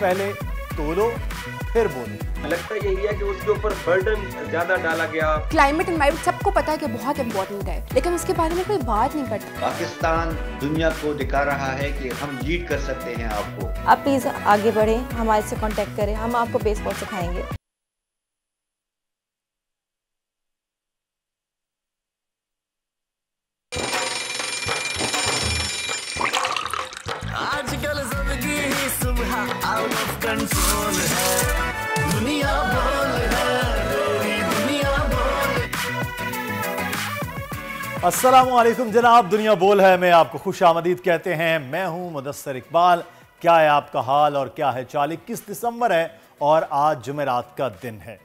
पहले तोलो फिर बोलो। लगता यही है कि उसके ऊपर बर्डन ज्यादा डाला गया। क्लाइमेट एनवायरमेंट सबको पता है कि बहुत इंपॉर्टेंट है, लेकिन उसके बारे में कोई बात नहीं करता। पाकिस्तान दुनिया को दिखा रहा है कि हम लीड कर सकते हैं आपको। आप प्लीज आगे बढ़ें, हमारे से कांटेक्ट करें, हम आपको बेसबॉल सिखाएंगे। आजकल जिंदगी ही सुबह आउट ऑफ कंट्रोल है, दुनिया बोल है, दुनिया बोल। अस्सलामुअलैकुम जनाब, दुनिया बोल है में आपको खुश आमदीद कहते हैं। मैं हूं मुदस्सर इकबाल। क्या है आपका हाल और क्या है चाल? 21 दिसंबर है और आज जुमेरात का दिन है।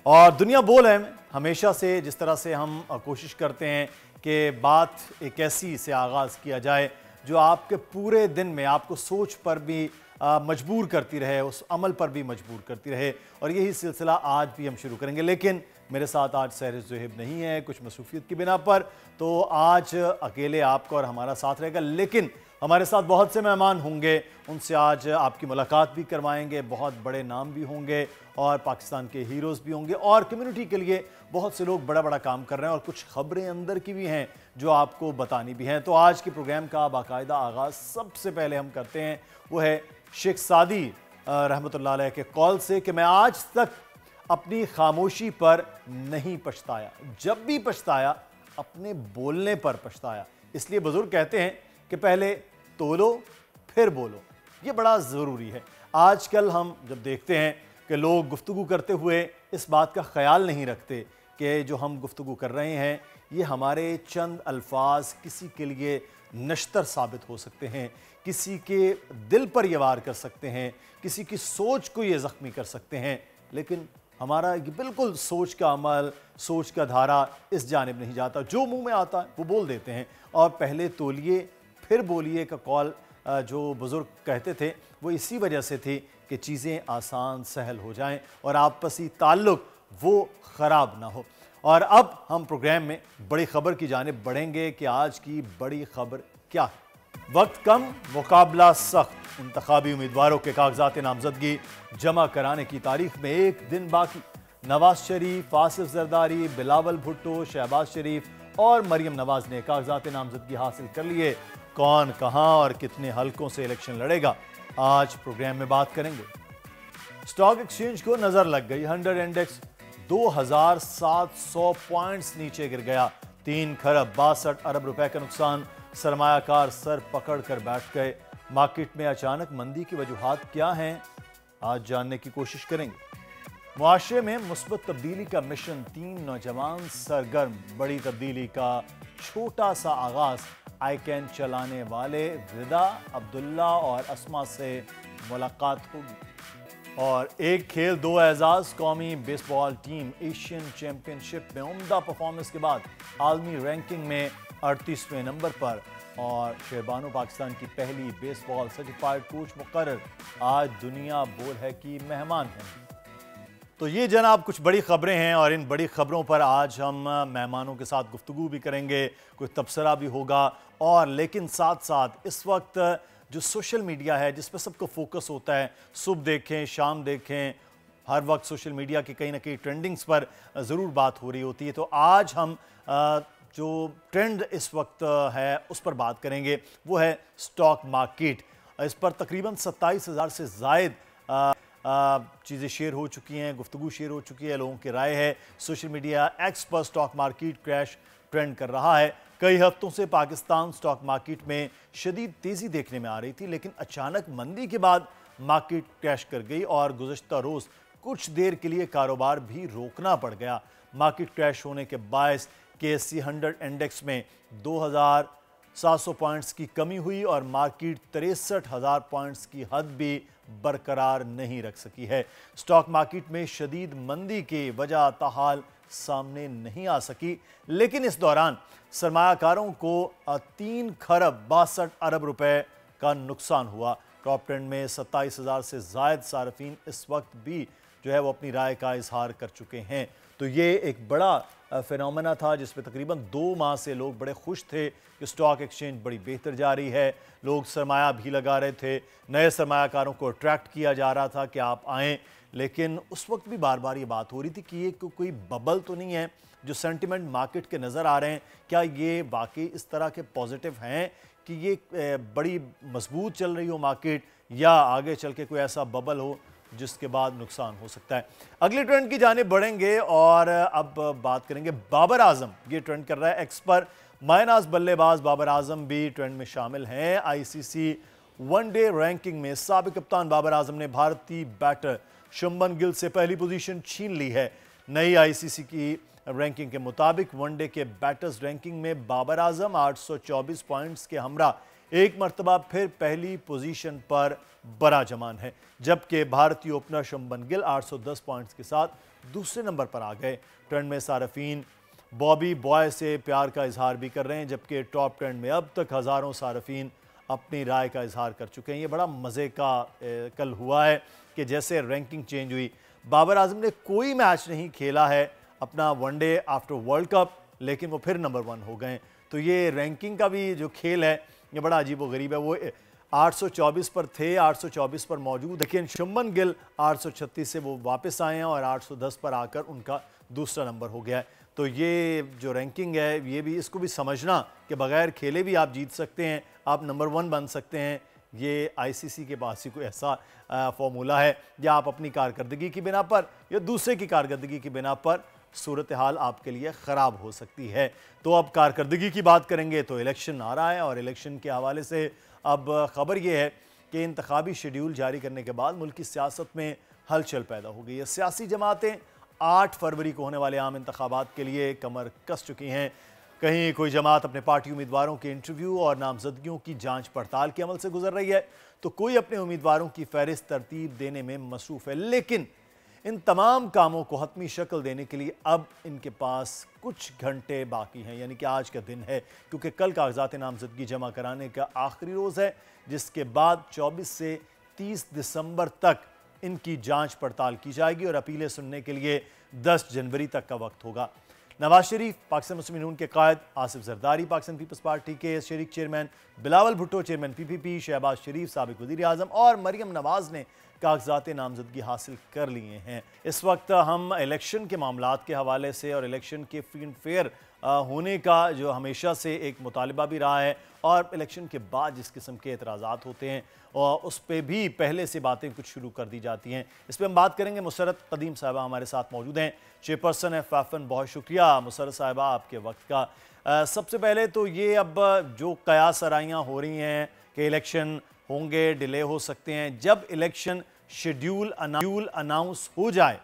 और दुनिया बोल है हमेशा से जिस तरह से हम कोशिश करते हैं कि बात एक ऐसी से आगाज़ किया जाए जो आपके पूरे दिन में आपको सोच पर भी मजबूर करती रहे, उस अमल पर भी मजबूर करती रहे, और यही सिलसिला आज भी हम शुरू करेंगे। लेकिन मेरे साथ आज सहर ज़ुहैब नहीं है कुछ मसरूफियत की बिना पर, तो आज अकेले आपका और हमारा साथ रहेगा। लेकिन हमारे साथ बहुत से मेहमान होंगे, उनसे आज आपकी मुलाकात भी करवाएंगे। बहुत बड़े नाम भी होंगे और पाकिस्तान के हीरोज़ भी होंगे, और कम्युनिटी के लिए बहुत से लोग बड़ा बड़ा काम कर रहे हैं, और कुछ खबरें अंदर की भी हैं जो आपको बतानी भी हैं। तो आज के प्रोग्राम का बाकायदा आगाज़ सबसे पहले हम करते हैं, वो है शेख सादी रहमतुल्लाह अलैह के कॉल से कि मैं आज तक अपनी खामोशी पर नहीं पछताया, जब भी पछताया अपने बोलने पर पछताया। इसलिए बुजुर्ग कहते हैं कि पहले तोलो फिर बोलो, ये बड़ा ज़रूरी है। आजकल हम जब देखते हैं कि लोग गुफ्तगू करते हुए इस बात का ख्याल नहीं रखते कि जो हम गुफ्तगू कर रहे हैं ये हमारे चंद अल्फाज किसी के लिए नश्तर साबित हो सकते हैं, किसी के दिल पर ये वार कर सकते हैं, किसी की सोच को ये ज़ख्मी कर सकते हैं। लेकिन हमारा ये बिल्कुल सोच का अमल, सोच का धारा इस जानिब नहीं जाता। जो मुंह में आता है वो बोल देते हैं। और पहले तोलिए फिर बोलिए का कॉल जो बुज़ुर्ग कहते थे वो इसी वजह से थी कि चीज़ें आसान सहल हो जाएं और आपसी ताल्लुक़ वो ख़राब ना हो। और अब हम प्रोग्राम में बड़ी ख़बर की जानिब बढ़ेंगे कि आज की बड़ी ख़बर क्या है। वक्त कम, मुकाबला सख्त। इंतखाबी उम्मीदवारों के कागजात नामजदगी जमा कराने की तारीख में एक दिन बाकी। नवाज शरीफ, आसिफ जरदारी, बिलावल भुट्टो, शहबाज शरीफ और मरियम नवाज ने कागजात नामजदगी हासिल कर लिए। कौन, कहां और कितने हलकों से इलेक्शन लड़ेगा, आज प्रोग्राम में बात करेंगे। स्टॉक एक्सचेंज को नजर लग गई। 100 इंडेक्स 2700 पॉइंट्स नीचे गिर गया। 3 खरब 62 अरब रुपए का नुकसान। सरमायाकार सर पकड़ कर बैठ गए। मार्केट में अचानक मंदी की वजूहात क्या हैं, आज जानने की कोशिश करेंगे। मुआशरे में मुस्बत तब्दीली का मिशन, 3 नौजवान सरगर्म। बड़ी तब्दीली का छोटा सा आगाज। आईकैन चलाने वाले रिदा, अब्दुल्ला और अस्मा से मुलाकात होगी। और एक खेल दो एजाज। कौमी बेसबॉल टीम एशियन चैंपियनशिप में उम्दा परफॉर्मेंस के बाद आलमी रैंकिंग में 38वें नंबर पर। और शेरबानो पाकिस्तान की पहली बेसबॉल सर्टिफाइड कोच मुकर्रर, आज दुनिया बोल है कि मेहमान हैं। तो ये जनाब कुछ बड़ी खबरें हैं, और इन बड़ी खबरों पर आज हम मेहमानों के साथ गुफ्तगू भी करेंगे, कुछ तबसरा भी होगा। और लेकिन साथ साथ इस वक्त जो सोशल मीडिया है जिस पर सबको फोकस होता है, सुबह देखें शाम देखें, हर वक्त सोशल मीडिया की कहीं ना कहीं ट्रेंडिंग्स पर ज़रूर बात हो रही होती है। तो आज हम जो ट्रेंड इस वक्त है उस पर बात करेंगे, वो है स्टॉक मार्केट। इस पर तकरीबन 27,000 से ज़ायद चीज़ें शेयर हो चुकी हैं, गुफ्तगू शेयर हो चुकी है, लोगों की राय है। सोशल मीडिया एक्स पर स्टॉक मार्केट क्रैश ट्रेंड कर रहा है। कई हफ्तों से पाकिस्तान स्टॉक मार्केट में शदीद तेज़ी देखने में आ रही थी, लेकिन अचानक मंदी के बाद मार्केट क्रैश कर गई और गुज़श्ता रोज़ कुछ देर के लिए कारोबार भी रोकना पड़ गया। मार्केट क्रैश होने के बायस KSE 100 इंडेक्स में 2700 पॉइंट्स की कमी हुई और मार्केट 63,000 पॉइंट्स की हद भी बरकरार नहीं रख सकी है। स्टॉक मार्केट में शदीद मंदी की वजह ताहाल सामने नहीं आ सकी, लेकिन इस दौरान सरमायाकारों को 3 खरब 62 अरब रुपए का नुकसान हुआ। टॉप 10 में 27,000 से ज़ायद सार्फिन इस वक्त भी जो है वो अपनी राय का इजहार कर चुके हैं। तो ये एक बड़ा फिनोमेना था जिसमें तकरीबन 2 माह से लोग बड़े खुश थे कि स्टॉक एक्सचेंज बड़ी बेहतर जा रही है, लोग सरमाया भी लगा रहे थे, नए सरमायाकारों को अट्रैक्ट किया जा रहा था कि आप आएँ। लेकिन उस वक्त भी बार बार ये बात हो रही थी कि ये कोई बबल तो नहीं है, जो सेंटिमेंट मार्केट के नज़र आ रहे हैं, क्या ये वाकई इस तरह के पॉजिटिव हैं कि ये बड़ी मजबूत चल रही हो मार्केट, या आगे चल के कोई ऐसा बबल हो जिसके बाद नुकसान हो सकता है। अगले ट्रेंड की जानिब बढ़ेंगे और अब बात करेंगे बाबर आजम। ये ट्रेंड कर रहा है एक्स पर। मायनाज बल्लेबाज बाबर आजम भी ट्रेंड में शामिल हैं। आईसीसी वनडे रैंकिंग में साबिक कप्तान बाबर आजम ने भारतीय बैटर शुभमन गिल से पहली पोजीशन छीन ली है। नई आईसीसी की रैंकिंग के मुताबिक वनडे के बैटर्स रैंकिंग में बाबर आजम 824 पॉइंट्स के हमरा एक मरतबा फिर पहली पोजीशन पर बराजमान है, जबकि भारतीय ओपनर शुभमन गिल 810 पॉइंट्स के साथ दूसरे नंबर पर आ गए। ट्रेंड में सारफीन बॉबी बॉय से प्यार का इजहार भी कर रहे हैं, जबकि टॉप ट्रेंड में अब तक हज़ारों सारफीन अपनी राय का इजहार कर चुके हैं। ये बड़ा मज़े का कल हुआ है कि जैसे रैंकिंग चेंज हुई, बाबर आजम ने कोई मैच नहीं खेला है अपना वनडे आफ्टर वर्ल्ड कप, लेकिन वो फिर नंबर 1 हो गए। तो ये रैंकिंग का भी जो खेल है ये बड़ा अजीब व गरीब है। वो 824 पर थे, 824 पर मौजूद, लेकिन शुभमन गिल 836 से वो वापस आए हैं और 810 पर आकर उनका दूसरा नंबर हो गया है। तो ये जो रैंकिंग है ये भी, इसको भी समझना कि बगैर खेले भी आप जीत सकते हैं, आप नंबर 1 बन सकते हैं। ये आईसीसी के पास ही कोई ऐसा फॉर्मूला है, या आप अपनी कारकर्दगी की बिना पर या दूसरे की कारकर्दगी की बिना पर सूरत हाल आपके लिए ख़राब हो सकती है। तो अब कारकर्दगी की बात करेंगे तो इलेक्शन आ रहा है, और इलेक्शन के हवाले से अब ख़बर यह है कि इंतखाबी शेड्यूल जारी करने के बाद मुल्क की सियासत में हलचल पैदा हो गई है। सियासी जमातें 8 फरवरी को होने वाले आम इंतखाबात के लिए कमर कस चुकी हैं। कहीं कोई जमात अपने पार्टी उम्मीदवारों के इंटरव्यू और नामजदगियों की जांच पड़ताल के अमल से गुजर रही है, तो कोई अपने उम्मीदवारों की फहरिस्त तरतीब देने में मसरूफ़ है। लेकिन इन तमाम कामों को हतमी शक्ल देने के लिए अब इनके पास कुछ घंटे बाकी हैं, यानी कि आज का दिन है, क्योंकि कल कागजात नामजदगी जमा कराने का आखिरी रोज़ है, जिसके बाद 24 से 30 दिसंबर तक इनकी जांच पड़ताल की जाएगी और अपीलें सुनने के लिए 10 जनवरी तक का वक्त होगा। नवाज शरीफ, पाकिस्तान मुस्लिम यूनियन के कायद, आसिफ जरदारी, पाकिस्तान पीपल्स पार्टी के शरीक chairman, Bilawal Bhutto chairman PPP, Shahbaz Sharif साबिक वज़ीर आज़म और मरियम नवाज ने कागजात नामजदगी हासिल कर लिए हैं। इस वक्त हम इलेक्शन के मामलात के हवाले से और इलेक्शन के फ्री एंड फेयर होने का जो हमेशा से एक मुतालिबा भी रहा है, और इलेक्शन के बाद जिस किस्म के एतराज़ात होते हैं और उस पर भी पहले से बातें कुछ शुरू कर दी जाती हैं, इस पर हम बात करेंगे। मुसरत कदीम साहिबा हमारे साथ मौजूद हैं, चेयरपर्सन है फाफन। बहुत शुक्रिया मुसरत साहिबा आपके वक्त का। सबसे पहले तो ये अब जो कयास सराइयाँ हो रही हैं कि इलेक्शन होंगे, डिले हो सकते हैं, जब इलेक्शन शेड्यूल अनाउंस हो जाए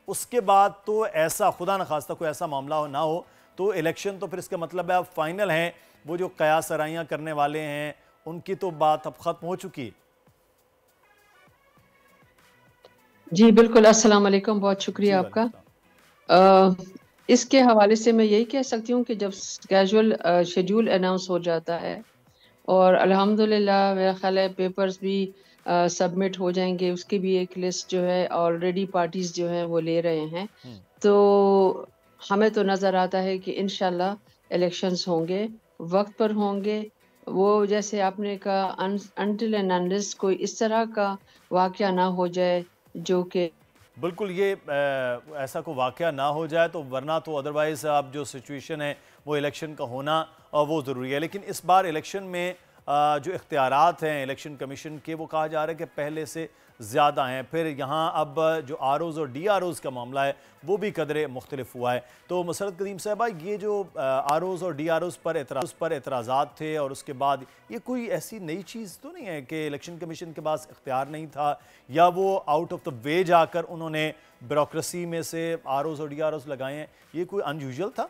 उसके बाद तो ऐसा खुदा न खास्ता कोई ऐसा मामला ना हो तो इलेक्शन तो फिर इसका मतलब है अब फाइनल हैं, वो जो कयास सराइयाँ करने वाले हैं उनकी तो बात अब ख़त्म हो चुकी है। जी बिल्कुल, अस्सलाम वालेकुम, बहुत शुक्रिया आपका। इसके हवाले से मैं यही कह सकती हूँ कि जब कैजुअल शेड्यूल अनाउंस हो जाता है और अल्हम्दुलिल्लाह मेरा ख्याल है पेपर्स भी सबमिट हो जाएंगे, उसकी भी एक लिस्ट जो है ऑलरेडी पार्टीज जो हैं वो ले रहे हैं, तो हमें तो नज़र आता है कि इंशाल्लाह इलेक्शंस होंगे, वक्त पर होंगे। वो जैसे आपने कहा अनटिल एंड अनलेस कोई इस तरह का वाक़या ना हो जाए जो कि बिल्कुल ये ऐसा कोई वाक़या ना हो जाए, तो वरना तो अदरवाइज़ अब जो सिचुएशन है वो इलेक्शन का होना वो ज़रूरी है। लेकिन इस बार इलेक्शन में जो इख्तियारात हैं इलेक्शन कमीशन के, वो कहा जा रहा है कि पहले से ज़्यादा हैं। फिर यहाँ अब जो आरओज़ और डीआरओज़ का मामला है वो भी कदरे मुख्तलिफ हुआ है। तो मुसरत कदीम साहबा, ये जो आरओज़ और डीआरओज़ पर एतराज़ात थे और उसके बाद ये कोई ऐसी नई चीज़ तो नहीं है कि इलेक्शन कमीशन के पास इख्तियार नहीं था, या वो आउट ऑफ द वे जाकर उन्होंने ब्यूरोक्रेसी में से आरओज़ और डीआरओज़ लगाए हैं, ये कोई अनयूजुअल था?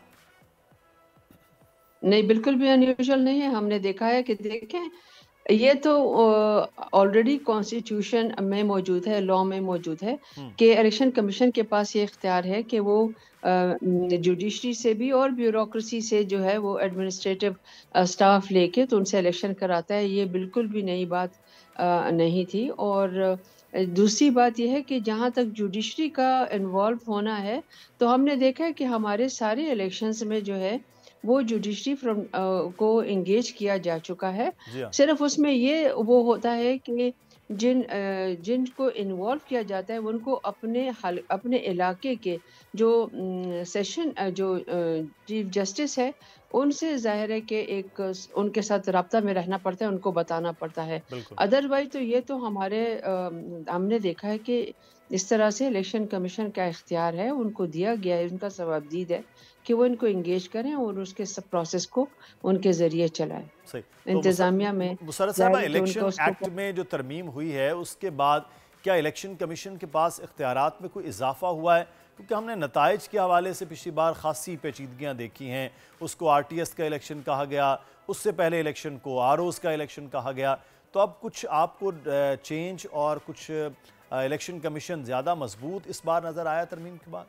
नहीं, बिल्कुल भी अनयूजुअल नहीं है। हमने देखा है कि देखें ये तो ऑलरेडी कॉन्स्टिट्यूशन में मौजूद है, लॉ में मौजूद है कि इलेक्शन कमीशन के पास ये इख्तियार है कि वो जुडिशरी से भी और ब्यूरोक्रेसी से जो है वो एडमिनिस्ट्रेटिव स्टाफ लेके तो उनसे इलेक्शन कराता है। ये बिल्कुल भी नई बात नहीं थी। और दूसरी बात यह है कि जहाँ तक जुडिशरी का इन्वॉल्व होना है, तो हमने देखा है कि हमारे सारे इलेक्शंस में जो है वो जुडिशरी फ्रॉम को इंगेज किया जा चुका है। जी हाँ, सिर्फ उसमें ये वो होता है कि जिनको इन्वॉल्व किया जाता है उनको अपने इलाके के जो जो चीफ जस्टिस है उनसे ज़ाहिर है कि एक उनके साथ राब्ता में रहना पड़ता है, उनको बताना पड़ता है। बिल्कुल। अदरवाइज तो ये तो हमारे हमने देखा है कि इस तरह से इलेक्शन कमीशन का इख्तियार है, उनको दिया गया है, उनका सवाबदीद है कि वो इनको इंगेज करें और उसके सब प्रोसेस को उनके ज़रिए चलाएं। सही। इंतज़ामिया में मुशर्रफ ज़ाहिर साहबा, है कि इलेक्शन उनको उसके एक्ट में जो तरमीम हुई है उसके बाद क्या इलेक्शन कमीशन के पास इख्तियारात में कोई इजाफा हुआ है? क्योंकि हमने नताइज के हवाले से पिछली बार खासी पेचीदगियाँ देखी हैं। उसको आरटीएस का इलेक्शन कहा गया, उससे पहले इलेक्शन को आरओज़ का इलेक्शन कहा गया। तो अब कुछ आपको चेंज और कुछ इलेक्शन कमीशन ज़्यादा मजबूत इस बार नज़र आया तरमीम के बाद?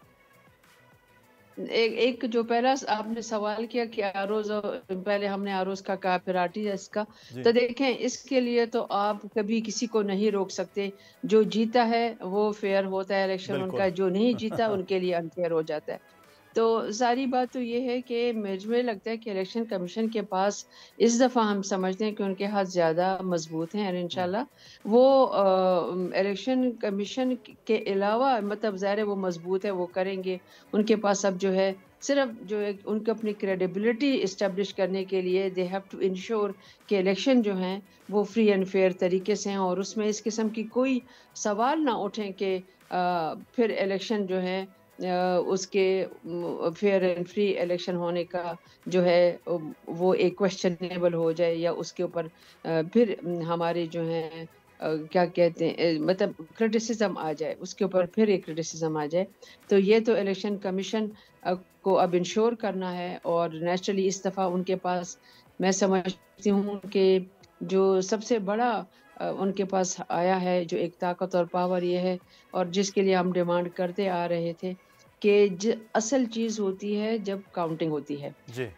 एक जो पहला आपने सवाल किया कि आरोज, पहले हमने आरोज का कहा फिर आरटीएस का, तो देखें इसके लिए तो आप कभी किसी को नहीं रोक सकते। जो जीता है वो फेयर होता है इलेक्शन उनका, जो नहीं जीता उनके लिए अनफेयर हो जाता है। तो सारी बात तो ये है कि मुझे लगता है कि इलेक्शन कमीशन के पास इस दफ़ा हम समझते हैं कि उनके हाथ ज़्यादा मजबूत हैं और इंशाल्लाह वो इलेक्शन कमीशन के अलावा मतलब ज़ाहिर है वो मजबूत है, वो करेंगे। उनके पास अब जो है सिर्फ जो है उनको अपनी क्रेडिबिलिटी इस्टेब्लिश करने के लिए दे हैव टू इंश्योर कि इलेक्शन जो हैं वो फ्री एंड फेयर तरीके से हैं और उसमें इस किस्म की कोई सवाल ना उठें कि फिर इलेक्शन जो है उसके फेयर एंड फ्री इलेक्शन होने का जो है वो एक क्वेश्चनेबल हो जाए या उसके ऊपर फिर हमारे जो हैं क्या कहते हैं मतलब क्रिटिसिज्म आ जाए, उसके ऊपर फिर एक क्रिटिसिज्म आ जाए। तो ये तो इलेक्शन कमीशन को अब इंश्योर करना है और नेचुरली इस दफ़ा उनके पास मैं समझती हूँ कि जो सबसे बड़ा उनके पास आया है जो एक ताकत और पावर ये है और जिसके लिए हम डिमांड करते आ रहे थे कि असल चीज़ होती है जब काउंटिंग होती है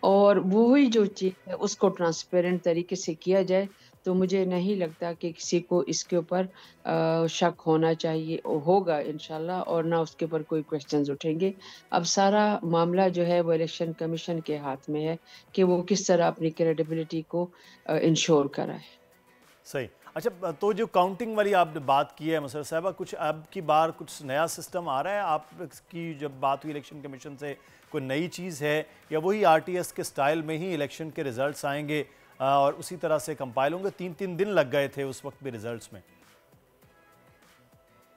और वही जो चीज़ है उसको ट्रांसपेरेंट तरीके से किया जाए। तो मुझे नहीं लगता कि किसी को इसके ऊपर शक होना चाहिए, होगा इंशाल्लाह, और ना उसके ऊपर कोई क्वेश्चंस उठेंगे। अब सारा मामला जो है वो इलेक्शन कमीशन के हाथ में है कि वो किस तरह अपनी क्रेडिबिलिटी को इंश्योर कराए। सही। अच्छा, तो जो काउंटिंग वाली आपने बात की है मुशर्रफ साहबा, कुछ अब की बार कुछ नया सिस्टम आ रहा है आपकी जब बात हुई इलेक्शन कमीशन से, कोई नई चीज़ है या वही आरटीएस के स्टाइल में ही इलेक्शन के रिजल्ट्स आएंगे और उसी तरह से कंपाइल होंगे? 3-3 दिन लग गए थे उस वक्त भी रिजल्ट्स में।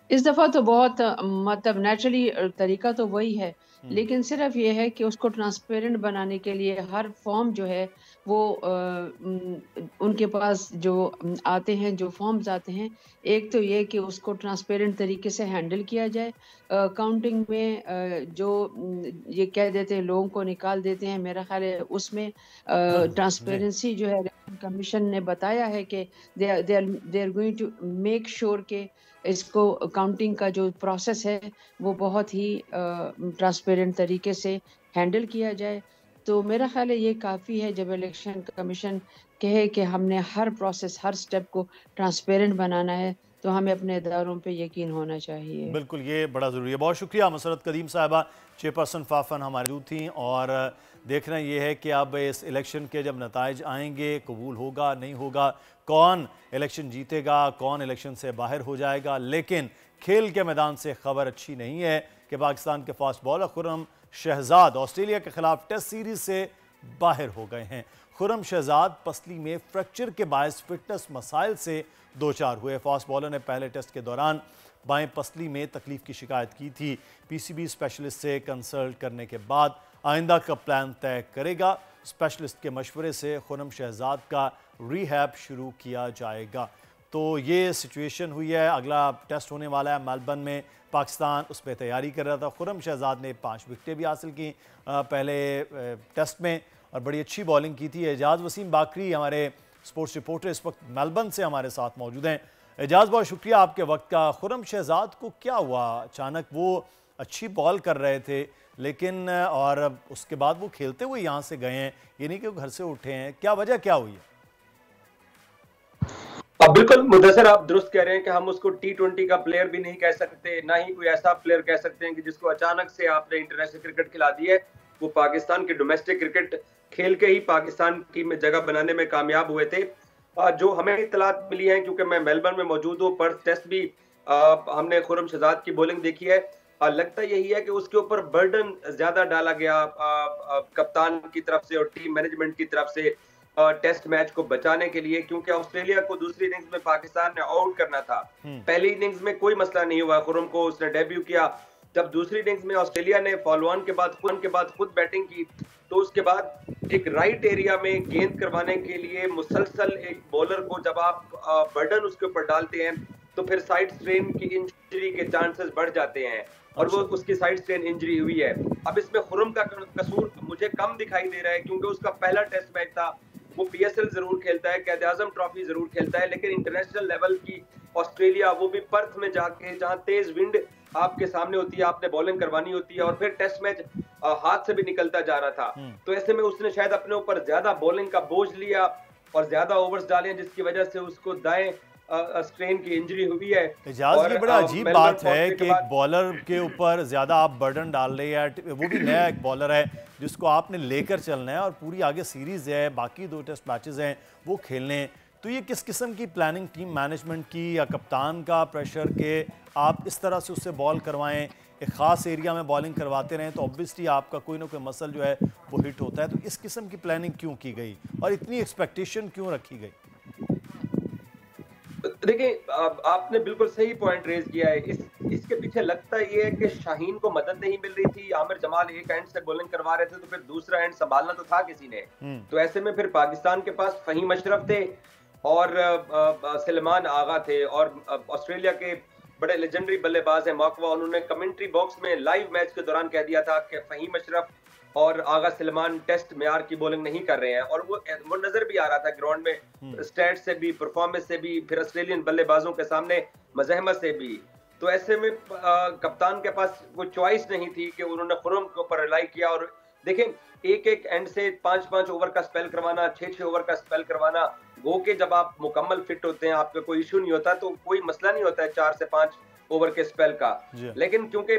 इस दफ़ा तो बहुत मतलब नेचुरली तरीका तो वही है, लेकिन सिर्फ ये है कि उसको ट्रांसपेरेंट बनाने के लिए हर फॉर्म जो है वो उनके पास जो आते हैं, जो फॉर्म्स आते हैं, एक तो ये कि उसको ट्रांसपेरेंट तरीके से हैंडल किया जाए। काउंटिंग में जो ये कह देते हैं लोगों को निकाल देते हैं, मेरा ख्याल है उसमें ट्रांसपेरेंसी जो है इलेक्शन कमीशन ने बताया है कि they are going to make sure के इसको काउंटिंग का जो प्रोसेस है वो बहुत ही ट्रांसपेरेंट तरीके से हैंडल किया जाए। तो मेरा ख्याल है ये काफ़ी है जब इलेक्शन कमीशन कहे कि हमने हर प्रोसेस हर स्टेप को ट्रांसपेरेंट बनाना है, तो हमें अपने इदारों पे यकीन होना चाहिए। बिल्कुल, ये बड़ा ज़रूरी है। बहुत शुक्रिया मसरत कदीम साहिबा, चेयरपर्सन फाफन हमारी मौजूद थी। और देखना ये है कि अब इस इलेक्शन के जब नताइज आएंगे, कबूल होगा नहीं होगा, कौन इलेक्शन जीतेगा, कौन इलेक्शन से बाहर हो जाएगा। लेकिन खेल के मैदान से खबर अच्छी नहीं है कि पाकिस्तान के fast bowler Khurram Shahzad Australia के खिलाफ टेस्ट सीरीज से बाहर हो गए हैं। खुर्रम शहजाद पसली में फ्रैक्चर के बायस फिटनेस मसाइल से दो चार हुए। फास्ट बॉलर ने पहले टेस्ट के दौरान बाएं पसली में तकलीफ की शिकायत की थी। पीसीबी स्पेशलिस्ट से कंसल्ट करने के बाद आइंदा का प्लान तय करेगा। स्पेशलिस्ट के मशवरे से खुर्रम शहजाद का रिहैब शुरू किया जाएगा। तो ये सिचुएशन हुई है। अगला टेस्ट होने वाला है मेलबर्न में, पाकिस्तान उस पर तैयारी कर रहा था। खुर्रम शहजाद ने 5 विकेटें भी हासिल की पहले टेस्ट में और बड़ी अच्छी बॉलिंग की थी। एजाज वसीम बाकरी हमारे स्पोर्ट्स रिपोर्टर इस वक्त मेलबर्न से हमारे साथ मौजूद हैं। एजाज, बहुत शुक्रिया आपके वक्त का। खुर्रम शहजाद को क्या हुआ? अचानक वो अच्छी बॉल कर रहे थे लेकिन और उसके बाद वो खेलते हुए यहाँ से गए हैं, ये नहीं कि वो घर से उठे हैं, क्या वजह क्या हुई है? अब बिल्कुल मुदस्सिर, आप दुरुस्त कह रहे हैं कि हम उसको T20 का प्लेयर भी नहीं कह सकते, ना ही कोई ऐसा प्लेयर कह सकते हैं कि जिसको अचानक से आपने इंटरनेशनल क्रिकेट खिला दी है। वो पाकिस्तान के डोमेस्टिक क्रिकेट खेल के ही पाकिस्तान टीम में जगह बनाने में कामयाब हुए थे। जो हमें इत्तलात मिली है, क्योंकि मैं मेलबर्न में मौजूद हूँ, पर्थ टेस्ट भी हमने खुर्रम शहजाद की बॉलिंग देखी है। लगता यही है कि उसके ऊपर बर्डन ज्यादा डाला गया कप्तान की तरफ से और टीम मैनेजमेंट की तरफ से टेस्ट मैच को बचाने के लिए, क्योंकि ऑस्ट्रेलिया को दूसरी इनिंग्स में पाकिस्तान ने आउट करना था। पहली इनिंग्स में कोई मसला नहीं हुआ, खुर्रम को उसने डेब्यू किया। जब दूसरी इनिंग्स में ऑस्ट्रेलिया ने फॉलो ऑन के बाद खुद बैटिंग की, तो उसके बाद एक राइट एरिया में गेंद करवाने के लिए मुसलसल एक बॉलर को जब आप बर्डन उसके ऊपर डालते हैं, तो फिर साइड स्ट्रेन की इंजरी के चांसेस बढ़ जाते हैं, और वो उसकी साइड स्ट्रेन इंजरी हुई है। अब इसमें खुर्रम का कसूर मुझे कम दिखाई दे रहा है, क्योंकि उसका पहला टेस्ट मैच था। वो PSL जरूर खेलता है, क़ायद-ए-आज़म ट्रॉफी जरूर खेलता है, लेकिन इंटरनेशनल लेवल की ऑस्ट्रेलिया, वो भी पर्थ में जाके, जहां तेज विंड आपके सामने होती है, आपने बॉलिंग करवानी होती है, और फिर टेस्ट मैच हाथ से भी निकलता जा रहा था। तो ऐसे में उसने शायद अपने ऊपर ज्यादा बॉलिंग का बोझ लिया और ज्यादा ओवर्स डाले, जिसकी वजह से उसको दाएं स्ट्रेन की इंजरी हुई है। इजाज, ये बड़ा अजीब बात है कि एक बॉलर के ऊपर ज्यादा आप बर्डन डाल रहे हैं, वो भी नया एक बॉलर है जिसको आपने लेकर चलना है, और पूरी आगे सीरीज है, बाकी 2 टेस्ट मैचेस हैं वो खेलने। तो ये किस किस्म की प्लानिंग टीम मैनेजमेंट की या कप्तान का प्रेशर के आप इस तरह से उससे बॉल करवाएं, एक ख़ास एरिया में बॉलिंग करवाते रहें, तो ऑब्वियसली आपका कोई ना कोई मसल जो है वो हिट होता है। तो इस किस्म की प्लानिंग क्यों की गई और इतनी एक्सपेक्टेशन क्यों रखी गई? देखिए, आपने बिल्कुल सही पॉइंट रेज किया है। इसके पीछे लगता ये है कि शाहीन को मदद नहीं मिल रही थी। आमिर जमाल एक एंड से बॉलिंग करवा रहे थे, तो फिर दूसरा एंड संभालना तो था किसी ने। तो ऐसे में फिर पाकिस्तान के पास फहीम अशरफ थे और सलमान आगा थे, और ऑस्ट्रेलिया के बड़े लेजेंडरी बल्लेबाज हैं मौकवा। उन्होंने कमेंट्री बॉक्स में लाइव मैच के दौरान कह दिया था कि फहीम अशरफ और आगा सलमान टेस्ट मेयार की बॉलिंग नहीं कर रहे हैं, और वो नजर भी आ रहा था ग्राउंड में, स्टैट से भी, परफॉर्मेंस से भी, फिर ऑस्ट्रेलियन बल्लेबाजों के सामने मज़हमत से भी। तो ऐसे में कप्तान के पास वो चॉइस नहीं थी कि उन्होंने खुर्रम के ऊपर रिलाई किया। और देखें, एक एंड से 5-5 ओवर का स्पेल करवाना, 6-6 ओवर का स्पेल करवाना, गो के जब आप मुकम्मल फिट होते हैं, आपका कोई इशू नहीं होता, तो कोई मसला नहीं होता है 4 से 5 ओवर के स्पेल का। लेकिन क्योंकि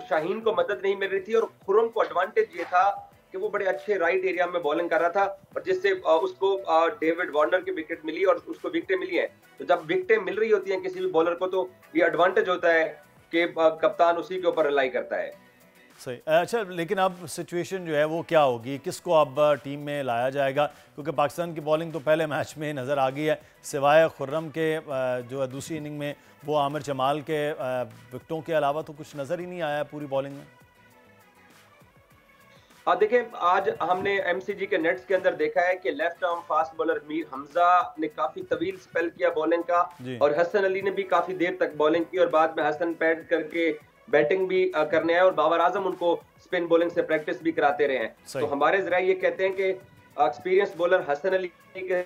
शाहीन को मदद नहीं मिल रही थी, और खुर्रम को एडवांटेज ये था कि वो बड़े अच्छे राइट एरिया में बॉलिंग कर रहा था, और जिससे उसको डेविड वार्नर की विकेट मिली और उसको विकेटें मिली हैं। तो जब विकेटें मिल रही होती हैं किसी भी बॉलर को, तो ये एडवांटेज होता है कि कप्तान उसी के ऊपर रिलाई करता है। सही। अच्छा, लेकिन अब सिचुएशन जो है वो क्या होगी, किसको अब टीम में लाया जाएगा? क्योंकि पाकिस्तान की बॉलिंग तो पहले मैच में नज़र आ गई है, सिवाय खुर्रम के जो है दूसरी इनिंग में वो आमिर जमाल के विकेटों के अलावा तो कुछ नज़र ही नहीं आया पूरी बॉलिंग में। देखिए, आज हमने MCG के नेट्स के अंदर देखा है कि left arm fast bowler Mir Hamza ने काफी तवील स्पेल किया बॉलिंग का, और हसन अली ने भी काफी देर तक बॉलिंग की, और बाद में हसन पैड करके बैटिंग भी करने आए, और बाबर आजम उनको स्पिन बॉलिंग से प्रैक्टिस भी कराते रहे हैं। तो हमारे जराये ये कहते हैं कि एक्सपीरियंस बॉलर हसन अली के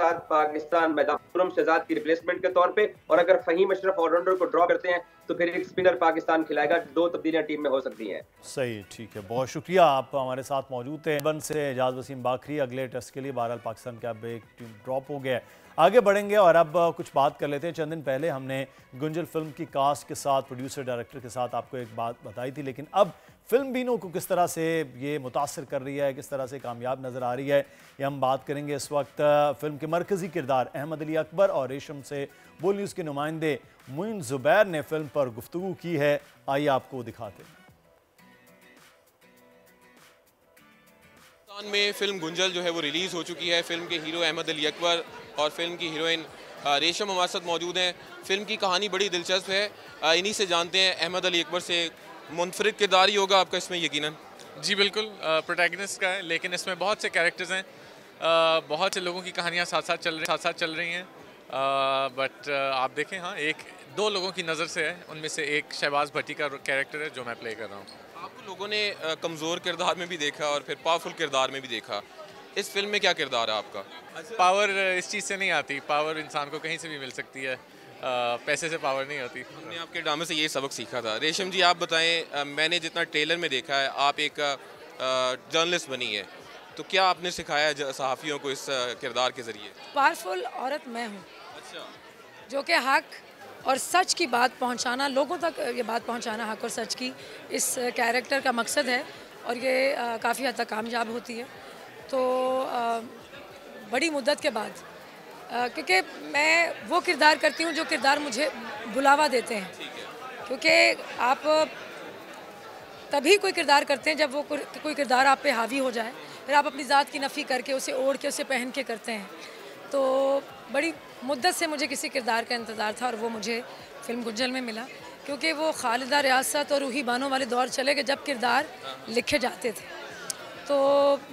साथ पाकिस्तान मैदान खुर्रम शहजाद की रिप्लेसमेंट के तौर पे, और अगर फहीम अशरफ ऑलराउंडर को ड्रॉ करते हैं तो फिर एक स्पिनर पाकिस्तान खिलाएगा। 2 तब्दीलियां टीम में हो सकती हैं। सही, ठीक है, बहुत शुक्रिया, आप हमारे साथ मौजूद थे। बन से एजाज वसीम बाखरी अगले टेस्ट के लिए बहरहाल पाकिस्तान का अब एक टीम ड्रॉप हो गया है। आगे बढ़ेंगे और अब कुछ बात कर लेते हैं। चंद दिन पहले हमने गुंजल फिल्म की कास्ट के साथ, प्रोड्यूसर डायरेक्टर के साथ आपको एक बात बताई थी, लेकिन अब फिल्म बीनों को किस तरह से ये मुतासर कर रही है, किस तरह से कामयाब नज़र आ रही है, ये हम बात करेंगे। इस वक्त फिल्म के मरकज़ी किरदार अहमद अली अकबर और रेशम से बोल न्यूज़ के नुमाइंदे मुइन ज़ुबैर ने फिल्म पर गुफ्तगू की है। आइए आपको दिखाते हैं। में फिल्म गुंजल जो है वो रिलीज़ हो चुकी है। फिल्म के हीरो अहमद अली अकबर और फिल्म की हीरोइन रेशम हमारे साथ मौजूद हैं। फिल्म की कहानी बड़ी दिलचस्प है, इन्हीं से जानते हैं। अहमद अली अकबर से मुनफरिद किरदार ही होगा आपका इसमें यकीनन? जी बिल्कुल, प्रोटैगनिस्ट का है, लेकिन इसमें बहुत से कैरेक्टर्स हैं, बहुत से लोगों की कहानियाँ साथ साथ चल रही हैं। बट आप देखें, हाँ, 1-2 लोगों की नज़र से है, उनमें से एक शहबाज भट्टी का कैरेक्टर है जो मैं प्ले कर रहा हूँ। आपको लोगों ने कमज़ोर किरदार में भी देखा और फिर पावरफुल किरदार में भी देखा, इस फिल्म में क्या किरदार है आपका? पावर इस चीज़ से नहीं आती, पावर इंसान को कहीं से भी मिल सकती है, पैसे से पावर नहीं होती। हमने आपके ड्रामे से ये सबक सीखा था। रेशम जी, आप बताएं, मैंने जितना ट्रेलर में देखा है, आप एक जर्नलिस्ट बनी है, तो क्या आपने सिखाया सहाफ़ियों को इस किरदार के ज़रिए? पावरफुल औरत मैं हूँ, अच्छा, जो कि हक और सच की बात पहुँचाना, लोगों तक ये बात पहुँचाना हक और सच की, इस कैरेक्टर का मकसद है और ये काफ़ी हद तक कामयाब होती है। तो बड़ी मुद्दत के बाद, क्योंकि मैं वो किरदार करती हूँ जो किरदार मुझे बुलावा देते हैं, क्योंकि आप तभी कोई किरदार करते हैं जब वो कोई किरदार आप पे हावी हो जाए, फिर आप अपनी ज़ात की नफ़ी करके उसे ओढ़ के उसे पहन के करते हैं। तो बड़ी मुद्दत से मुझे किसी किरदार का इंतज़ार था और वो मुझे फ़िल्म गुंजल में मिला, क्योंकि वो खालिदा रियासत और रूही बानो वाले दौर चले गए जब किरदार लिखे जाते थे। तो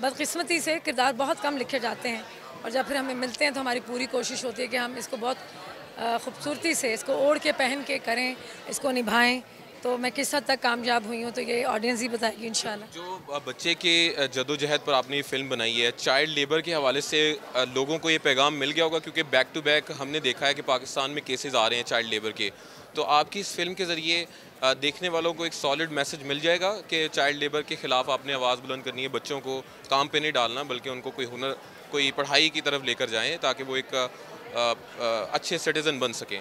बदकिस्मती से किरदार बहुत कम लिखे जाते हैं और जब फिर हमें मिलते हैं तो हमारी पूरी कोशिश होती है कि हम इसको बहुत खूबसूरती से इसको ओढ़ के पहन के करें, इसको निभाएं। तो मैं किस हद तक कामयाब हुई हूँ तो ये ऑडियंस ही बताएगी इंशाल्लाह। जो बच्चे के जदोजहद पर आपने ये फिल्म बनाई है, चाइल्ड लेबर के हवाले से लोगों को ये पैगाम मिल गया होगा, क्योंकि बैक टू बैक हमने देखा है कि पाकिस्तान में केसेस आ रहे हैं चाइल्ड लेबर के। तो आपकी इस फिल्म के ज़रिए देखने वालों को एक सॉलिड मैसेज मिल जाएगा कि चाइल्ड लेबर के ख़िलाफ़ आपने आवाज़ बुलंद करनी है, बच्चों को काम पे नहीं डालना बल्कि उनको कोई हुनर, कोई पढ़ाई की तरफ लेकर जाएँ ताकि वो एक अच्छे सिटीज़न बन सकें।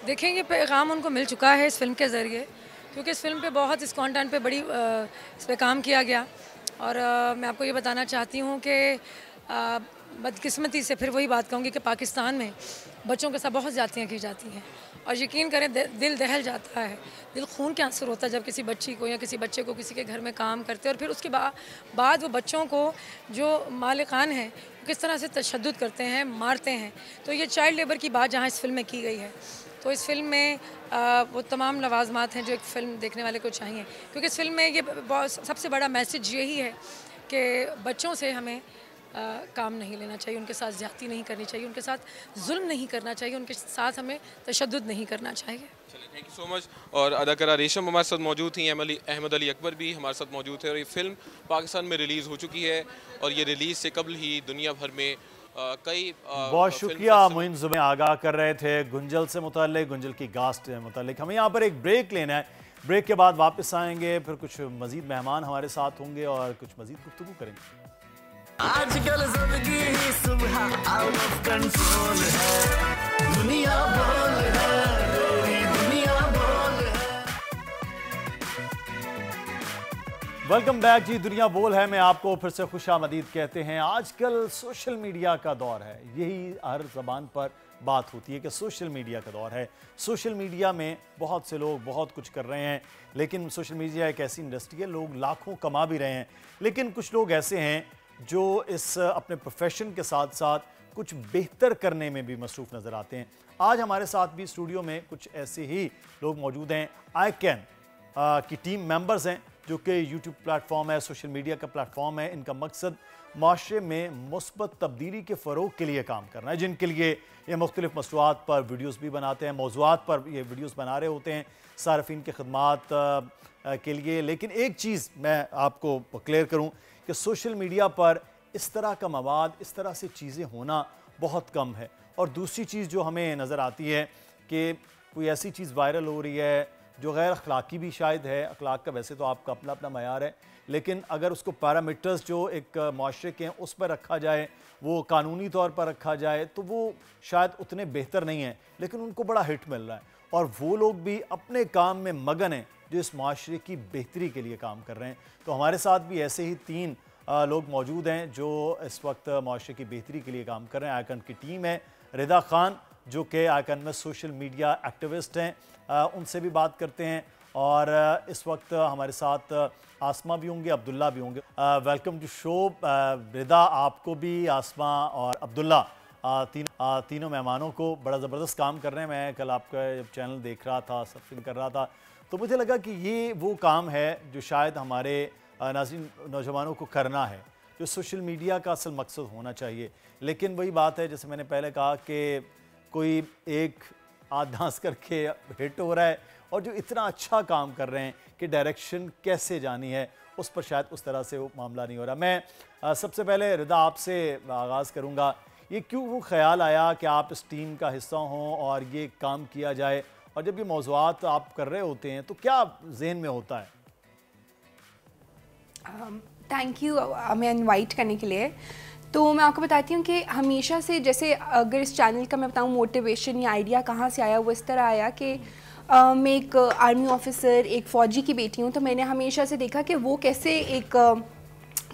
देखें, ये पैगाम उनको मिल चुका है इस फिल्म के ज़रिए, क्योंकि इस फिल्म पे बहुत, इस कंटेंट पे बड़ी इस पे काम किया गया। और मैं आपको ये बताना चाहती हूँ कि बदकिस्मती से फिर वही बात कहूँगी कि पाकिस्तान में बच्चों के साथ बहुत ज़्यादतियाँ की जाती हैं और यकीन करें दिल दहल जाता है, दिल खून के आंसू होता है जब किसी बच्ची को या किसी बच्चे को किसी के घर में काम करते हैं और फिर उसके बाद वो बच्चों को जो मालिकान हैं किस तरह से तशद्दुद करते हैं, मारते हैं। तो ये चाइल्ड लेबर की बात जहाँ इस फिल्म में की गई है, तो इस फिल्म में वो तमाम लवाजमात हैं जो एक फ़िल्म देखने वाले को चाहिए, क्योंकि इस फिल्म में ये सबसे बड़ा मैसेज यही है कि बच्चों से हमें काम नहीं लेना चाहिए, उनके साथ ज़्यादती नहीं करनी चाहिए, उनके साथ जुल्म नहीं करना चाहिए, उनके साथ हमें तशद्दुद नहीं करना चाहिए। चलिए, थैंक यू सो मच। और अदाकारा रेशम हमारे साथ मौजूद थी, अहमद अली अकबर भी हमारे साथ मौजूद थे और ये फ़िल्म पाकिस्तान में रिलीज़ हो चुकी है और ये रिलीज़ से कबल ही दुनिया भर में कई बहुत शुक्रिया मोइन जुबैर आगाह कर रहे थे गुंजल से मुताल्लिक, गुंजल की गास्ट से मुताल्लिक। हमें यहाँ पर एक ब्रेक लेना है, ब्रेक के बाद वापस आएंगे, फिर कुछ मज़ीद मेहमान हमारे साथ होंगे और कुछ मज़ीद गुफ्तगू करेंगे। आजकल ज़िंदगी ही सुबह आउट ऑफ कंट्रोल है, दुनिया बोल है, दुनिया बोल है। वेलकम बैक जी, दुनिया बोल है में आपको फिर से खुशामदीद कहते हैं। आजकल सोशल मीडिया का दौर है, यही हर ज़बान पर बात होती है कि सोशल मीडिया का दौर है। सोशल मीडिया में बहुत से लोग बहुत कुछ कर रहे हैं, लेकिन सोशल मीडिया एक ऐसी इंडस्ट्री है, लोग लाखों कमा भी रहे हैं, लेकिन कुछ लोग ऐसे हैं जो इस अपने प्रोफेशन के साथ साथ कुछ बेहतर करने में भी मसरूफ़ नज़र आते हैं। आज हमारे साथ भी स्टूडियो में कुछ ऐसे ही लोग मौजूद हैं। आई कैन की टीम मेंबर्स हैं, जो कि यूट्यूब प्लेटफॉर्म है, सोशल मीडिया का प्लेटफॉर्म है। इनका मकसद माशरे में मुस्बत तब्दीली के फ़रोग के लिए काम करना है, जिनके लिए ये मुख्तलिफ़ मसरूआत पर वीडियोज़ भी बनाते हैं, मौज़ूआत पर ये वीडियोज़ बना रहे होते हैं सारफीन की खदमात के लिए। लेकिन एक चीज़ मैं आपको क्लियर करूँ कि सोशल मीडिया पर इस तरह का मवाद, इस तरह से चीज़ें होना बहुत कम है। और दूसरी चीज़ जो हमें नज़र आती है कि कोई ऐसी चीज़ वायरल हो रही है जो गैर अखलाकी भी शायद है। अखलाक का वैसे तो आपका अपना अपना मयार है, लेकिन अगर उसको पैरामीटर्स जो एक माशरे के हैं उस पर रखा जाए, वो कानूनी तौर पर रखा जाए, तो वो शायद उतने बेहतर नहीं हैं, लेकिन उनको बड़ा हिट मिल रहा है और वो लोग भी अपने काम में मगन हैं जो इस माशरे की बेहतरी के लिए काम कर रहे हैं। तो हमारे साथ भी ऐसे ही 3 लोग मौजूद हैं जो इस वक्त माशरे की बेहतरी के लिए काम कर रहे हैं। आइकन की टीम है, रिदा खान जो कि आइकन में सोशल मीडिया एक्टिविस्ट हैं, उनसे भी बात करते हैं। और इस वक्त हमारे साथ आसमा भी होंगे, अब्दुल्ला भी होंगे। Welcome to show. रिदा, आपको भी, आसमा और अब्दुल्ला, तीनों मेहमानों को बड़ा ज़बरदस्त काम कर रहे हैं। मैं कल आपका जब चैनल देख रहा था, सर्फिंग कर रहा था, तो मुझे लगा कि ये वो काम है जो शायद हमारे नाज़रीन नौजवानों को करना है, जो सोशल मीडिया का असल मकसद होना चाहिए। लेकिन वही बात है, जैसे मैंने पहले कहा कि कोई एक आध डांस करके हिट हो रहा है और जो इतना अच्छा काम कर रहे हैं कि डायरेक्शन कैसे जानी है, उस पर शायद उस तरह से वो मामला नहीं हो रहा। मैं सबसे पहले रिदा आपसे आगाज़ करूँगा, ये क्यों वो ख्याल आया कि आप इस टीम का हिस्सा हों और ये काम किया जाए, और जब ये मौज़ूआत आप कर रहे होते हैं तो क्या जहन में होता है? थैंक यू हमें इनवाइट करने के लिए। तो मैं आपको बताती हूँ कि हमेशा से, जैसे अगर इस चैनल का मैं बताऊँ मोटिवेशन या आइडिया कहाँ से आया, वो इस तरह आया कि मैं एक आर्मी ऑफिसर, एक फ़ौजी की बेटी हूँ, तो मैंने हमेशा से देखा कि वो कैसे एक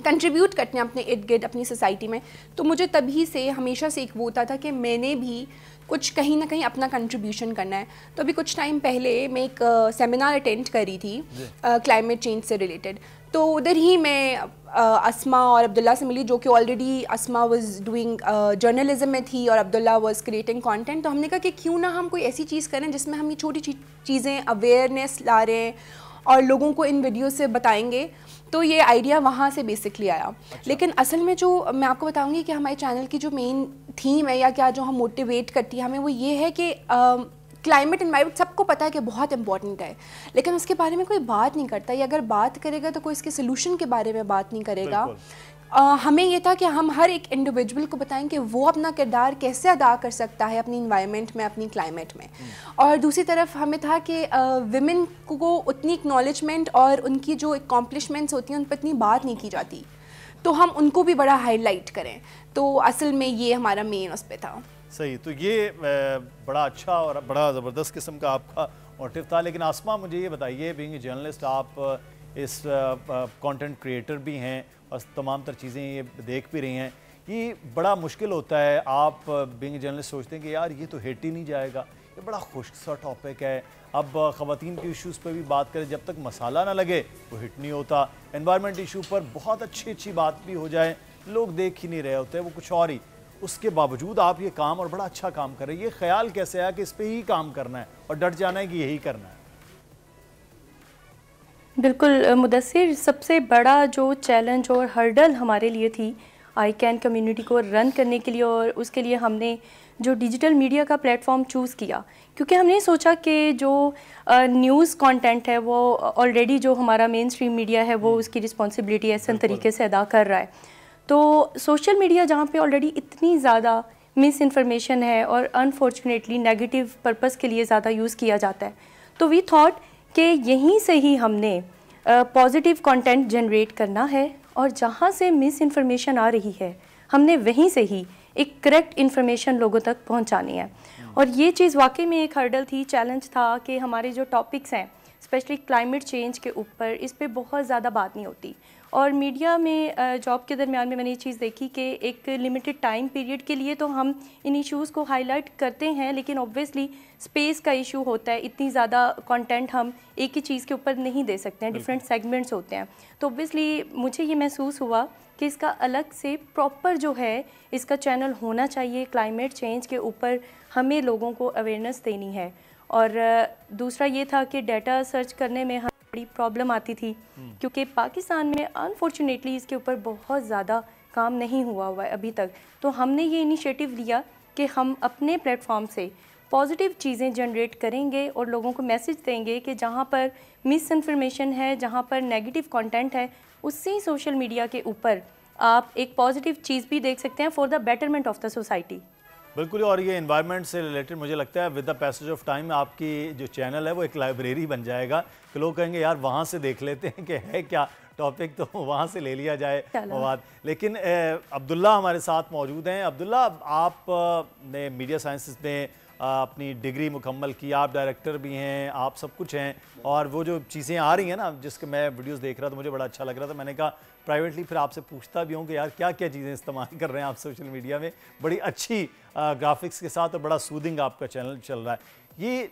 कंट्रीब्यूट करते हैं अपने इर्द गिर्द अपनी सोसाइटी में। तो मुझे तभी से हमेशा से एक वो होता था कि मैंने भी कुछ कहीं ना कहीं अपना कंट्रीब्यूशन करना है। तो अभी कुछ टाइम पहले मैं एक सेमिनार अटेंड करी थी क्लाइमेट चेंज से रिलेटेड। तो उधर ही मैं अस्मा और अब्दुल्ला से मिली, जो कि already Asma was doing journalism में थी और अब्दुल्ला वाज क्रिएटिंग कंटेंट। तो हमने कहा कि क्यों ना हम कोई ऐसी चीज़ करें जिसमें हम ये छोटी चीज़ें अवेयरनेस ला रहे हैं और लोगों को इन वीडियो से बताएंगे। तो ये आइडिया वहाँ से बेसिकली आया। लेकिन असल में जो मैं आपको बताऊंगी कि हमारे चैनल की जो मेन थीम है या क्या जो हम मोटिवेट करती है हमें, वो ये है कि क्लाइमेट एनवायरनमेंट सबको पता है कि बहुत इंपॉर्टेंट है, लेकिन उसके बारे में कोई बात नहीं करता, या अगर बात करेगा तो कोई इसके सोल्यूशन के बारे में बात नहीं करेगा। हमें ये था कि हम हर एक इंडिविजुअल को बताएं कि वो अपना किरदार कैसे अदा कर सकता है अपनी इन्वायरमेंट में, अपनी क्लाइमेट में। और दूसरी तरफ हमें था कि विमेन को उतनी एक्नॉलेजमेंट और उनकी जो अकॉम्प्लिशमेंट्स होती हैं उन पर इतनी बात नहीं की जाती, तो हम उनको भी बड़ा हाईलाइट करें। तो असल में ये हमारा मेन उस पर था। सही, तो ये बड़ा अच्छा और बड़ा ज़बरदस्त किस्म का आपका मोटिव था। लेकिन आसमा, मुझे ये बताइए, बीइंग जर्नलिस्ट, आप इस कंटेंट क्रिएटर भी हैं और तमाम तर चीज़ें ये देख भी रही हैं, ये बड़ा मुश्किल होता है। आप बीइंग जर्नलिस्ट सोचते हैं कि यार ये तो हिट ही नहीं जाएगा, ये बड़ा खुश्क सा टॉपिक है। अब ख़वातीन के इश्यूज़ पर भी बात करें, जब तक मसाला ना लगे वो हिट नहीं होता। एनवायरनमेंट इशू पर बहुत अच्छी बात भी हो जाए, लोग देख ही नहीं रहे होते, वो कुछ और ही। उसके बावजूद आप ये काम, और बड़ा अच्छा काम कर रहे हैं, ये ख्याल कैसे आया कि इस पर ही काम करना है और डट जाना है कि यही करना है? बिल्कुल मुदस्सिर, सबसे बड़ा जो चैलेंज और हर्डल हमारे लिए थी आई कैन कम्युनिटी को रन करने के लिए, और उसके लिए हमने जो डिजिटल मीडिया का प्लेटफॉर्म चूज़ किया, क्योंकि हमने सोचा कि जो न्यूज़ कंटेंट है वो ऑलरेडी जो हमारा मेन स्ट्रीम मीडिया है वो उसकी रिस्पॉन्सिबिलिटी ऐसे तरीके से अदा कर रहा है। तो सोशल मीडिया जहाँ पे ऑलरेडी इतनी ज़्यादा मिस इन्फॉर्मेशन है और अनफॉर्चुनेटली नेगेटिव पर्पस के लिए ज़्यादा यूज़ किया जाता है, तो वी थॉट कि यहीं से ही हमने पॉजिटिव कंटेंट जनरेट करना है, और जहाँ से मिस इन्फॉर्मेशन आ रही है हमने वहीं से ही एक करेक्ट इन्फॉर्मेशन लोगों तक पहुँचानी है। और ये चीज़ वाकई में एक हर्डल थी, चैलेंज था कि हमारे जो टॉपिक्स हैं स्पेशली क्लाइमेट चेंज के ऊपर, इस पे बहुत ज़्यादा बात नहीं होती। और मीडिया में जॉब के दरमियान में मैंने ये चीज़ देखी कि एक लिमिटेड टाइम पीरियड के लिए तो हम इन इश्यूज़ को हाईलाइट करते हैं, लेकिन ऑब्वियसली स्पेस का इशू होता है, इतनी ज़्यादा कंटेंट हम एक ही चीज़ के ऊपर नहीं दे सकते हैं, डिफरेंट सेगमेंट्स होते हैं। तो ऑब्वियसली मुझे ये महसूस हुआ कि इसका अलग से प्रॉपर जो है इसका चैनल होना चाहिए। क्लाइमेट चेंज के ऊपर हमें लोगों को अवेयरनेस देनी है। और दूसरा ये था कि डाटा सर्च करने में हमें बड़ी प्रॉब्लम आती थी, क्योंकि पाकिस्तान में अनफॉर्चुनेटली इसके ऊपर बहुत ज़्यादा काम नहीं हुआ है अभी तक। तो हमने ये इनिशिएटिव लिया कि हम अपने प्लेटफॉर्म से पॉजिटिव चीज़ें जनरेट करेंगे और लोगों को मैसेज देंगे कि जहाँ पर मिस इन्फॉर्मेशन है, जहाँ पर नेगेटिव कंटेंट है, उसी सोशल मीडिया के ऊपर आप एक पॉजिटिव चीज़ भी देख सकते हैं for the betterment of the society. बिल्कुल। और ये एनवायरनमेंट से रिलेटेड मुझे लगता है with the passage of time आपकी जो चैनल है वो एक लाइब्रेरी बन जाएगा कि लोग कहेंगे यार वहाँ से देख लेते हैं कि है क्या टॉपिक, तो वहाँ से ले लिया जाए मवाद। लेकिन अब्दुल्ला हमारे साथ मौजूद हैं। अब्दुल्ला, आप ने मीडिया साइंसेस में अपनी डिग्री मुकम्मल की, आप डायरेक्टर भी हैं, आप सब कुछ हैं, और वो जो चीज़ें आ रही हैं ना, जिसके मैं वीडियोस देख रहा था मुझे बड़ा अच्छा लग रहा था। मैंने कहा प्राइवेटली फिर आपसे पूछता भी हूँ कि यार क्या क्या चीज़ें इस्तेमाल कर रहे हैं आप सोशल मीडिया में, बड़ी अच्छी ग्राफिक्स के साथ और बड़ा सूदिंग आपका चैनल चल रहा है। ये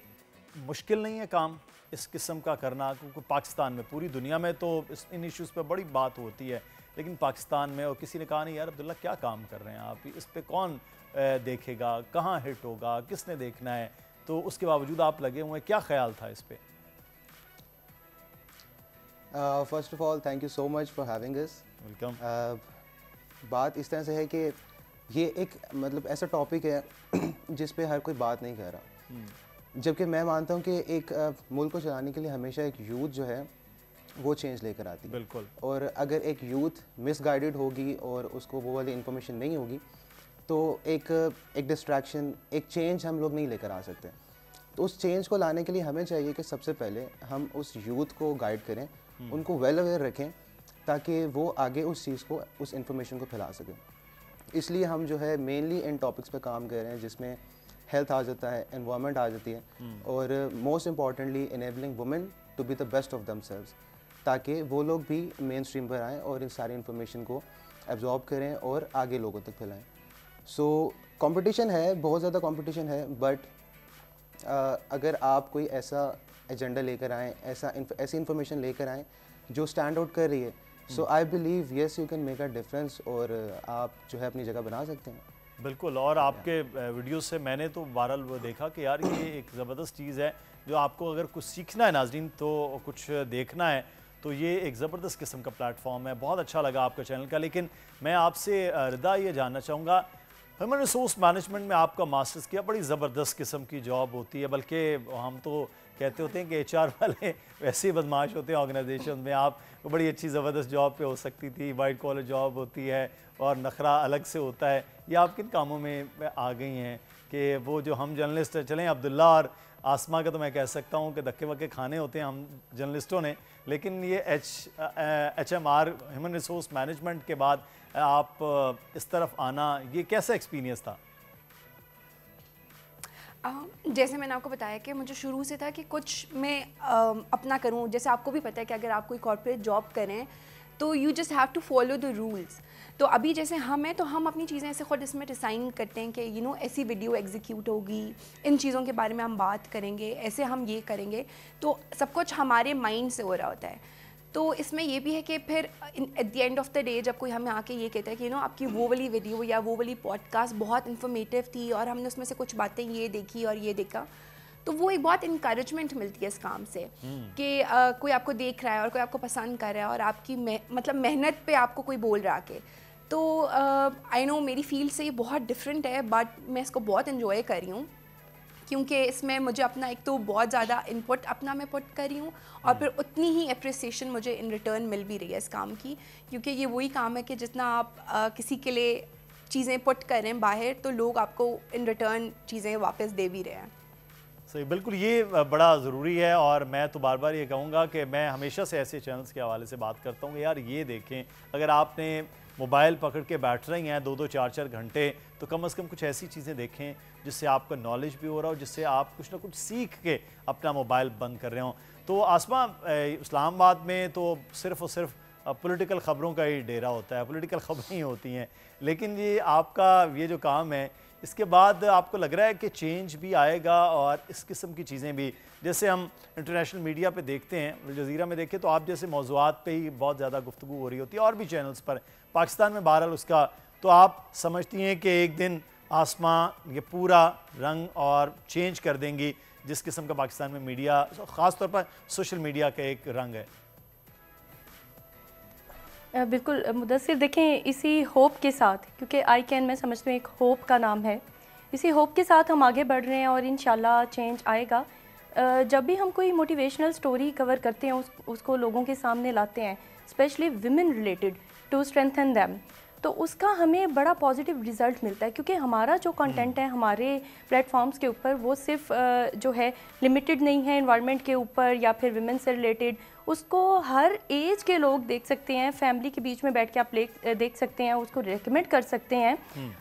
मुश्किल नहीं है काम इस किस्म का करना? क्योंकि पाकिस्तान में, पूरी दुनिया में तो इन इश्यूज़ पर बड़ी बात होती है, लेकिन पाकिस्तान में, और किसी ने कहा नहीं यार अब्दुल्ला क्या काम कर रहे हैं आप, इस पर कौन देखेगा, कहाँ हिट होगा, किसने देखना है, तो उसके बावजूद आप लगे हुए, क्या ख्याल था इस पर? First of all thank you so much for having us. Welcome. बात इस तरह से है कि ये एक मतलब ऐसा टॉपिक है जिस पे हर कोई बात नहीं कर रहा, जबकि मैं मानता हूँ कि एक मुल्क को चलाने के लिए हमेशा एक यूथ जो है वो चेंज लेकर आती है। बिल्कुल। और अगर एक यूथ मिसगाइडेड होगी और उसको वो वाली इन्फॉर्मेशन नहीं होगी तो एक डिस्ट्रैक्शन, एक चेंज हम लोग नहीं लेकर आ सकते। तो उस चेंज को लाने के लिए हमें चाहिए कि सबसे पहले हम उस यूथ को गाइड करें, उनको वेल अवेयर रखें ताकि वो आगे उस चीज़ को, उस इंफॉर्मेशन को फैला सकें। इसलिए हम जो है मेनली इन टॉपिक्स पे काम कर रहे हैं, जिसमें हेल्थ आ जाता है, एनवायरनमेंट आ जाती है, और most importantly enabling women to be the best of themselves, ताकि वो लोग भी मेन स्ट्रीम पर आएँ और इस सारी इन्फॉर्मेशन को एब्जॉर्ब करें और आगे लोगों तक फैलाएं। सो कंपटीशन है, बहुत ज़्यादा कंपटीशन है, बट अगर आप कोई ऐसा एजेंडा लेकर आएँ, ऐसी इन्फॉर्मेशन लेकर आएँ जो स्टैंड आउट कर रही है, so I believe yes you can make a difference, और आप जो है अपनी जगह बना सकते हैं। बिल्कुल, और आपके वीडियो से मैंने तो बहरहाल वो देखा कि यार ये एक ज़बरदस्त चीज़ है, जो आपको अगर कुछ सीखना है नाज़रीन, तो कुछ देखना है, तो ये एक ज़बरदस्त किस्म का प्लेटफॉर्म है। बहुत अच्छा लगा आपका चैनल का। लेकिन मैं आपसे रिदा ये जानना चाहूँगा, ह्यूमन रिसोर्स मैनेजमेंट में आपका मास्टर्स किया, बड़ी ज़बरदस्त किस्म की जॉब होती है, बल्कि हम तो कहते होते हैं कि HR वाले वैसे ही बदमाश होते हैं ऑर्गेनाइजेशन में। आप बड़ी अच्छी ज़बरदस्त जॉब पे हो सकती थी, वाइट कॉलर जॉब होती है और नखरा अलग से होता है। ये आप किन कामों में आ गई हैं कि वो जो हम जर्नलिस्ट चलें, अब्दुल्ला और आसमा का तो मैं कह सकता हूँ कि धक्के वक्के खाने होते हैं हम जर्नलिस्टों ने, लेकिन ये HMR ह्यूमन रिसोर्स मैनेजमेंट के बाद आप इस तरफ आना, ये कैसा एक्सपीरियंस था? जैसे मैंने आपको बताया कि मुझे शुरू से था कि कुछ मैं अपना करूं। जैसे आपको भी पता है कि अगर आप कोई कॉर्पोरेट जॉब करें तो you just have to follow the rules. तो अभी जैसे हम हैं तो हम अपनी चीज़ें ऐसे खुद इसमें डिज़ाइन करते हैं कि ऐसी वीडियो एग्जीक्यूट होगी, इन चीज़ों के बारे में हम बात करेंगे, ऐसे हम ये करेंगे, तो सब कुछ हमारे माइंड से हो रहा होता है। तो इसमें ये भी है कि फिर at the end of the day जब कोई हमें आके ये कहता है कि आपकी वो वाली वीडियो या वो वाली पॉडकास्ट बहुत इन्फॉर्मेटिव थी और हमने उसमें से कुछ बातें ये देखी और ये देखा, तो वो एक बहुत इंकरेजमेंट मिलती है इस काम से कि कोई आपको देख रहा है और कोई आपको पसंद कर रहा है और आपकी मतलब मेहनत पे आपको कोई बोल रहा है। तो आई नो मेरी फील्ड से ये बहुत डिफरेंट है, बट मैं इसको बहुत इन्जॉय कर रही हूँ, क्योंकि इसमें मुझे अपना एक तो बहुत ज़्यादा इनपुट अपना मैं पुट कर रही हूँ, और फिर उतनी ही अप्रिसिएशन मुझे इन रिटर्न मिल भी रही है इस काम की, क्योंकि ये वही काम है कि जितना आप किसी के लिए चीज़ें पुट कर रहे हैं बाहर, तो लोग आपको इन रिटर्न चीज़ें वापस दे भी रहे हैं। सही, बिल्कुल, ये बड़ा ज़रूरी है। और मैं तो बार बार ये कहूँगा कि मैं हमेशा से ऐसे चैनल्स के हवाले से बात करता हूँ कि यार ये देखें, अगर आपने मोबाइल पकड़ के बैठ रही हैं 2-2 4-4 घंटे, तो कम से कम कुछ ऐसी चीज़ें देखें जिससे आपका नॉलेज भी हो रहा हो, जिससे आप कुछ ना कुछ सीख के अपना मोबाइल बंद कर रहे हो। तो आसमा, इस्लामाबाद में तो सिर्फ़ और सिर्फ पॉलिटिकल ख़बरों का ही डेरा होता है, पॉलिटिकल ख़बरें ही होती हैं, लेकिन ये आपका ये जो काम है, इसके बाद आपको लग रहा है कि चेंज भी आएगा और इस किस्म की चीज़ें भी, जैसे हम इंटरनेशनल मीडिया पे देखते हैं, अल जज़ीरा में देखें तो आप जैसे मौज़ूआत पे ही बहुत ज़्यादा गुफ्तगू हो रही होती है और भी चैनल्स पर, पाकिस्तान में बहरहाल उसका, तो आप समझती हैं कि एक दिन आसमा ये पूरा रंग और चेंज कर देंगी जिस किस्म का पाकिस्तान में मीडिया, ख़ास तौर पर सोशल मीडिया का एक रंग है? बिल्कुल मुदस्सिर, देखें इसी होप के साथ, क्योंकि आई कैन मैं समझती हूँ एक होप का नाम है, इसी होप के साथ हम आगे बढ़ रहे हैं और इंशाल्लाह चेंज आएगा। जब भी हम कोई मोटिवेशनल स्टोरी कवर करते हैं, उसको लोगों के सामने लाते हैं, specially women related, to strengthen them, तो उसका हमें बड़ा पॉजिटिव रिज़ल्ट मिलता है, क्योंकि हमारा जो कंटेंट है हमारे प्लेटफॉर्म्स के ऊपर वो सिर्फ जो है लिमिटेड नहीं है एनवायरनमेंट के ऊपर या फिर विमेन से रिलेटेड, उसको हर एज के लोग देख सकते हैं, फैमिली के बीच में बैठ के आप देख सकते हैं, उसको रेकमेंड कर सकते हैं।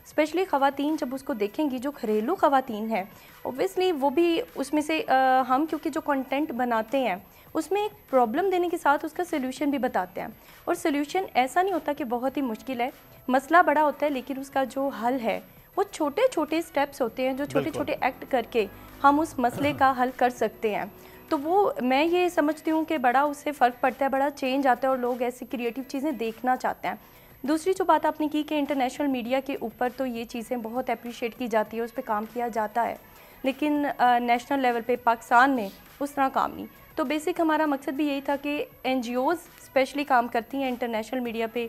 स्पेशली ख़वातीन जब उसको देखेंगी, जो घरेलू ख़वातीन हैं, ओब्वियसली वो भी उसमें से हम क्योंकि जो कंटेंट बनाते हैं उसमें एक प्रॉब्लम देने के साथ उसका सोल्यूशन भी बताते हैं, और सोल्यूशन ऐसा नहीं होता कि बहुत ही मुश्किल है, मसला बड़ा होता है, लेकिन उसका जो हल है वो छोटे छोटे स्टेप्स होते हैं, जो छोटे छोटे एक्ट करके हम उस मसले का हल कर सकते हैं। तो वो मैं ये समझती हूँ कि बड़ा उससे फ़र्क पड़ता है, बड़ा चेंज आता है और लोग ऐसी क्रिएटिव चीज़ें देखना चाहते हैं। दूसरी जो बात आपने की कि इंटरनेशनल मीडिया के ऊपर तो ये चीज़ें बहुत अप्रिशिएट की जाती है, उस पर काम किया जाता है, लेकिन नेशनल लेवल पे पाकिस्तान में उस तरह काम नहीं। तो बेसिक हमारा मकसद भी यही था कि NGOs स्पेशली काम करती हैं इंटरनेशनल मीडिया पे,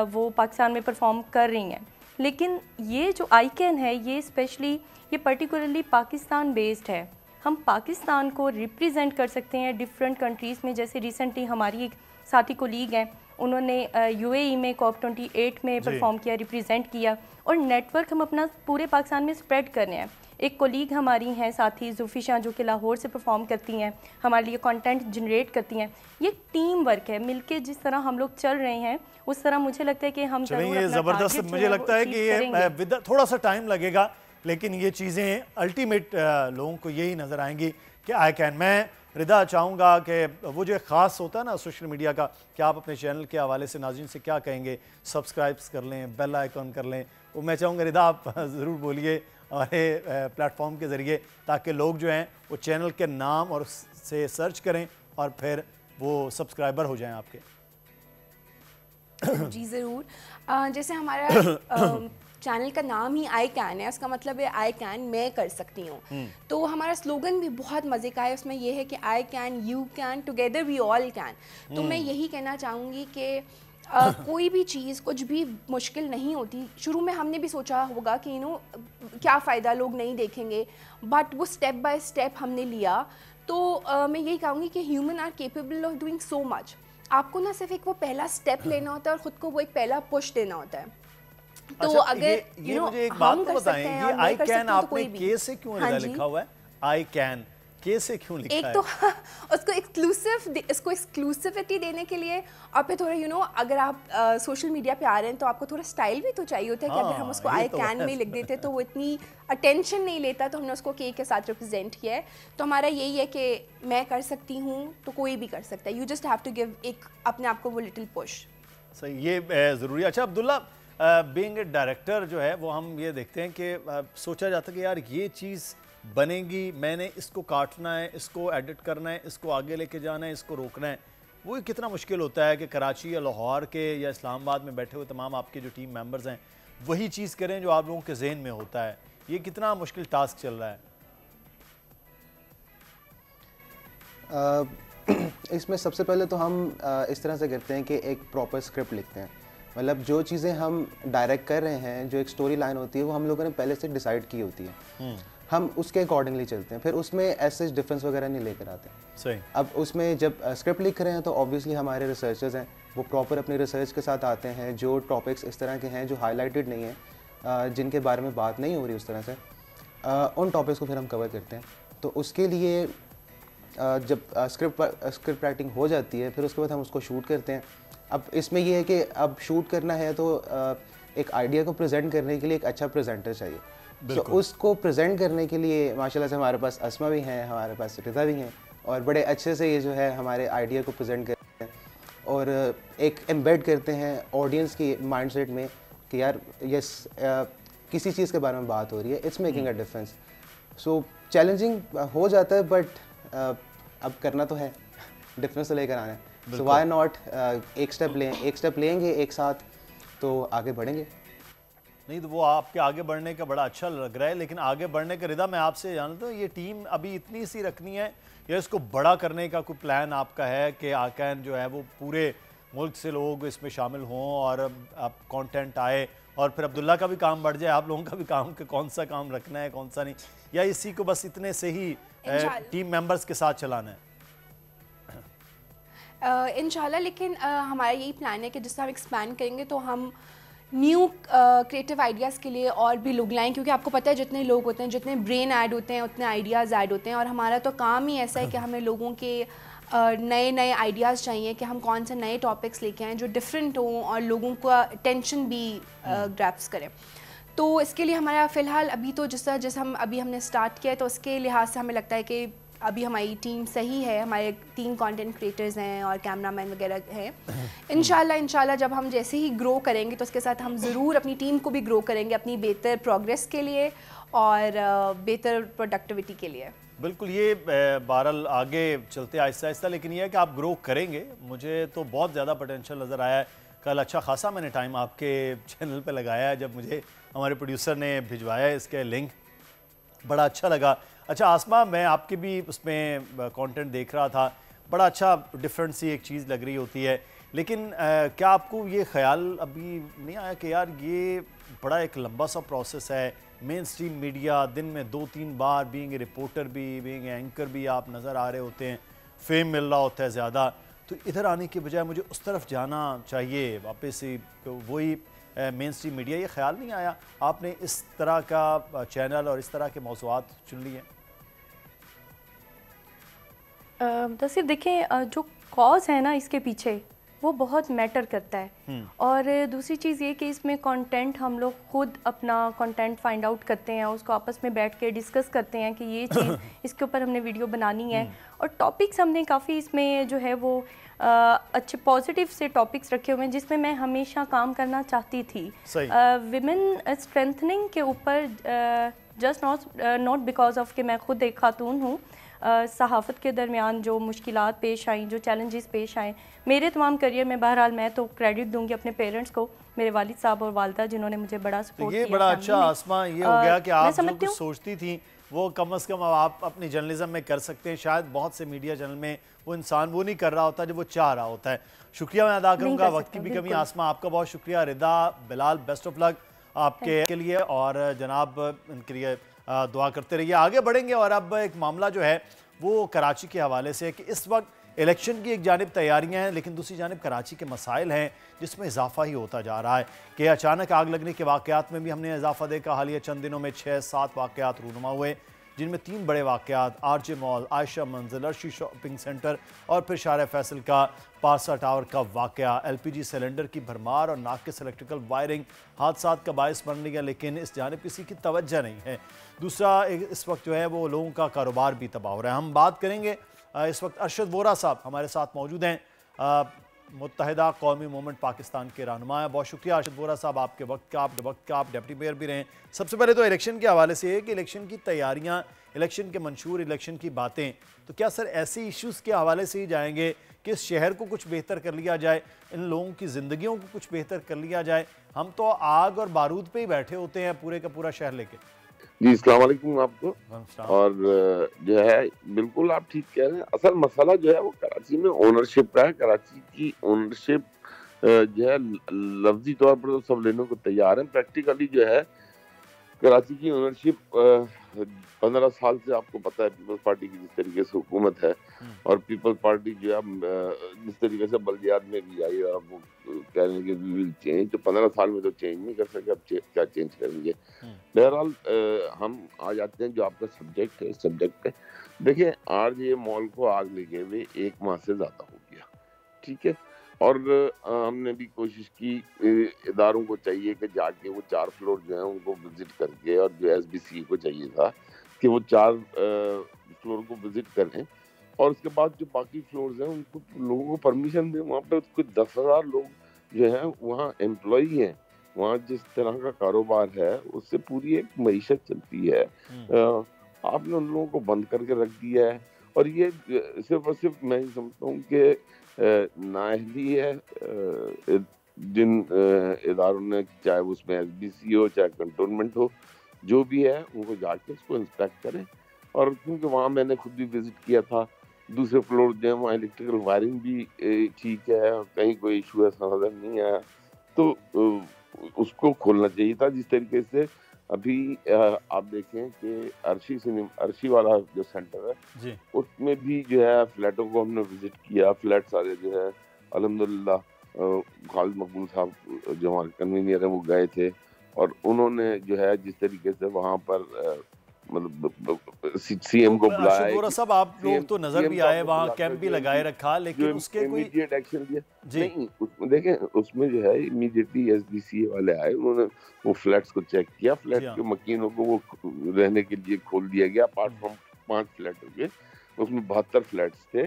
वो पाकिस्तान में परफॉर्म कर रही हैं, लेकिन ये जो आईकैन है ये स्पेशली ये पर्टिकुलरली पाकिस्तान बेस्ड है। हम पाकिस्तान को रिप्रेजेंट कर सकते हैं डिफरेंट कंट्रीज़ में। जैसे रिसेंटली हमारी एक साथी कोलीग हैं, उन्होंने UAE में COP28 में परफॉर्म किया, रिप्रेजेंट किया, और नेटवर्क हम अपना पूरे पाकिस्तान में स्प्रेड कर रहे हैं। एक कोलीग हमारी हैं साथी ज़ुल्फ़ी जो कि लाहौर से परफॉर्म करती हैं, हमारे लिए कंटेंट जनरेट करती हैं। ये टीम वर्क है, मिलके जिस तरह हम लोग चल रहे हैं उस तरह मुझे लगता है कि हम ज़बरदस्त। मुझे लगता है कि ये थोड़ा सा टाइम लगेगा, लेकिन ये चीज़ें अल्टीमेट लोगों को यही नज़र आएंगी कि आई कैन। मैं रिदा चाहूँगा कि वो जो ख़ास होता है ना सोशल मीडिया का, कि आप अपने चैनल के हवाले से नाज़रीन से क्या कहेंगे, सब्सक्राइब्स कर लें, बेल आइकॉन कर लें, वो मैं चाहूँगा रिदा आप ज़रूर बोलिए हमारे प्लेटफॉर्म के ज़रिए, ताकि लोग जो हैं वो चैनल के नाम और से सर्च करें और फिर वो सब्सक्राइबर हो जाएं आपके। जी ज़रूर। जैसे हमारा चैनल का नाम ही आई कैन है, उसका मतलब है आई कैन, मैं कर सकती हूँ। तो हमारा स्लोगन भी बहुत मज़े का है, उसमें यह है कि I can, you can, together we all can. तो मैं यही कहना चाहूँगी कि कोई भी चीज़ कुछ भी मुश्किल नहीं होती। शुरू में हमने भी सोचा होगा कि क्या फ़ायदा, लोग नहीं देखेंगे, बट वो स्टेप बाय स्टेप हमने लिया। तो मैं यही कहूँगी कि human are capable of doing so much. आपको ना सिर्फ एक वो पहला स्टेप लेना होता है और ख़ुद को वो एक पहला पुश देना होता है। तो अच्छा, अगर ये मुझे एक बात तो बताएं, ये आई कैन आपने के से क्यों लिखा हुआ है? आई कैन के से क्यों लिखा है? एक तो उसको एक्सक्लूसिविटी देने के लिए, और फिर थोड़ा अगर आप सोशल मीडिया पे आ रहे हैं तो आपको थोड़ा स्टाइल भी तो चाहिए होता है कि अगर हम उसको आई कैन में लिख देते तो वो इतनी अटेंशन नहीं लेता, तो हमने उसको के साथ रिप्रेजेंट किया है। तो हमारा यही है कि मैं कर सकती हूँ तो कोई भी कर सकता है, you just have to give एक अपने आप को वो लिटिल पुश। सही, ये ज़रूरी। अच्छा अब्दुल्ला, बीइंग ए डायरेक्टर जो है वो हम ये देखते हैं कि सोचा जाता है कि यार ये चीज़ बनेगी, मैंने इसको काटना है, इसको एडिट करना है, इसको आगे लेके जाना है, इसको रोकना है। वो कितना मुश्किल होता है कि कराची या लाहौर के या इस्लामाबाद में बैठे हुए तमाम आपके जो टीम मेंबर्स हैं वही चीज़ करें जो आप लोगों के जहन में होता है। ये कितना मुश्किल टास्क चल रहा है? इसमें सबसे पहले तो हम इस तरह से करते हैं कि एक प्रॉपर स्क्रिप्ट लिखते हैं। मतलब जो चीज़ें हम डायरेक्ट कर रहे हैं, जो एक स्टोरी लाइन होती है वो हम लोगों ने पहले से डिसाइड की होती है, हम उसके अकॉर्डिंगली चलते हैं, फिर उसमें ऐसे डिफरेंस वगैरह नहीं लेकर आते। सही। अब उसमें जब स्क्रिप्ट लिख रहे हैं तो ऑब्वियसली हमारे रिसर्चर्स हैं, वो प्रॉपर अपनी रिसर्च के साथ आते हैं। जो टॉपिक्स इस तरह के हैं जो हाईलाइटेड नहीं है, जिनके बारे में बात नहीं हो रही उस तरह से, उन टॉपिक्स को फिर हम कवर करते हैं। तो उसके लिए जब स्क्रिप्ट राइटिंग हो जाती है फिर उसके बाद हम उसको शूट करते हैं। अब इसमें यह है कि अब शूट करना है तो एक आइडिया को प्रेजेंट करने के लिए एक अच्छा प्रेजेंटर चाहिए। तो उसको प्रेजेंट करने के लिए माशाल्लाह से हमारे पास अस्मा भी हैं, हमारे पास रिदा भी हैं, और बड़े अच्छे से ये जो है हमारे आइडिया को प्रेजेंट करते हैं और एक एम्बेड करते हैं ऑडियंस की माइंडसेट में कि यार यस किसी चीज़ के बारे में बात हो रही है, it's making a difference. So challenging हो जाता है, बट अब करना तो है, डिफरेंस तो लेकर आना है। सो व्हाई नॉट एक स्टेप लेंगे एक साथ तो आगे बढ़ेंगे। नहीं तो वो आपके आगे बढ़ने का बड़ा अच्छा लग रहा है, लेकिन आगे बढ़ने का रिदा मैं आपसे जानता हूँ, ये टीम अभी इतनी सी रखनी है या इसको बड़ा करने का कोई प्लान आपका है कि आकैन जो है वो पूरे मुल्क से लोग इसमें शामिल हों और अब कंटेंट आए और फिर अब्दुल्ला का भी काम बढ़ जाए, आप लोगों का भी काम कि कौन सा काम रखना है कौन सा नहीं, या इसी को बस इतने से ही टीम मेंबर्स के साथ चलाना है? इंशाल्लाह, लेकिन हमारा यही प्लान है कि जिससे हम एक्सपैंड करेंगे तो हम न्यू क्रिएटिव आइडियाज़ के लिए और भी लोग लाएं, क्योंकि आपको पता है जितने लोग होते हैं, जितने ब्रेन ऐड होते हैं उतने आइडियाज़ ऐड होते हैं, और हमारा तो काम ही ऐसा है कि हमें लोगों के नए नए आइडियाज़ चाहिए कि हम कौन से नए टॉपिक्स लेके आएँ जो डिफरेंट हों और लोगों का अटेंशन भी ग्रैप्स करें। तो इसके लिए हमारा फ़िलहाल अभी तो जैसा हमने स्टार्ट किया है, तो उसके लिहाज से हमें लगता है कि अभी हमारी टीम सही है, हमारे 3 कंटेंट क्रिएटर्स हैं और कैमरामैन वगैरह हैं। इंशाल्लाह जब हम जैसे ही ग्रो करेंगे तो उसके साथ हम ज़रूर अपनी टीम को भी ग्रो करेंगे अपनी बेहतर प्रोग्रेस के लिए और बेहतर प्रोडक्टिविटी के लिए। बिल्कुल, ये बहरहाल आगे चलते आहिस्ता आहिस्ता, लेकिन ये है कि आप ग्रो करेंगे। मुझे तो बहुत ज़्यादा पोटेंशियल नज़र आया है। कल अच्छा खासा मैंने टाइम आपके चैनल पे लगाया है, जब मुझे हमारे प्रोड्यूसर ने भिजवाया इसके लिंक, बड़ा अच्छा लगा। अच्छा आसमा, मैं आपके भी उसमें कंटेंट देख रहा था, बड़ा अच्छा डिफरेंट सी एक चीज़ लग रही होती है, लेकिन क्या आपको ये ख्याल अभी नहीं आया कि यार ये बड़ा एक लंबा सा प्रोसेस है, मेन स्ट्रीम मीडिया दिन में 2-3 बार बीइंग ए रिपोर्टर भी बीइंग एंकर भी आप नज़र आ रहे होते हैं, फेम मिल रहा होता है ज़्यादा, तो इधर आने के बजाय मुझे उस तरफ जाना चाहिए वापस से, वही मेन स्ट्रीम मीडिया, ये ख्याल नहीं आया आपने इस तरह का चैनल और इस तरह के मौज़ूआत चुन लिए? दरअसल देखें, जो कॉज है ना इसके पीछे वो बहुत मैटर करता है। और दूसरी चीज़ ये कि इसमें कंटेंट हम लोग खुद अपना कंटेंट फाइंड आउट करते हैं, उसको आपस में बैठ के डिस्कस करते हैं कि ये चीज़ इसके ऊपर हमने वीडियो बनानी है। और टॉपिक्स हमने काफ़ी इसमें जो है वो अच्छे पॉजिटिव से टॉपिक्स रखे हुए हैं जिसमें मैं हमेशा काम करना चाहती थी। विमेन स्ट्रेंथनिंग के ऊपर, जस्ट नॉट बिकॉज ऑफ कि मैं खुद एक खातून हूँ। सहाफ़त के दरमियान जो मुश्किलात पेश आई, जो चैलेंजेस पेश आए मेरे तमाम करियर में, बहरहाल मैं तो क्रेडिट दूंगी अपने पेरेंट्स को, मेरे वालिद साहब और वालदा जिन्होंने मुझे बड़ा सपोर्ट किया। ये बड़ा अच्छा आसमा ये हो गया कि आप जो कुछ सोचती थी वो कम से कम आप अपनी जर्नलिज्म में कर सकते हैं। शायद बहुत से मीडिया चैनल में वो इंसान वो नहीं कर रहा होता जो वो चाह रहा होता है। शुक्रिया मैं अदा करूँगा, वक्त की भी कमी। आसमा आपका बहुत शुक्रिया। रिदा, बिलाल, बेस्ट ऑफ लक आपके लिए, और जनाब इनके लिए दुआ करते रहिए। आगे बढ़ेंगे और अब एक मामला जो है वो कराची के हवाले से कि इस वक्त इलेक्शन की एक जानिब तैयारियां हैं, लेकिन दूसरी जानिब कराची के मसाइल हैं जिसमें इजाफा ही होता जा रहा है कि अचानक आग लगने के वाक़यात में भी हमने इजाफा देखा। हालिया चंद दिनों में 6-7 वाक़यात रूनुमा हुए, जिनमें 3 बड़े वाक़यात आरजे मॉल, आयशा मंजिल, अर्शी शॉपिंग सेंटर और फिर शार फैसल का पारसा टावर का वाक़या। LPG सिलेंडर की भरमार और नाक़िस इलेक्ट्रिकल वायरिंग हादसात का बायस बन रही है, लेकिन इस जानिब किसी की तवज्जो नहीं है। दूसरा इस वक्त जो है वो लोगों का कारोबार भी तबाह हो रहा है। हम बात करेंगे, इस वक्त अरशद वोरा साहब हमारे साथ मौजूद हैं, मुत्तहिदा कौमी मूवमेंट पाकिस्तान के रहनुमा हैं। बहुत शुक्रिया अरशद वोरा साहब आपके वक्त का। आप डिप्टी मेयर भी रहे। सबसे पहले तो इलेक्शन के हवाले से है कि इलेक्शन की तैयारियां, इलेक्शन के मंशूर, इलेक्शन की बातें, तो क्या सर ऐसे इश्यूज़ के हवाले से ही जाएंगे कि इस शहर को कुछ बेहतर कर लिया जाए, इन लोगों की ज़िंदगियों को कुछ बेहतर कर लिया जाए? हम तो आग और बारूद पे ही बैठे होते हैं पूरे का पूरा शहर लेके। जी अस्सलाम वालेकुम आपको। और जो है बिल्कुल आप ठीक कह रहे हैं। असल मसला जो है वो कराची में ओनरशिप का है। कराची की ओनरशिप जो है लफ्जी तौर पर तो सब लेने को तैयार हैं, प्रैक्टिकली जो है कराची की ओनरशिप 15 साल से आपको पता है पीपल्स पार्टी की जिस तरीके से हुकूमत है, और पीपल्स पार्टी जो है जिस तरीके से बल्दियात में भी आई और वो कह रहे हैं कि वी विल चेंज, तो 15 साल में तो चेंज नहीं कर सके, अब क्या चेंज करेंगे। बहरहाल हम आ जाते हैं जो आपका सब्जेक्ट है। इस सब्जेक्ट पे देखिए, आरजे मॉल को आग लगे हुए 1 माह से ज्यादा हो गया, ठीक है। और हमने भी कोशिश की, इदारों को चाहिए कि जाके वो 4 फ्लोर जो है उनको विजिट करके, और जो SBC को चाहिए था कि वो 4 फ्लोर को विजिट करें, और उसके बाद जो बाकी फ्लोर्स हैं उनको लोगों को परमिशन दें। वहाँ पे कुछ 10,000 लोग जो हैं वहाँ एम्प्लॉई हैं, वहाँ जिस तरह का कारोबार है उससे पूरी एक मईशत चलती है। आपने उन लोगों को बंद करके रख दिया है, और ये सिर्फ और सिर्फ मैं समझता हूँ कि नाअहली है जिन इदारों ने, चाहे उसमें SBC हो चाहे कंटोनमेंट हो, जो भी है उनको जाके उसको इंस्पेक्ट करें। और क्योंकि वहाँ मैंने खुद भी विजिट किया था, दूसरे फ्लोर जो है वहाँ इलेक्ट्रिकल वायरिंग भी ठीक है, कहीं कोई इशू ऐसा नजर नहीं आया, तो उसको खोलना चाहिए था। जिस तरीके से अभी आप देखें कि अर्शी वाला जो सेंटर है उसमें भी जो है फ्लैटों को हमने विजिट किया। फ्लैट सारे जो है अल्हम्दुलिल्लाह खालिद मकबूल साहब जो हमारे कन्वीनियर हैं वो गए थे, और उन्होंने जो है जिस तरीके से वहाँ पर मतलब CM को बुलाया। सब आप लोग तो नजर भी आए, वहाँ कैंप भी लगाए रखा, लेकिन उसके कोई इमीडिएट एक्शन लिया नहीं। उसमें देखें, उसमें जो है इमीडिएटली SBC वाले आए, उन्होंने वो फ्लैट्स को चेक किया, फ्लैट के मकीनों को वो रहने के लिए खोल दिया गया। अपार्ट फ्रॉम 5 फ्लैट के उसमें 72 फ्लैट्स थे,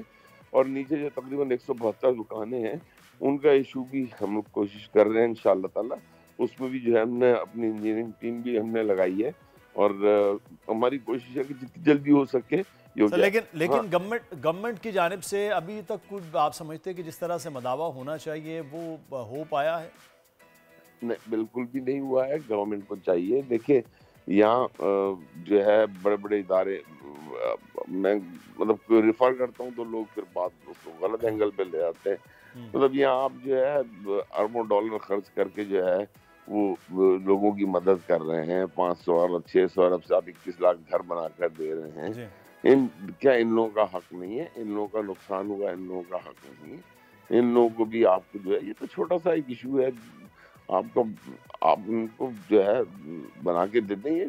और नीचे जो तकरीबन 172 दुकानें हैं उनका इशू भी हम लोग कोशिश कर रहे हैं इंशाअल्लाह ताला। उसमें भी जो है हमने अपनी इंजीनियरिंग टीम भी हमने लगाई है, और हमारी कोशिश है कि जितनी जल्दी हो सके ये हो जाए। लेकिन गवर्नमेंट की जानिब से अभी तक कुछ आप समझते हैं कि जिस तरह से मदावा होना चाहिए वो हो पाया है? नहीं, बिल्कुल भी नहीं हुआ है। गवर्नमेंट को चाहिए, देखिए यहाँ जो है बड़े बड़े इदारे, मैं मतलब रिफर करता हूँ तो लोग फिर बात उसको गलत एंगल पे ले आते हैं। मतलब यहाँ आप जो है अरबों डॉलर खर्च करके जो है वो लोगों की मदद कर रहे हैं। 500 अरब 600 अरब से आप 21 लाख घर बना कर दे रहे हैं। क्या इन लोगों का हक नहीं है? इन लोगों का नुकसान हुआ, इन लोगों का हक नहीं है। इन लोगों को भी आपको जो है, ये तो छोटा सा एक इशू है, आप उनको जो है बना के दे दें, ये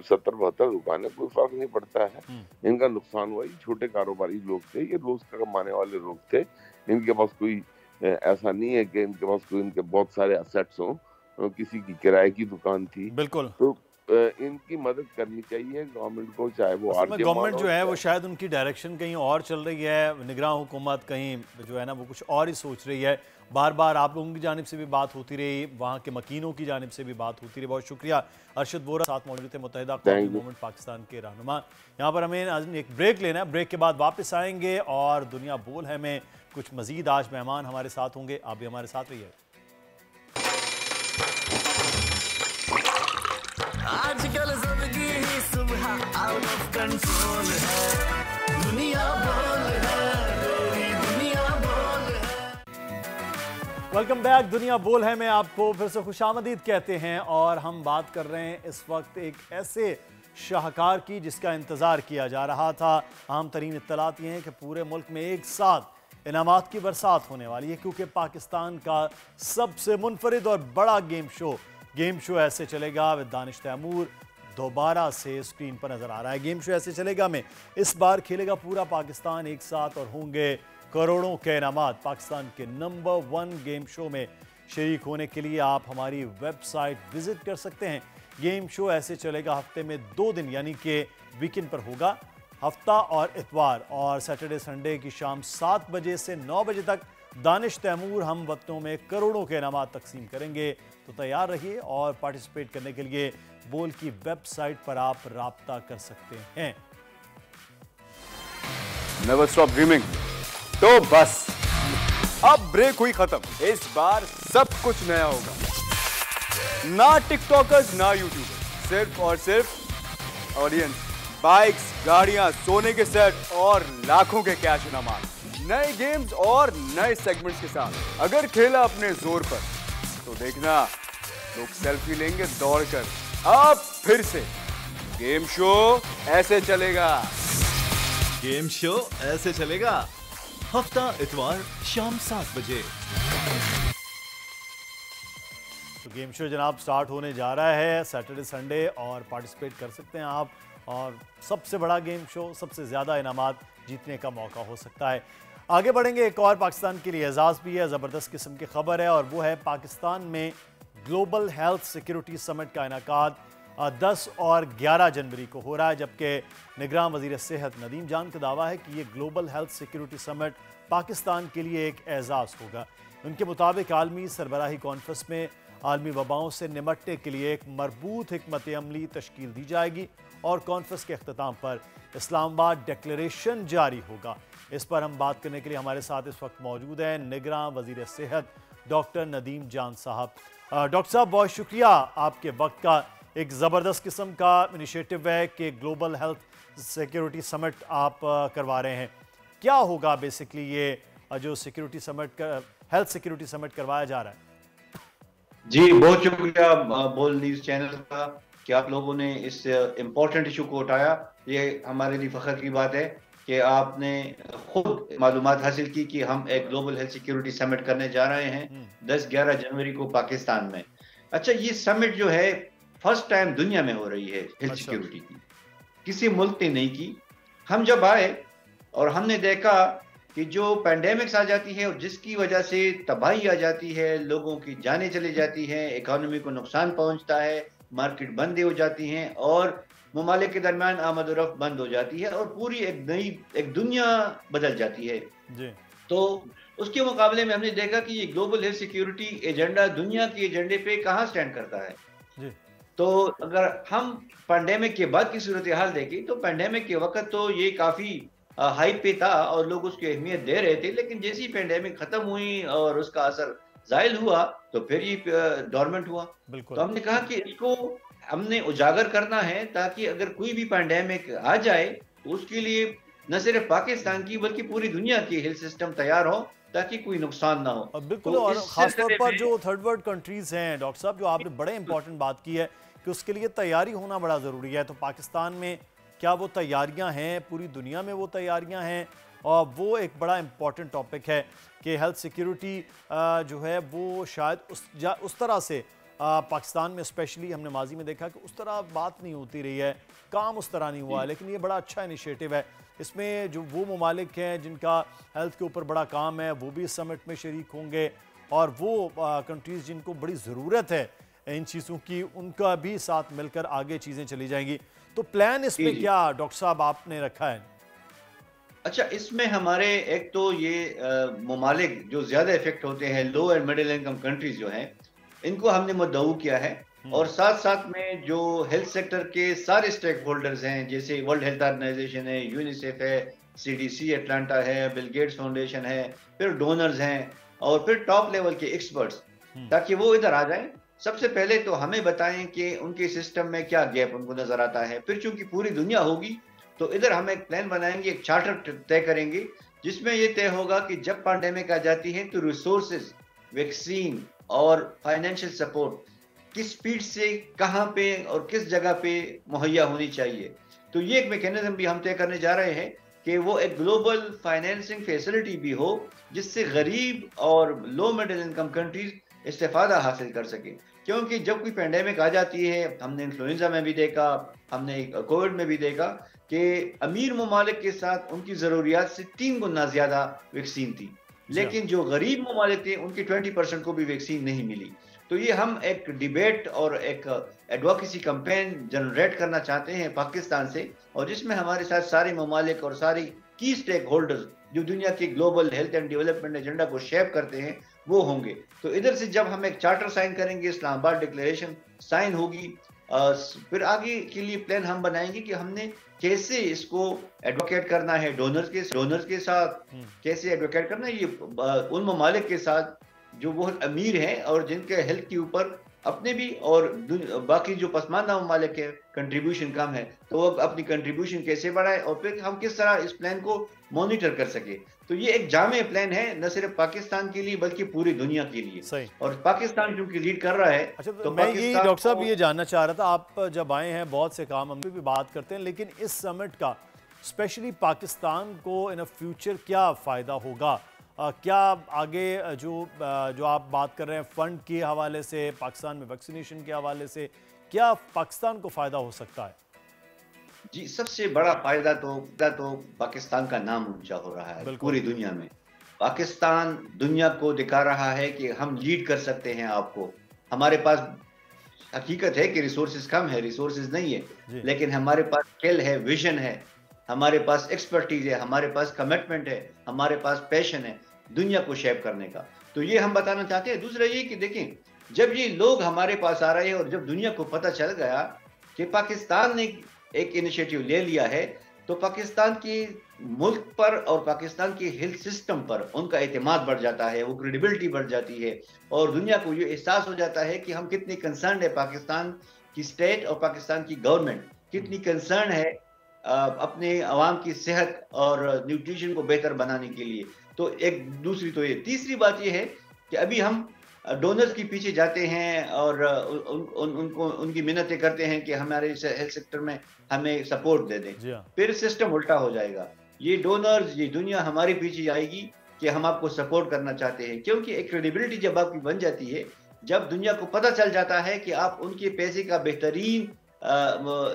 70-72 दुकानें, कोई फर्क नहीं पड़ता है। इनका नुकसान हुआ, ये छोटे कारोबारी लोग थे, ये रोज का कमाने वाले लोग थे, इनके पास कोई ऐसा नहीं है कि इनके पास कोई इनके बहुत सारे असेट्स हों, किसी की किराए की दुकान थी। बिल्कुल, तो इनकी मदद करनी चाहिए गवर्नमेंट को, चाहे वो गवर्नमेंट जो है वो शायद उनकी डायरेक्शन कहीं और चल रही है, निगरान हुकूमत कहीं जो है ना वो कुछ और ही सोच रही है। बार बार आप लोगों की जानिब से भी बात होती रही, वहाँ के मकीनों की जानिब से भी बात होती रही। बहुत शुक्रिया अरशद वोरा, साथ मौजूद थे मुत्तहिदा कौमी मूवमेंट पाकिस्तान के रहनुमा। यहाँ पर हमें आज एक ब्रेक लेना है, ब्रेक के बाद वापस आएंगे और दुनिया बोल है में कुछ मजीद आज मेहमान हमारे साथ होंगे, आप भी हमारे साथ रहिए। आजकल जिंदगी ही सुबह आउट ऑफ कंट्रोल है, दुनिया बोल है, तेरी दुनिया बोल है। वेलकम बैक, दुनिया बोल है में आपको फिर से खुशामदीद कहते हैं और हम बात कर रहे हैं इस वक्त एक ऐसे शाहकार की जिसका इंतज़ार किया जा रहा था। आम तरीन इत्तलात ये हैं कि पूरे मुल्क में एक साथ इनामात की बरसात होने वाली है, क्योंकि पाकिस्तान का सबसे मुनफरिद और बड़ा गेम शो ऐसे चलेगा विद दानिश तैमूर दोबारा से स्क्रीन पर नजर आ रहा है। गेम शो ऐसे चलेगा में इस बार खेलेगा पूरा पाकिस्तान एक साथ और होंगे करोड़ों के इनामात। पाकिस्तान के नंबर 1 गेम शो में शरीक होने के लिए आप हमारी वेबसाइट विजिट कर सकते हैं। गेम शो ऐसे चलेगा हफ्ते में 2 दिन, यानी कि वीकेंड पर होगा, हफ्ता और इतवार, और सैटरडे संडे की शाम 7 बजे से 9 बजे तक दानिश तैमूर हम वक्तों में करोड़ों के इनामात तकसीम करेंगे। तो तैयार रहिए और पार्टिसिपेट करने के लिए बोल की वेबसाइट पर आप राब्ता कर सकते हैं। Never stop dreaming. तो बस अब ब्रेक हुई खत्म, इस बार सब कुछ नया होगा। ना टिकटॉकर्स ना यूट्यूबर्स, सिर्फ और सिर्फ ऑडियंस, बाइक्स, गाड़ियां, सोने के सेट और लाखों के कैश इनामात, नए गेम्स और नए सेगमेंट्स के साथ। अगर खेला अपने जोर पर तो देखना लोग सेल्फी लेंगे दौड़कर। अब फिर से गेम शो ऐसे चलेगा। गेम शो ऐसे चलेगा, हफ्ता इतवार शाम 7 बजे। तो गेम शो जनाब स्टार्ट होने जा रहा है सैटरडे संडे, और पार्टिसिपेट कर सकते हैं आप, और सबसे बड़ा गेम शो, सबसे ज़्यादा इनामात जीतने का मौका हो सकता है। आगे बढ़ेंगे, एक और पाकिस्तान के लिए एजाज़ भी है, ज़बरदस्त किस्म की खबर है, और वो है पाकिस्तान में ग्लोबल हेल्थ सिक्योरिटी समिट का इनेकाद 10 और 11 जनवरी को हो रहा है, जबकि निगरान वज़ीर सेहत नदीम जान का दावा है कि ये global health security summit Pakistan के लिए एक एजाज़ होगा। उनके मुताबिक आलमी सरबराही कॉन्फ्रेंस में आलमी वबाओं से निमटने के लिए एक मरबूत हिकमत अमली तश्कील दी जाएगी, और कॉन्फ्रेंस के अख्ताम पर इस्लामाबाद डिक्लेरेशन जारी होगा। इस पर हम बात करने के लिए हमारे साथ इस वक्त मौजूद हैं निगरान वज़ीर सेहत डॉक्टर नदीम जान साहब। डॉक्टर साहब, बहुत शुक्रिया आपके वक्त का। एक ज़बरदस्त किस्म का इनिशिएटिव है कि ग्लोबल हेल्थ सिक्योरिटी समिट आप करवा रहे हैं। क्या होगा बेसिकली ये जो security summit, health security summit करवाया जा रहा है? जी, बहुत शुक्रिया बोल न्यूज़ चैनल का कि आप लोगों ने इस इम्पोर्टेंट इशू को उठाया। ये हमारे लिए फ़ख्र की बात है कि आपने खुद मालूमात हासिल की कि हम एक ग्लोबल हेल्थ सिक्योरिटी समिट करने जा रहे हैं 10-11 जनवरी को पाकिस्तान में। अच्छा, ये समिट जो है फर्स्ट टाइम दुनिया में हो रही है हेल्थ सिक्योरिटी की, किसी मुल्क ने नहीं की। हम जब आए और हमने देखा कि जो पैंडेमिक्स आ जाती है और जिसकी वजह से तबाही आ जाती है, लोगों की जानें चली जाती हैं, इकोनॉमी को नुकसान पहुंचता है, मार्केट बंद हो जाती हैं और ममालिक के दरमियान आमद और रफ्त बंद हो जाती है और पूरी एक दुनिया बदल जाती है जी। तो उसके मुकाबले में हमने देखा कि ये ग्लोबल हेल्थ सिक्योरिटी एजेंडा दुनिया के एजेंडे पे कहाँ स्टैंड करता है जी। तो अगर हम पैंडेमिक के बाद की सूरत हाल देखें तो पैंडेमिक के वक्त तो ये काफ़ी हाइप पे था और लोग उसकी अहमियत दे रहे थे, लेकिन जैसे ही पैंडेमिक ख़त्म हुई और उसका असर जाहिल हुआ तो फिर ये डोरमेंट हुआ। तो हमने कहा कि इसको हमने उजागर करना है ताकि अगर कोई भी पैंडेमिक आ जाए तो उसके लिए न सिर्फ पाकिस्तान की बल्कि पूरी दुनिया की हेल्थ सिस्टम तैयार हो ताकि कोई नुकसान ना हो। बिल्कुल, और खासतौर पर जो थर्ड वर्ल्ड कंट्रीज हैं डॉक्टर साहब, जो आपने बड़े इंपॉर्टेंट बात की है कि उसके लिए तैयारी होना बड़ा ज़रूरी है, तो पाकिस्तान में क्या वो तैयारियां हैं, पूरी दुनिया में वो तैयारियां हैं, और वो एक बड़ा इम्पॉर्टेंट टॉपिक है कि हेल्थ सिक्योरिटी जो है वो शायद उस तरह से पाकिस्तान में स्पेशली हमने माजी में देखा कि उस तरह बात नहीं होती रही है, काम उस तरह नहीं हुआ है। लेकिन ये बड़ा अच्छा इनिशिएटिव है। इसमें जो वो ममालिक हैं जिनका हेल्थ के ऊपर बड़ा काम है वो भी इस समिट में शरीक होंगे, और वो कंट्रीज़ जिनको बड़ी ज़रूरत है इन चीज़ों की, उनका भी साथ मिलकर आगे चीज़ें चली जाएंगी। तो प्लान इसमें क्या डॉक्टर साहब आपने रखा है? अच्छा, इसमें हमारे एक तो ये ममालिक जो ज़्यादा इफेक्ट होते हैं, लो एंड मिडिल इनकम कंट्रीज जो हैं, इनको हमने मुद्दऊ किया है। और साथ साथ में जो हेल्थ सेक्टर के सारे स्टेक होल्डर्स हैं, जैसे वर्ल्ड हेल्थ ऑर्गेनाइजेशन है, यूनिसेफ है, CDC अटलांटा है, बिल गेट्स फाउंडेशन है, फिर डोनर्स हैं और फिर टॉप लेवल के एक्सपर्ट्स, ताकि वो इधर आ जाएं। सबसे पहले तो हमें बताएं कि उनके सिस्टम में क्या गैप उनको नजर आता है। फिर चूंकि पूरी दुनिया होगी तो इधर हम एक प्लान बनाएंगे, एक चार्टर तय करेंगे, जिसमें ये तय होगा कि जब पैंडेमिक आ जाती है तो रिसोर्सेज, वैक्सीन और फाइनेंशियल सपोर्ट किस स्पीड से, कहां पे और किस जगह पे मुहैया होनी चाहिए। तो ये एक मैकेनिज्म भी हम तय करने जा रहे हैं कि वो एक ग्लोबल फाइनेंसिंग फैसिलिटी भी हो, जिससे गरीब और लो मिडिल इनकम कंट्रीज इस्तेफादा हासिल कर सके। क्योंकि जब कोई पेंडेमिक आ जाती है, हमने इन्फ्लुएंजा में भी देखा, हमने कोविड में भी देखा कि अमीर ममालिक के साथ उनकी ज़रूरियात से 3 गुना ज़्यादा वैक्सीन थी, लेकिन जो गरीब ममालिक थे उनकी 20% को भी वैक्सीन नहीं मिली। तो ये हम एक डिबेट और एक एडवोकेसी कैंपेन जनरेट करना चाहते हैं पाकिस्तान से, और जिसमें हमारे साथ सारे ममालिक और सारी की स्टेक होल्डर्स जो दुनिया के global health and development agenda को शेप करते हैं वो होंगे। तो इधर से जब हम एक चार्टर साइन करेंगे, इस्लामाबाद डिक्लेरेशन साइन होगी, फिर आगे के लिए प्लान हम बनाएंगे कि हमने कैसे इसको एडवोकेट करना है डोनर्स के साथ, कैसे एडवोकेट करना है ये उन ममालिक के साथ जो बहुत अमीर हैं और जिनके हेल्थ के ऊपर अपने भी और बाकी जो पसमानदा ममालिक है कंट्रीब्यूशन कम है, तो वो अपनी कंट्रीब्यूशन कैसे बढ़ाए और फिर हम किस तरह इस प्लान को मॉनिटर कर सके। तो ये एक जामे प्लान है, न सिर्फ पाकिस्तान के लिए बल्कि पूरी दुनिया के लिए। सही। और पाकिस्तान क्योंकि लीड कर रहा है। अच्छा, तो मैं ये डॉक्टर साहब ये जानना चाह रहा था, आप जब आए हैं बहुत से काम हम भी बात करते हैं, लेकिन इस समिट का स्पेशली पाकिस्तान को इन फ्यूचर क्या फ़ायदा होगा? क्या आगे जो आप बात कर रहे हैं फंड के हवाले से, पाकिस्तान में वैक्सीनेशन के हवाले से, क्या पाकिस्तान को फ़ायदा हो सकता है? जी, सबसे बड़ा फायदा तो पाकिस्तान का नाम ऊंचा हो रहा है पूरी दुनिया में। पाकिस्तान दुनिया को दिखा रहा है कि हम लीड कर सकते हैं। आपको हमारे पास हकीकत है कि रिसोर्सेज कम है, रिसोर्सेज नहीं है, लेकिन हमारे पास स्किल है, विजन है, हमारे पास एक्सपर्टीज है, हमारे पास कमिटमेंट है, हमारे पास पैशन है दुनिया को शेप करने का। तो ये हम बताना चाहते हैं। दूसरा ये कि देखें, जब ये लोग हमारे पास आ रहे हैं और जब दुनिया को पता चल गया कि पाकिस्तान ने एक इनिशिएटिव ले लिया है, तो पाकिस्तान के मुल्क पर और पाकिस्तान के हेल्थ सिस्टम पर उनका एतमाद बढ़ जाता है, वो क्रेडिबिलिटी बढ़ जाती है और दुनिया को ये एहसास हो जाता है कि हम कितने कंसर्न है, पाकिस्तान की स्टेट और पाकिस्तान की गवर्नमेंट कितनी कंसर्न है अपने आवाम की सेहत और न्यूट्रिशन को बेहतर बनाने के लिए। तो एक दूसरी तो ये, तीसरी बात ये है कि अभी हम डोनर्स के पीछे जाते हैं और उनको उनकी मिन्नतें करते हैं कि हमारे हेल्थ सेक्टर में हमें सपोर्ट दे दें, फिर सिस्टम उल्टा हो जाएगा। ये डोनर्स, ये दुनिया हमारे पीछे आएगी कि हम आपको सपोर्ट करना चाहते हैं, क्योंकि एक क्रेडिबिलिटी जब आपकी बन जाती है, जब दुनिया को पता चल जाता है कि आप उनके पैसे का बेहतरीन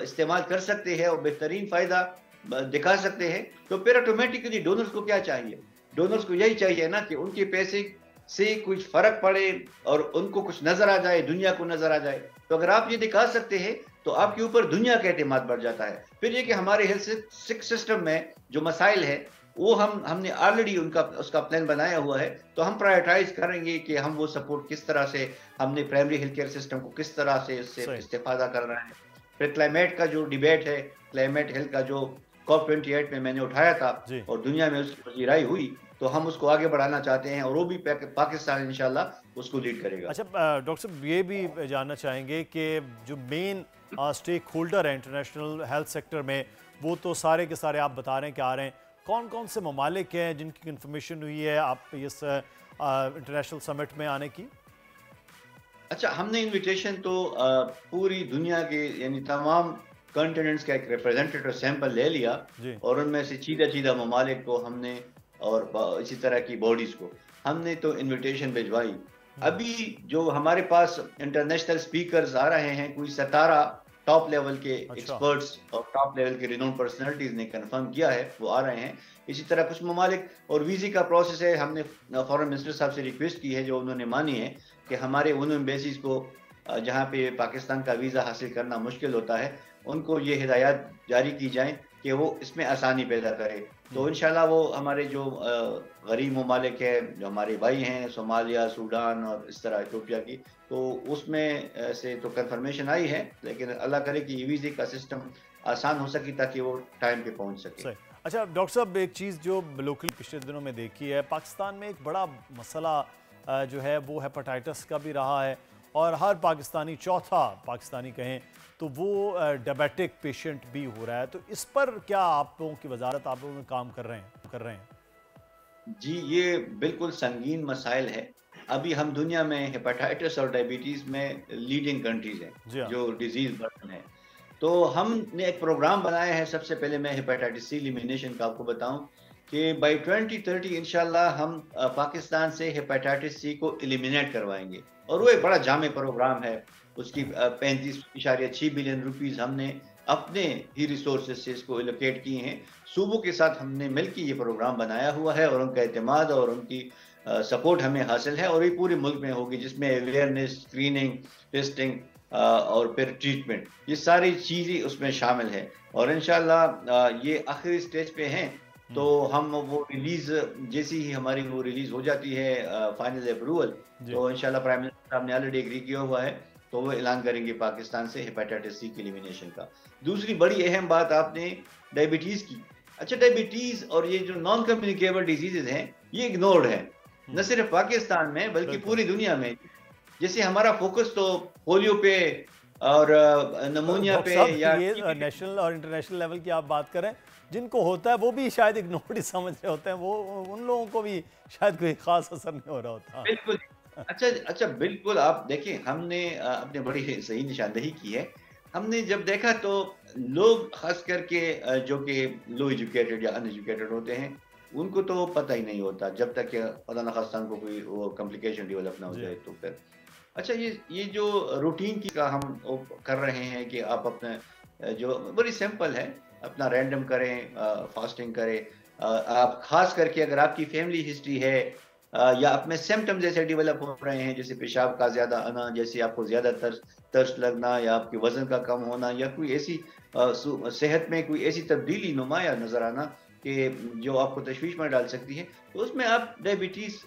इस्तेमाल कर सकते हैं और बेहतरीन फायदा दिखा सकते हैं, तो फिर ऑटोमेटिकली डोनर्स को क्या चाहिए? डोनर्स को यही चाहिए ना कि उनके पैसे से कुछ फर्क पड़े और उनको कुछ नजर आ जाए, दुनिया को नजर आ जाए। तो अगर आप ये दिखा सकते हैं तो आपके ऊपर दुनिया का एतमाद बढ़ जाता है। फिर ये कि हमारे हेल्थ सिस्टम में जो मसाइल है वो हमने ऑलरेडी उसका प्लान बनाया हुआ है, तो हम प्रायोरिटाइज करेंगे कि हम वो सपोर्ट किस तरह से, हमने प्राइमरी हेल्थ केयर सिस्टम को किस तरह से इससे इस्तेफादा करना है। फिर क्लाइमेट का जो डिबेट है, क्लाइमेट हेल्थ का जो COP28 में मैंने उठाया था और दुनिया में उसकी पजीराई हुई, तो हम उसको आगे बढ़ाना चाहते हैं और वो भी पाकिस्तान इंशाल्लाह उसको लीड करेगा। अच्छा डॉक्टर साहब, ये भी जानना चाहेंगे कि जो मेन स्टेक होल्डर है इंटरनेशनल हेल्थ सेक्टर में, वो तो सारे के सारे आप बता रहे हैं कि आ रहे हैं। कौन कौन से ममालिक हैं जिनकी इन्फॉर्मेशन हुई है आप इस इंटरनेशनल समिट में आने की? अच्छा, हमने इनविटेशन तो पूरी दुनिया के यानी तमाम कॉन्टिनेंट्स का एक रिप्रेजेंटेटिव सैंपल ले लिया और उनमें से सीधा ममालिक को हमने और इसी तरह की बॉडीज को हमने तो इनविटेशन भिजवाई। अभी जो हमारे पास इंटरनेशनल स्पीकर्स आ रहे हैं, कोई 17 टॉप लेवल के एक्सपर्ट्स और टॉप लेवल के रिनोन पर्सनालिटीज ने कंफर्म किया है, वो आ रहे हैं। इसी तरह कुछ ममालिक और वीज़े का प्रोसेस है, हमने फॉरेन मिनिस्टर साहब से रिक्वेस्ट की है जो उन्होंने मानी है कि हमारे उन एम्बेसीज को जहाँ पे पाकिस्तान का वीज़ा हासिल करना मुश्किल होता है, उनको ये हिदायत जारी की जाए कि वो इसमें आसानी पैदा करे। तो इंशाल्लाह वो हमारे जो गरीब ममालिक है, जो हमारे भाई हैं सोमालिया, सूडान और इस तरह इथियोपिया की, तो उसमें से तो कंफर्मेशन आई है, लेकिन अल्लाह करे कि ये वीज़े का सिस्टम आसान हो सके ताकि वो टाइम पे पहुंच सके। अच्छा डॉक्टर साहब, एक चीज़ जो लोकल पिछले दिनों में देखी है, पाकिस्तान में एक बड़ा मसला जो है वो हेपेटाइटिस का भी रहा है और हर पाकिस्तानी, चौथा पाकिस्तानी कहें तो वो डायबिटिक पेशेंट भी हो रहा है। तो इस पर क्या आप लोगों की वजारत, आप लोगों में काम कर रहे हैं? जी, ये बिल्कुल संगीन मसाइल है। अभी हम दुनिया में हेपेटाइटिस और डायबिटीज़ में लीडिंग कंट्रीज हैं जो डिजीज़ बर्डन है। तो हमने एक प्रोग्राम बनाया है। सबसे पहले मैं हेपेटाइटिस सी एलिमिनेशन का आपको बताऊं कि बाई 2030 इंशाल्लाह हम पाकिस्तान से हेपेटाइटिस सी को एलिमिनेट करवाएंगे और वो एक बड़ा जामे प्रोग्राम है। उसकी 35.6 बिलियन रुपीस हमने अपने ही रिसोर्सेज से इसको एलोकेट किए हैं। सूबों के साथ हमने मिलकर ये प्रोग्राम बनाया हुआ है और उनका एतमाद और उनकी सपोर्ट हमें हासिल है और ये पूरे मुल्क में होगी, जिसमें अवेयरनेस, स्क्रीनिंग, टेस्टिंग और फिर ट्रीटमेंट, ये सारी चीज़ें उसमें शामिल है। और इंशाल्लाह ये आखिरी स्टेज पे हैं, तो हम वो रिलीज जैसी ही हमारी वो रिलीज हो जाती है फाइनल अप्रूवल, तो इंशाल्लाह प्राइम मिनिस्टर साहब ने ऑलरेडी एग्री किया हुआ है, तो वो ऐलान करेंगे पाकिस्तान से हेपेटाइटिस सी के एलिमिनेशन का। दूसरी बड़ी अहम बात आपने डायबिटीज़ की। अच्छा, डायबिटीज़ और ये जो नॉन कम्युनिकेबल डिजीजेज हैं ये इग्नोर्ड है, न सिर्फ पाकिस्तान में बल्कि पूरी दुनिया में। जैसे हमारा फोकस तो पोलियो पे और नमूनिया पे, या ये नेशनल और इंटरनेशनल लेवल की आप बात करें, जिनको होता है वो भी शायद इग्नोर्ड ही समझ रहे होते हैं, वो उन लोगों को भी शायद कोई खास असर नहीं हो रहा होता। बिल्कुल। अच्छा बिल्कुल, आप देखिए हमने अपने बड़ी सही निशानदेही की है। हमने जब देखा तो लोग खास करके जो कि लो एजुकेटेड या अनएजुकेटेड होते हैं, उनको तो पता ही नहीं होता जब तक खुदा न खास्ता को कोई वो कॉम्प्लिकेशन डेवलप ना हो जाए। तो फिर अच्छा, ये जो रूटीन की का हम कर रहे हैं कि आप अपने जो बड़ी सिंपल है, अपना रैंडम करें, फास्टिंग करें। आप खास करके अगर आपकी फैमिली हिस्ट्री है या अपने सिम्टम्स जैसे डेवलप हो रहे हैं, जैसे पेशाब का ज़्यादा आना, जैसे आपको ज़्यादा तरस लगना या आपके वज़न का कम होना या कोई ऐसी सेहत में कोई ऐसी तब्दीली नुमाया नज़र आना कि जो आपको तशवीश में डाल सकती है, तो उसमें आप डायबिटीज़,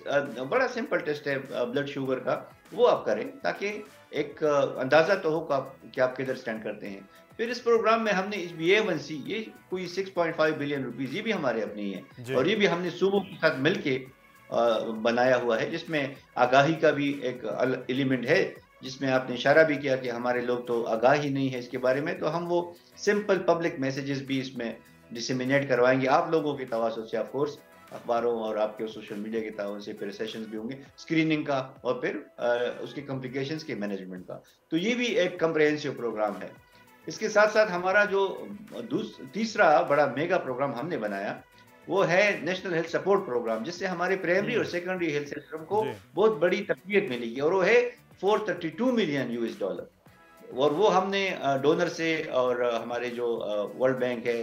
बड़ा सिंपल टेस्ट है ब्लड शुगर का, वो आप करें ताकि एक अंदाज़ा तो हो कि आप किधर स्टैंड करते हैं। फिर इस प्रोग्राम में हमने HbA1c, ये कोई 6.5 बिलियन रुपीज़, ये भी हमारे अपने ही है और ये भी हमने सूबों के साथ मिल के बनाया हुआ है, जिसमें आगाही का भी एक एलिमेंट है, जिसमें आपने इशारा भी किया कि हमारे लोग तो आगाह ही नहीं है इसके बारे में। तो हम वो सिंपल पब्लिक मैसेजेस भी इसमें डिसेमिनेट करवाएंगे आप लोगों के तवासुल से, ऑफ कोर्स अखबारों और आपके सोशल मीडिया के ताउन से। फिर सेशंस भी होंगे स्क्रीनिंग का और फिर उसके कॉम्प्लिकेशंस के मैनेजमेंट का। तो ये भी एक कम्प्रहेंसिव प्रोग्राम है। इसके साथ साथ हमारा जो तीसरा बड़ा मेगा प्रोग्राम हमने बनाया वो है नेशनल हेल्थ सपोर्ट प्रोग्राम, जिससे हमारे प्राइमरी और सेकेंडरी हेल्थ सिस्टम को बहुत बड़ी तकवीत मिलेगी और वो है $432 मिलियन और वो हमने डोनर से और हमारे जो वर्ल्ड बैंक है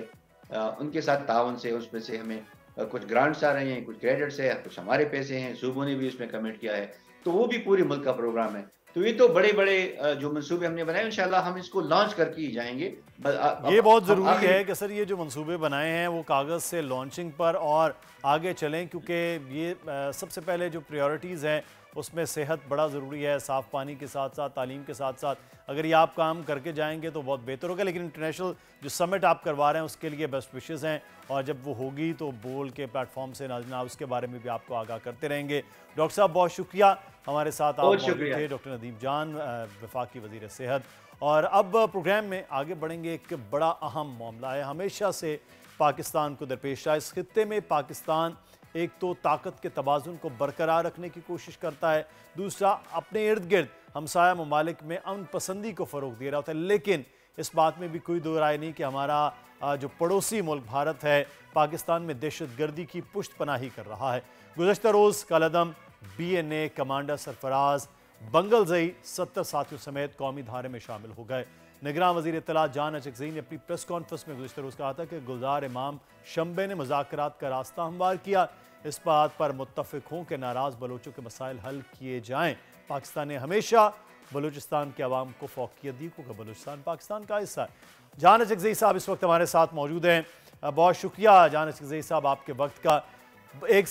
उनके साथ ताउन से, उसमें से हमें कुछ ग्रांट्स आ रहे हैं, कुछ क्रेडिट्स है, कुछ हमारे पैसे हैं, सूबों ने भी उसमें कमिट किया है, तो वो भी पूरे मुल्क का प्रोग्राम है। तो ये तो बड़े बड़े जो मंसूबे हमने बनाए, इंशाल्लाह हम इसको लॉन्च करके ही जाएंगे। ये बहुत ज़रूरी है कि सर ये जो मंसूबे बनाए हैं वो कागज़ से लॉन्चिंग पर और आगे चलें, क्योंकि ये सबसे पहले जो प्रायोरिटीज़ हैं उसमें सेहत बड़ा ज़रूरी है, साफ़ पानी के साथ साथ तालीम के साथ साथ अगर ये आप काम करके जाएंगे तो बहुत बेहतर होगा। लेकिन इंटरनेशनल जो समिट आप करवा रहे हैं उसके लिए बेस्ट विशेज़ हैं और जब वो होगी तो बोल के प्लेटफॉर्म से नाज़रीन उसके बारे में भी आपको आगाह करते रहेंगे। डॉक्टर साहब बहुत शुक्रिया, हमारे साथ आप मौजूद थे, डॉक्टर नदीम जान, वफाकी वज़ीर सेहत। और अब प्रोग्राम में आगे बढ़ेंगे। एक बड़ा अहम मामला है, हमेशा से पाकिस्तान को दरपेश रहा। इस खित्ते में पाकिस्तान एक तो ताकत के तवाज़ुन को बरकरार रखने की कोशिश करता है, दूसरा अपने इर्द गिर्द हमसाया ममालिक में अमन पसंदी को फ़रोग दे रहा होता है। लेकिन इस बात में भी कोई दो राय नहीं कि हमारा जो पड़ोसी मुल्क भारत है पाकिस्तान में दहशतगर्दी की पुष्टपनाही कर रहा है। गुज़श्ता रोज़ कलअदम BNA कमांडर सरफराज बंगलजई 70 साथियों समेत कौमी धारे में शामिल हो गए। निगरान वज़ीर इत्तला जान अचकज़ई ने अपनी प्रेस कॉन्फ्रेंस में गुज़श्ता रोज़ कहा था कि गुलजार इमाम शंबे ने मुज़ाकरात का रास्ता हमवार किया। इस बात पर मुत्तफ़िक हों कि नाराज़ बलोचों के मसाइल हल किए जाएँ। पाकिस्तान ने हमेशा बलूचिस्तान के अवाम को फौक़ियत दी क्योंकि बलूचिस्तान पाकिस्तान का हिस्सा है। जान अचकज़ई साहब इस वक्त हमारे साथ मौजूद हैं। बहुत शुक्रिया जान अचकज़ई साहब आपके वक्त का। एक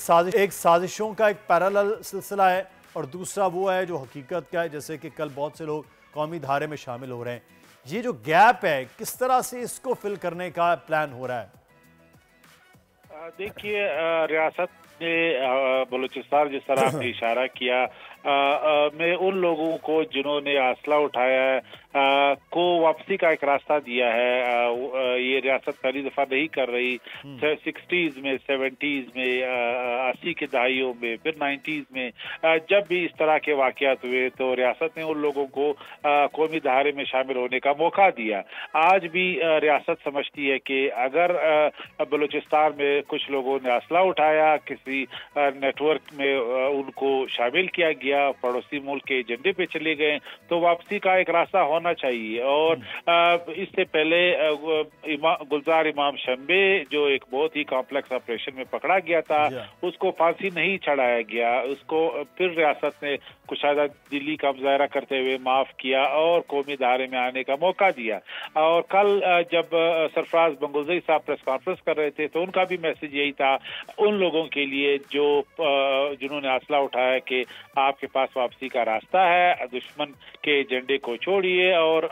साजिशों का एक पैरेलल सिलसिला है और दूसरा वो है जो हकीकत का है, जैसे कि कल बहुत से लोग कौमी धारे में शामिल हो रहे हैं। ये जो गैप है किस तरह से इसको फिल करने का प्लान हो रहा है? देखिए, रियासत ने बलूचिस्तान जिस तरह आपने इशारा किया में उन लोगों को जिन्होंने असला उठाया है को वापसी का एक रास्ता दिया है। ये रियासत पहली दफा नहीं कर रही। 60s में, 70s में, 80 के दहाइयों में, फिर 90s में जब भी इस तरह के वाकयात हुए तो रियासत ने उन लोगों को कौमी धारे में शामिल होने का मौका दिया। आज भी रियासत समझती है कि अगर बलूचिस्तान में कुछ लोगों ने असला उठाया, किसी नेटवर्क में उनको शामिल किया गया, पड़ोसी मुल्क के एजेंडे पे चले गए, तो वापसी का एक रास्ता होना चाहिए। और इससे पहले गुलजार इमाम शंबे जो एक बहुत ही कॉम्प्लेक्स ऑपरेशन में पकड़ा गया था, उसको फांसी नहीं चढ़ाया गया। उसको फिर रियासत ने कुशादा दिली का मुजाहरा करते हुए माफ किया और कौमी धारे में आने का मौका दिया। और कल जब सरफराज बंगलजई साहब प्रेस कॉन्फ्रेंस कर रहे थे तो उनका भी मैसेज यही था उन लोगों के लिए जो जिन्होंने असला उठाया कि आपके पास वापसी का रास्ता है, दुश्मन के एजेंडे को छोड़िए और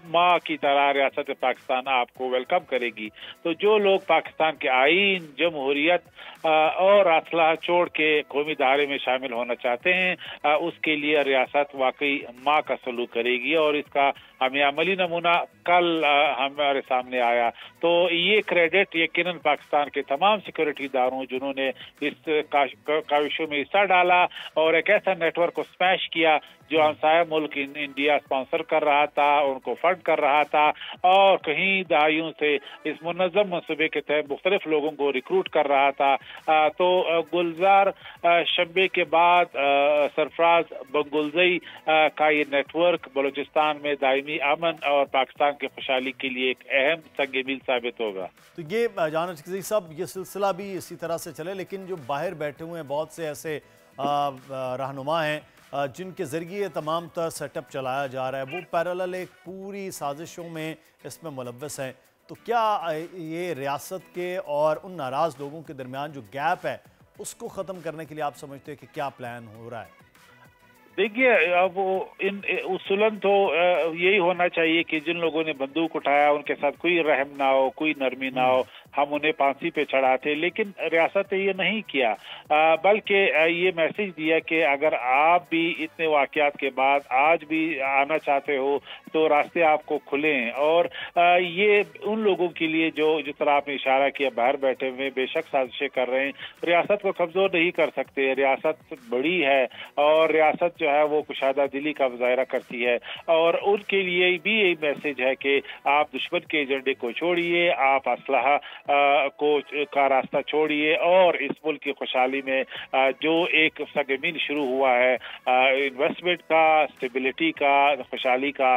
माँ की तरह रियासत पाकिस्तान आपको वेलकम करेगी। तो जो लोग पाकिस्तान के आईन, जमहूरियत और असलाह छोड़ के कौमी धारे में शामिल होना चाहते हैं, उसके लिए रियासत वाकई माँ का सलूक करेगी और इसका हमें अमली नमूना कल हमारे सामने आया। तो ये क्रेडिट यकीनन पाकिस्तान के तमाम सिक्योरिटी इदारों जिन्होंने इस काविशों में हिस्सा डाला और एक ऐसा नेटवर्क को स्मैश किया जो हमसाया मुल्क इंडिया स्पॉन्सर कर रहा था, उनको फंड कर रहा था और कहीं दहाइयों से इस मुनज़्ज़म मंसूबे के तहत मुख्तलिफ लोगों को रिक्रूट कर रहा था। तो गुलजार शंबे के बाद सरफराज बंगलजई का ये नेटवर्क बलूचिस्तान में दायमी अमन और पाकिस्तान की खुशहाली के लिए एक अहम संग मील साबित होगा। तो ये जान अचकज़ई साहब ये सिलसिला भी इसी तरह से चले, लेकिन जो बाहर बैठे हुए हैं बहुत से ऐसे रहनुमा हैं जिनके ज़रिए तमाम तर सेटअप चलाया जा रहा है, वो पैरेलल एक पूरी साजिशों में इसमें मुलव्वस हैं। तो क्या ये रियासत के और उन नाराज़ लोगों के दरमियान जो गैप है उसको ख़त्म करने के लिए आप समझते हैं कि क्या प्लान हो रहा है? देखिए, अब उसूलन तो यही होना चाहिए कि जिन लोगों ने बंदूक उठाया उनके साथ कोई रहम ना हो, कोई नरमी ना हो, हम उन्हें फांसी पे चढ़ाते। लेकिन रियासत ने ये नहीं किया, बल्कि ये मैसेज दिया कि अगर आप भी इतने वाकयात के बाद आज भी आना चाहते हो तो रास्ते आपको खुलें। और ये उन लोगों के लिए जो जिस तरह आपने इशारा किया बाहर बैठे हुए बेशक साजिशें कर रहे हैं, रियासत को कमज़ोर नहीं कर सकते। रियासत बड़ी है और रियासत जो है वो कुशादा दिली का मुजाहरा करती है और उनके लिए भी यही मैसेज है कि आप दुश्मन के एजेंडे को छोड़िए, आप असलाह का रास्ता छोड़िए और इस मुल्क की खुशहाली में जो एक सगमीन शुरू हुआ है इन्वेस्टमेंट का, स्टेबिलिटी का, खुशहाली का,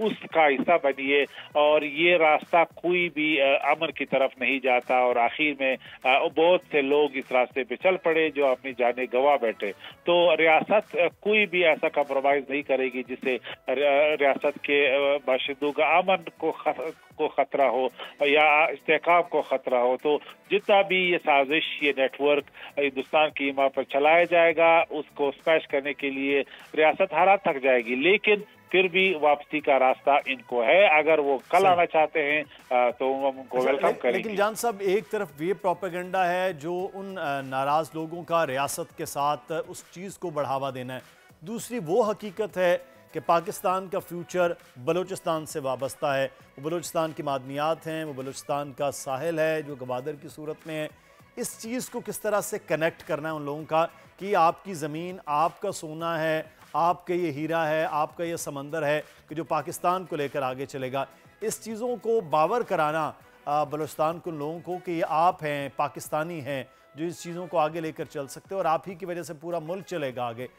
उसका हिस्सा बनिए। और ये रास्ता कोई भी अमन की तरफ नहीं जाता और आखिर में बहुत से लोग इस रास्ते पे चल पड़े जो अपनी जाने गवा बैठे। तो रियासत कोई भी ऐसा कम्प्रोमाइज नहीं करेगी जिससे रियासत के बाशिंदों का अमन को खतरा हो या इस्तेहकाम को खतरा हो। तो जितना भी ये साजिश, ये नेटवर्क हिंदुस्तान की ईमा पर चलाया जाएगा, उसको स्मैश करने के लिए रियासत हालात थक जाएगी। लेकिन फिर भी वापसी का रास्ता इनको है। अगर वो कल आना चाहते हैं तो हम उनको वेलकम करेंगे। लेकिन जान साहब, एक तरफ ये प्रोपेगेंडा है जो उन नाराज लोगों का रियासत के साथ उस चीज़ को बढ़ावा देना है, दूसरी वो हकीकत है कि पाकिस्तान का फ्यूचर बलूचिस्तान से वाबस्ता है। वो बलूचिस्तान की मादनियात हैं, वो बलूचिस्तान का साहिल है जो गवादर की सूरत में है। इस चीज़ को किस तरह से कनेक्ट करना है उन लोगों का कि आपकी ज़मीन, आपका सोना है, आपका ये हीरा है, आपका ये समंदर है कि जो पाकिस्तान को लेकर आगे चलेगा। इस चीज़ों को बावर कराना बलूचिस्तान के लोगों को कि ये आप हैं, पाकिस्तानी हैं, जो इस चीज़ों को आगे लेकर चल सकते हैं और आप ही की वजह से पूरा मुल्क चलेगा आगे,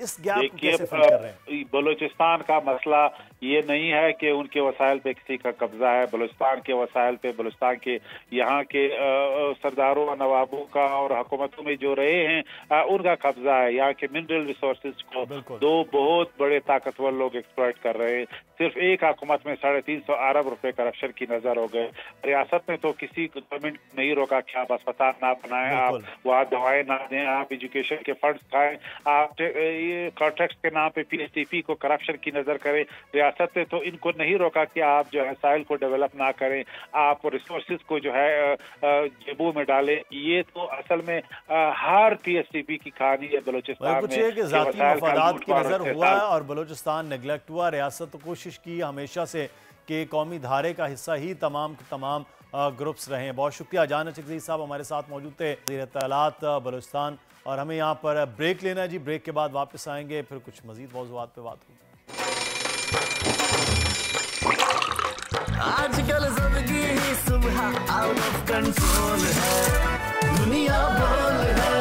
इस गैप को कैसे फिल कर रहे हैं? बलूचिस्तान का मसला ये नहीं है कि उनके वसाइल पे किसी का कब्जा है। बलूचिस्तान के वसाइल पे बलूचिस्तान के यहाँ के सरदारों और नवाबों का और हुकूमतों में जो रहे हैं उनका कब्जा है। यहाँ के मिनरल रिसोर्सेज को दो बहुत बड़े ताकतवर लोग एक्सप्लॉइट कर रहे हैं। सिर्फ एक हुकूमत में 350 अरब रुपए करप्शन की नजर हो गए। रियासत में तो किसी गवर्नमेंट नहीं रोका कि आप अस्पताल ना बनाएं, आप वहाँ दवाएं ना दें, आप एजुकेशन के फंड्स खाएं, आप कॉन्ट्रैक्ट के नाम पे PSTP को करप्शन की नजर करें। रियासत ने तो इनको नहीं रोका कि आप जो है साइल को डेवलप ना करें, आप रिसोर्सेज को जो है जेबों में डालें। ये तो असल में हर PSTP की कहानी है बलूचिस्तान में। कि ज़ाती मफादात की नजर हुआ है और बलूचिस्तान नेगलेक्ट हुआ। रियासत कोशिश की हमेशा से कि कौमी धारे का हिस्सा ही तमाम ग्रुप्स रहे हैं। बहुत शुक्रिया जाना चकजी साहब हमारे साथ मौजूद थे, वज़ीर इत्तलात बलूचिस्तान। और हमें यहाँ पर ब्रेक लेना है जी, ब्रेक के बाद वापस आएंगे, फिर कुछ मजीद मौज़ूआत पे बात होगी। आजकल ज़िंदगी ही सुबह आउट ऑफ कंट्रोल है, दुनिया बोल है,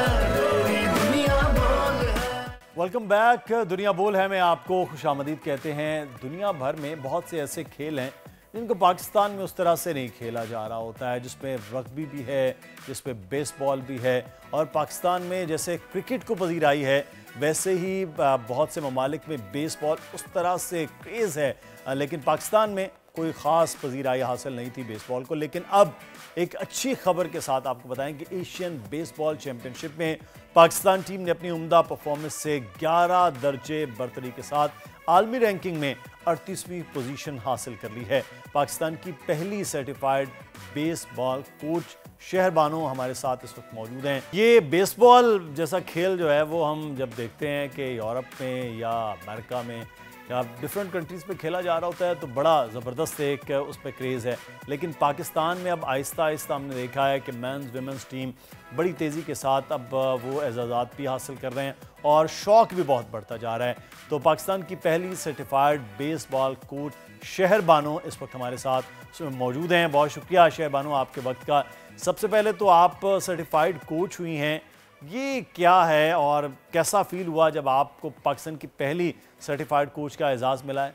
दुनिया बोल है। वेलकम बैक, दुनिया बोल है में आपको खुशामदीद कहते हैं। दुनिया भर में बहुत से ऐसे खेल हैं जिनको पाकिस्तान में उस तरह से नहीं खेला जा रहा होता है, जिसमें रग्बी भी है, जिसमें बेसबॉल भी है। और पाकिस्तान में जैसे क्रिकेट को पजीराई है, वैसे ही बहुत से ममालिक में बेसबॉल उस तरह से क्रेज़ है, लेकिन पाकिस्तान में कोई ख़ास पजीराई हासिल नहीं थी बेसबॉल को। लेकिन अब एक अच्छी खबर के साथ आपको बताएं कि एशियन बेसबॉल चैम्पियनशिप में पाकिस्तान टीम ने अपनी उम्दा परफॉर्मेंस से 11 दर्जे बरतरी के साथ आलमी रैंकिंग में 38वीं पोजीशन हासिल कर ली है। पाकिस्तान की पहली सर्टिफाइड बेसबॉल कोच शहर बानो हमारे साथ इस वक्त मौजूद हैं। ये बेसबॉल जैसा खेल जो है वो हम जब देखते हैं कि यूरोप में या अमेरिका में या डिफरेंट कंट्रीज़ में खेला जा रहा होता है तो बड़ा ज़बरदस्त एक उस पर क्रेज़ है, लेकिन पाकिस्तान में अब आहिस्ता आहिस्ता हमने देखा है कि मेंस विमेंस टीम बड़ी तेज़ी के साथ अब वो एजाज़ात भी हासिल कर रहे हैं और शौक़ भी बहुत बढ़ता जा रहा है। तो पाकिस्तान की पहली सर्टिफाइड बेसबॉल कोच शहर बानो इस वक्त हमारे साथ मौजूद हैं। बहुत शुक्रिया शहर बानो आपके वक्त का। सबसे पहले तो आप सर्टिफाइड कोच हुई हैं, ये क्या है और कैसा फील हुआ जब आपको पाकिस्तान की पहली सर्टिफाइड कोच का एजाज़ मिला है?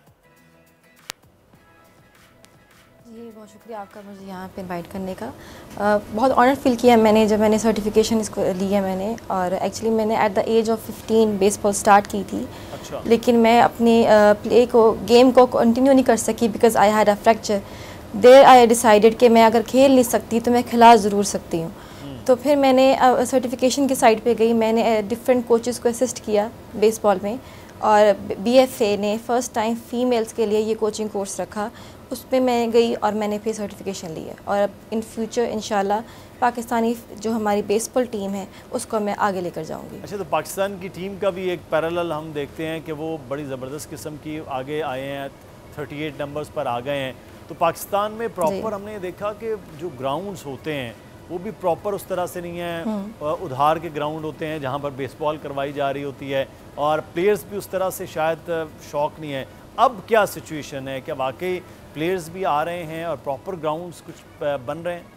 जी बहुत शुक्रिया आपका मुझे यहाँ पे इनवाइट करने का। बहुत ऑनर फील किया मैंने जब मैंने सर्टिफिकेशन इसको ली है मैंने। और एक्चुअली मैंने at the age of 15 baseball start की थी। अच्छा। लेकिन मैं अपने गेम को कंटिन्यू नहीं कर सकी because I had a fracture. There I decided कि मैं अगर खेल नहीं सकती तो मैं खिला ज़रूर सकती हूँ। तो फिर मैंने सर्टिफिकेशन की साइट पे गई, मैंने डिफरेंट कोचेस को असिस्ट किया बेसबॉल में और BFA ने फ़र्स्ट टाइम फ़ीमेल्स के लिए ये कोचिंग कोर्स रखा, उस पर मैं गई और मैंने फिर सर्टिफिकेशन ली है। और अब इन फ्यूचर इंशाल्लाह पाकिस्तानी जो हमारी बेसबॉल टीम है उसको मैं आगे लेकर जाऊंगी। अच्छा, तो पाकिस्तान की टीम का भी एक पैरेलल हम देखते हैं कि वो बड़ी ज़बरदस्त किस्म की आगे आए हैं, 38 नंबर्स पर आ गए हैं। तो पाकिस्तान में प्रॉपर हमने देखा कि जो ग्राउंड्स होते हैं वो भी प्रॉपर उस तरह से नहीं है, उधार के ग्राउंड होते हैं जहाँ पर बेसबॉल करवाई जा रही होती है और प्लेयर्स भी उस तरह से शायद शौक़ नहीं है। अब क्या सिचुएशन है, क्या वाकई प्लेयर्स भी आ रहे हैं और प्रॉपर ग्राउंड्स कुछ बन रहे हैं?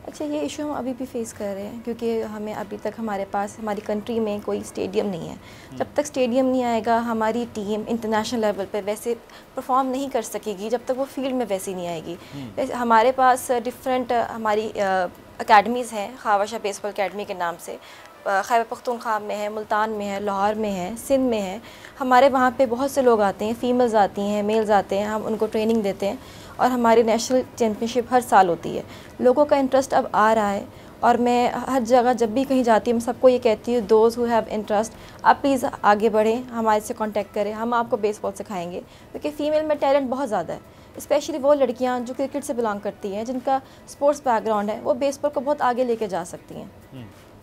अच्छा, ये इशू हम अभी भी फेस कर रहे हैं क्योंकि हमें अभी तक हमारे पास हमारी कंट्री में कोई स्टेडियम नहीं है। जब तक स्टेडियम नहीं आएगा हमारी टीम इंटरनेशनल लेवल पे वैसे परफॉर्म नहीं कर सकेगी जब तक वो फील्ड में वैसी नहीं आएगी। हमारे पास डिफरेंट हमारी अकेडमीज़ हैं, खावाशा बेसबॉल अकेडमी के नाम से, खैबर पख्तूनख्वा में है, मुल्तान में है, लाहौर में है, सिंध में है। हमारे वहाँ पे बहुत से लोग आते हैं, फीमेल्स आती हैं, मेल्स आते हैं, हम उनको ट्रेनिंग देते हैं और हमारी नेशनल चैम्पियनशिप हर साल होती है। लोगों का इंटरेस्ट अब आ रहा है और मैं हर जगह जब भी कहीं जाती हूँ मैं सबको ये कहती हूँ, दोज़ हु हैव इंटरेस्ट आप प्लीज़ आगे बढ़ें, हमारे से कांटेक्ट करें, हम आपको बेसबॉल सिखाएंगे। क्योंकि फ़ीमेल में टैलेंट बहुत ज़्यादा है, स्पेशली वो लड़कियाँ जो क्रिकेट से बिलोंग करती हैं, जिनका स्पोर्ट्स बैकग्राउंड है, वो बेसबॉल को बहुत आगे लेके जा सकती हैं।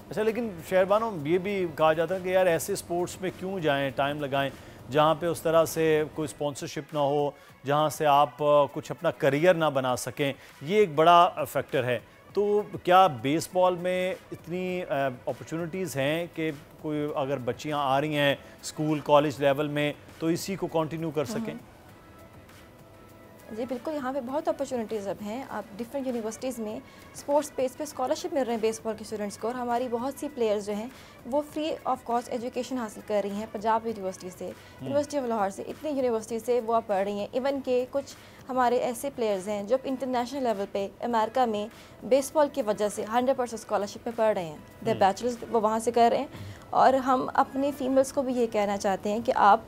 अच्छा, लेकिन शहर बानो ये भी कहा जाता है कि यार ऐसे स्पोर्ट्स में क्यों जाएं, टाइम लगाएं जहाँ पे उस तरह से कोई स्पॉन्सरशिप ना हो, जहाँ से आप कुछ अपना करियर ना बना सकें। ये एक बड़ा फैक्टर है। तो क्या बेसबॉल में इतनी अपॉर्चुनिटीज़ हैं कि कोई अगर बच्चियां आ रही हैं स्कूल कॉलेज लेवल में तो इसी को कंटिन्यू कर सकें? जी बिल्कुल, यहाँ पे बहुत अपॉर्चुनिटीज़ अब हैं। आप डिफरेंट यूनिवर्सिटीज़ में स्पोर्ट्स बेस पे स्कॉलरशिप मिल रहे हैं बेसबॉल के स्टूडेंट्स को, और हमारी बहुत सी प्लेयर्स जो हैं वो फ्री ऑफ कॉस्ट एजुकेशन हासिल कर रही हैं। पंजाब यूनिवर्सिटी से, यूनिवर्सिटी ऑफ लाहौर से, इतनी यूनिवर्सिटी से वो आप पढ़ रही हैं। इवन के कुछ हमारे ऐसे प्लेयर्स हैं जो इंटरनेशनल लेवल पे अमेरिका में बेसबॉल की वजह से 100% स्कॉलरशिप में पढ़ रहे हैं। द बैचलर्स वो वहाँ से कर रहे हैं। और हम अपने फीमेल्स को भी ये कहना चाहते हैं कि आप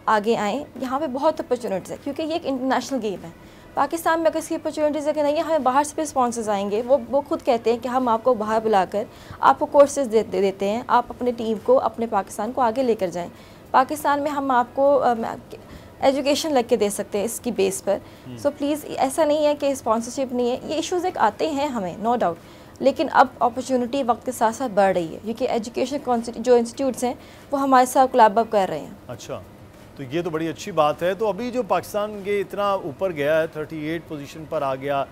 आगे आएँ, यहाँ पे बहुत अपॉर्चुनिटीज़ है, क्योंकि ये एक इंटरनेशनल गेम है। पाकिस्तान में अगर इसकी अपॉर्चुनिटीज़ अगर नहीं है, हमें बाहर से भी स्पॉन्सर्स आएंगे, वो खुद कहते हैं कि हम आपको बाहर बुलाकर आपको कोर्सेज देते हैं, आप अपने टीम को, अपने पाकिस्तान को आगे लेकर जाएं। पाकिस्तान में हम आपको एजुकेशन लग के दे सकते हैं इसकी बेस पर। सो प्लीज़, ऐसा नहीं है कि स्पॉन्सरशिप नहीं है, ये इश्यूज़ एक आते हैं हमें, नो डाउट, लेकिन अब अपॉर्चुनिटी वक्त के साथ साथ बढ़ रही है, क्योंकि एजुकेशन जो इंस्टीट्यूट्स हैं वो हमारे साथ कोलैब कर रहे हैं। अच्छा, तो ये तो बड़ी अच्छी बात है। तो अभी जो पाकिस्तान ये इतना ऊपर गया है, 38 पोजीशन पर आ गया,